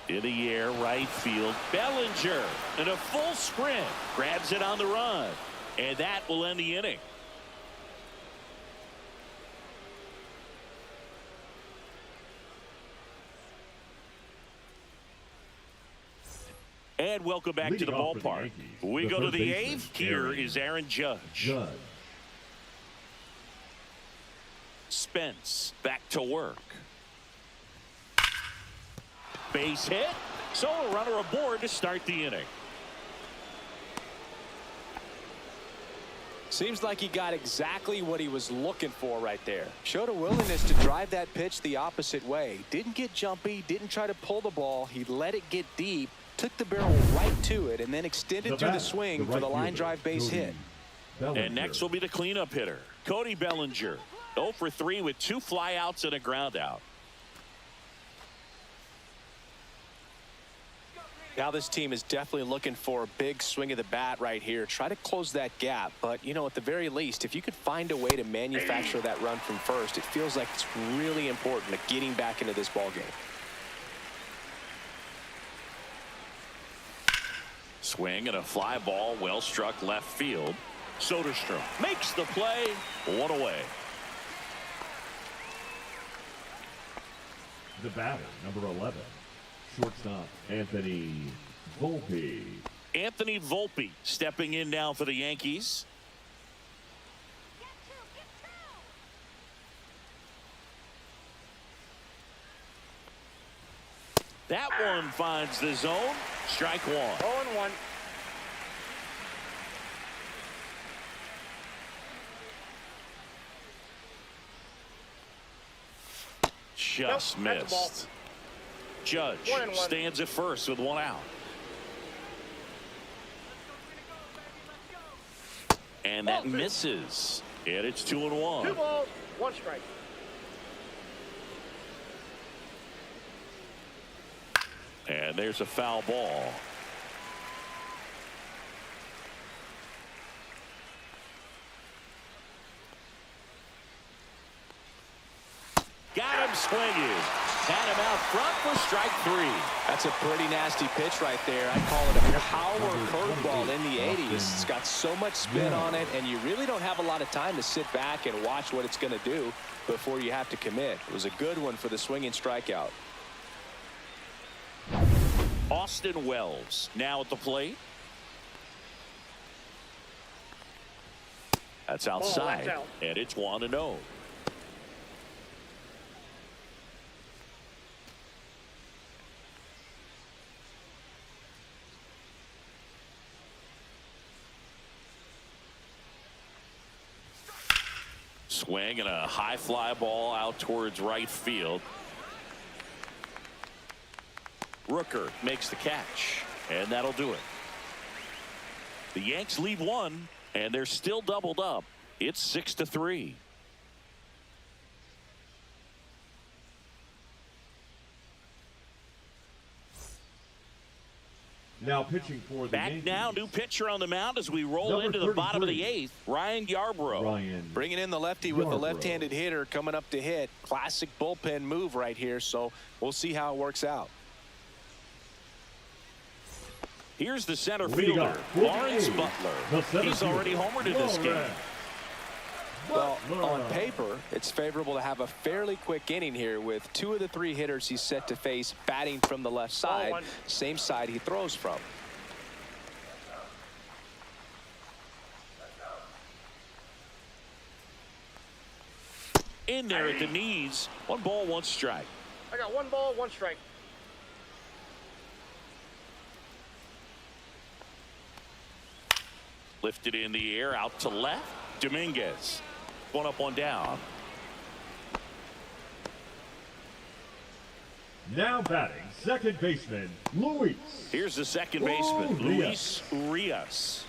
In the air, right field. Bellinger in a full sprint grabs it on the run, and that will end the inning. And welcome back to the ballpark. We go to the eighth. Here is Aaron Judge. Spence back to work. Base hit. So a runner aboard to start the inning. Seems like he got exactly what he was looking for right there. Showed a willingness to drive that pitch the opposite way. Didn't get jumpy, didn't try to pull the ball. He let it get deep, took the barrel right to it, and then extended through the swing for the line drive base hit. And next will be the cleanup hitter, Cody Bellinger. 0 for 3 with 2 flyouts and a ground out. Now this team is definitely looking for a big swing of the bat right here. Try to close that gap. But, you know, at the very least, if you could find a way to manufacture that run from first, it feels like it's really important to getting back into this ball game. Swing and a fly ball, well struck left field. Soderstrom makes the play. 1 away. The batter, number 11, shortstop Anthony Volpe. Anthony Volpe stepping in now for the Yankees. That one finds the zone. Strike 1. 0-1. Just missed. Judge stands at first with 1 out. And that misses. And it's 2-1. 2 balls, 1 strike. And there's a foul ball. Got him swinging. Had him out front for strike 3. That's a pretty nasty pitch right there. I call it a power curveball in the 80s. It's got so much spin on it, and you really don't have a lot of time to sit back and watch what it's going to do before you have to commit. It was a good one for the swinging strikeout. Austin Wells now at the plate. That's outside, and it's 1-0. Swing and a high fly ball out towards right field. Rooker makes the catch, and that'll do it. The Yanks lead 1, and they're still doubled up. It's 6-3. Now pitching for the Back Yankees. now, new pitcher on the mound as we roll Number into the bottom of the 33. 8th. Ryan Yarbrough. Ryan. Bringing in the lefty with the Yarbrough. left-handed hitter coming up to hit. Classic bullpen move right here, so we'll see how it works out. Here's the center Leading fielder, up for the Lawrence A's, the Butler. center He's already fielder, homered in this game. Lawrence Well, Butler. on paper, it's favorable to have a fairly quick inning here with 2 of the 3 hitters he's set to face batting from the left side, one. same side he throws from. In there at the knees. 1 ball, 1 strike. I got 1 ball, 1 strike. Lifted in the air, out to left. Dominguez. 1 up, 1 down. Now batting, second baseman, Luis. Here's the second baseman, Luis. Luis Urias.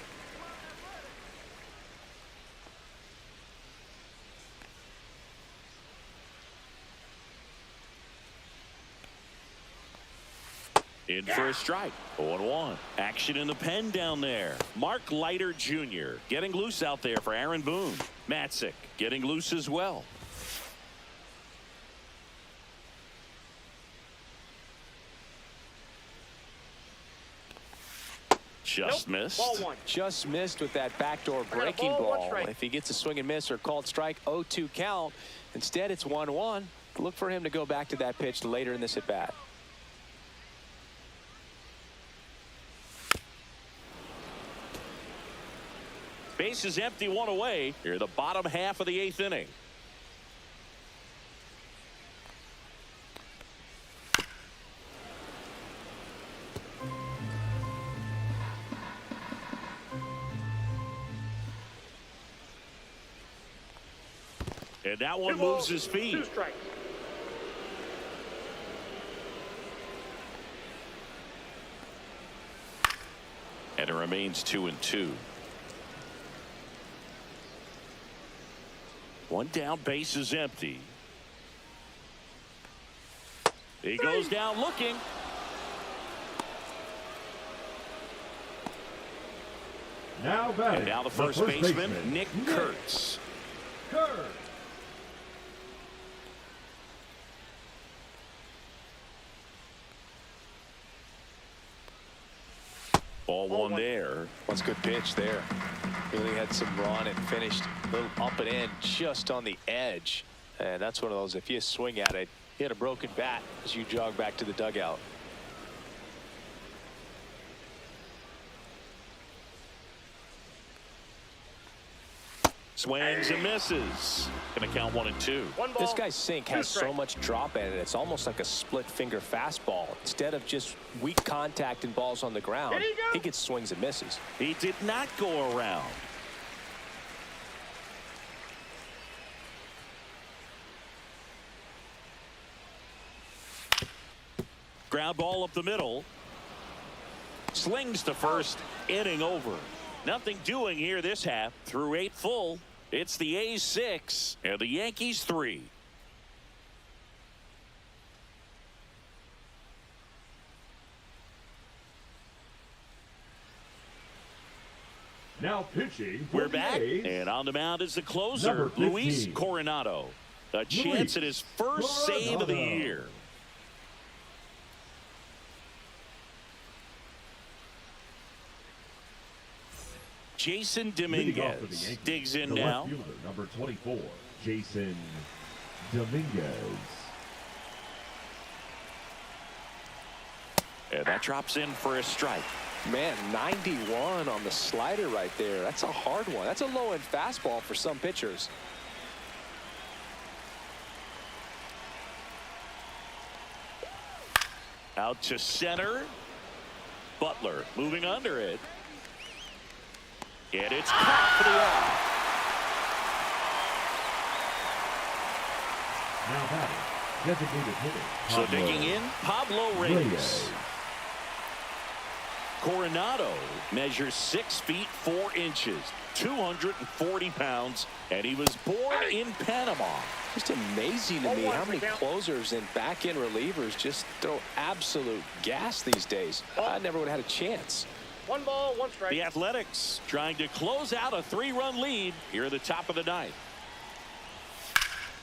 In for a strike. 0-1. Action in the pen down there. Mark Leiter Jr. getting loose out there for Aaron Boone. Matzik getting loose as well. Just missed. Ball 1. Just missed with that backdoor got a breaking ball, 1 ball. strike. If he gets a swing and miss or called strike, 0-2 count. Instead, it's 1-1. Look for him to go back to that pitch later in this at bat. Base is empty, 1 away. Here, the bottom half of the 8th inning. And that one 2 moves balls, his feet. 2 strikes. And it remains 2-2. 1 down, base is empty. He goes down looking. Now batting, And now the first baseman, Nick Kurtz. Kurtz. Ball 1 there. That's a good pitch there. Really had some run and finished a little up and in just on the edge. And that's one of those, if you swing at it, you had a broken bat as you jog back to the dugout. Swings and misses. Gonna count 1 and 2. 1 ball. This guy's sink 2 has so strikes. much drop in it. It's almost like a split finger fastball. Instead of just weak contact and balls on the ground, Here you go. he gets swings and misses. He did not go around. Ground ball up the middle. Slings to first. Inning over. Nothing doing here this half. Through 8 full. It's the A's 6 and the Yankees 3. Now pitching for We're the back, A's, and on the mound is the closer, Number 15. Luis Coronado. A chance at his first save of the Coronado. year. Jason Leading off for the Dominguez Yankees, digs in the now. left fielder, number 24, Jason Dominguez. And that drops in for a strike. Man, 91 on the slider right there. That's a hard one. That's a low-end fastball for some pitchers. Out to center. Butler moving under it. And it's caught for the out. Now batting, designated hitter. So Pablo digging in, Pablo Reyes. Reyes. Coronado measures 6 feet 4 inches, 240 pounds, and he was born in Panama. Just amazing to me how many closers and back-end relievers just throw absolute gas these days. I never would have had a chance. 1 ball, 1 strike. The Athletics trying to close out a 3-run lead here at the top of the ninth.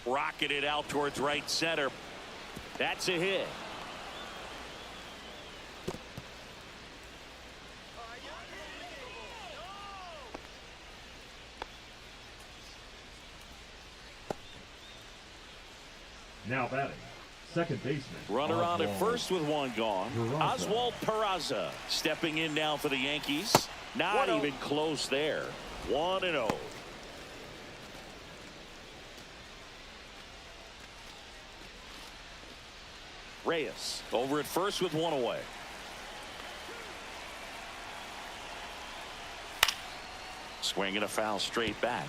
Rocketed it out towards right center. That's a hit. Now batting, second baseman. Runner on at Oswald first with 1 gone. Peraza. Oswald Peraza stepping in now for the Yankees. Not 1-0. even close there. 1-0. Reyes over at first with 1 away. Swinging a foul straight back.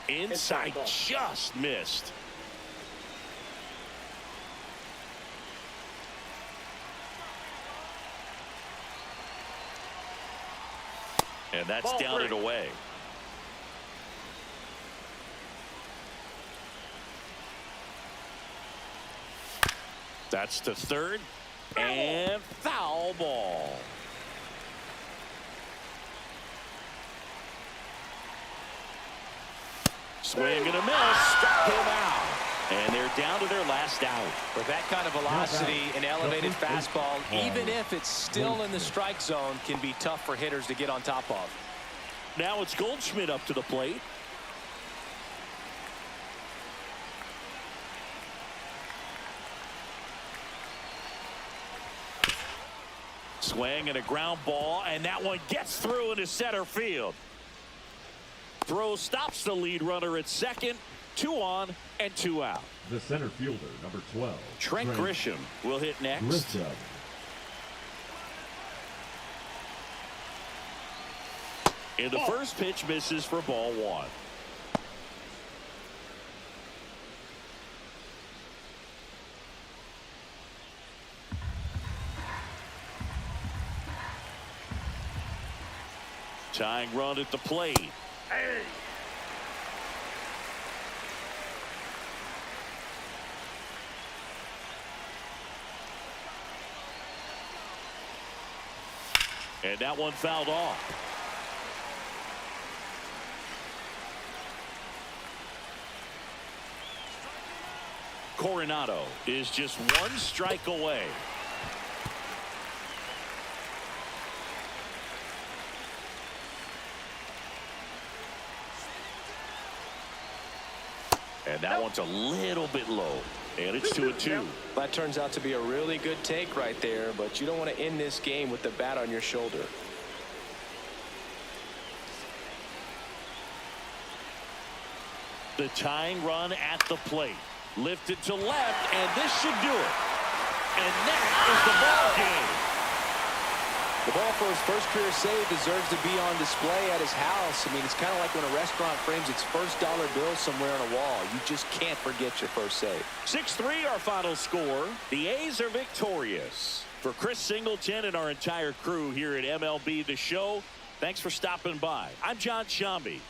Inside, just missed. And that's Ball down 3. and away. That's to third. And foul ball. Swing and a miss. Struck him out. And they're down to their last out. With that kind of velocity, an elevated fastball, even if it's still in the strike zone, can be tough for hitters to get on top of. Now it's Goldschmidt up to the plate. Swing and a ground ball, and that one gets through into center field. Throw stops the lead runner at second. 2 on and 2 out. The center fielder, number 12. Trent Grisham will hit next. Grisham. And the first pitch misses for ball 1. Tying run at the plate. Hey. And that one fouled off. Coronado is just 1 strike away. And that one's a little bit low. And it's 2-2. That turns out to be a really good take right there, but you don't want to end this game with the bat on your shoulder. The tying run at the plate. Lifted to left, and this should do it. And that is the ball game. The ball for his first career save deserves to be on display at his house. I mean, it's kind of like when a restaurant frames its first dollar bill somewhere on a wall. You just can't forget your first save. 6-3 our final score. The A's are victorious. For Chris Singleton and our entire crew here at MLB The Show, thanks for stopping by. I'm John Shambi.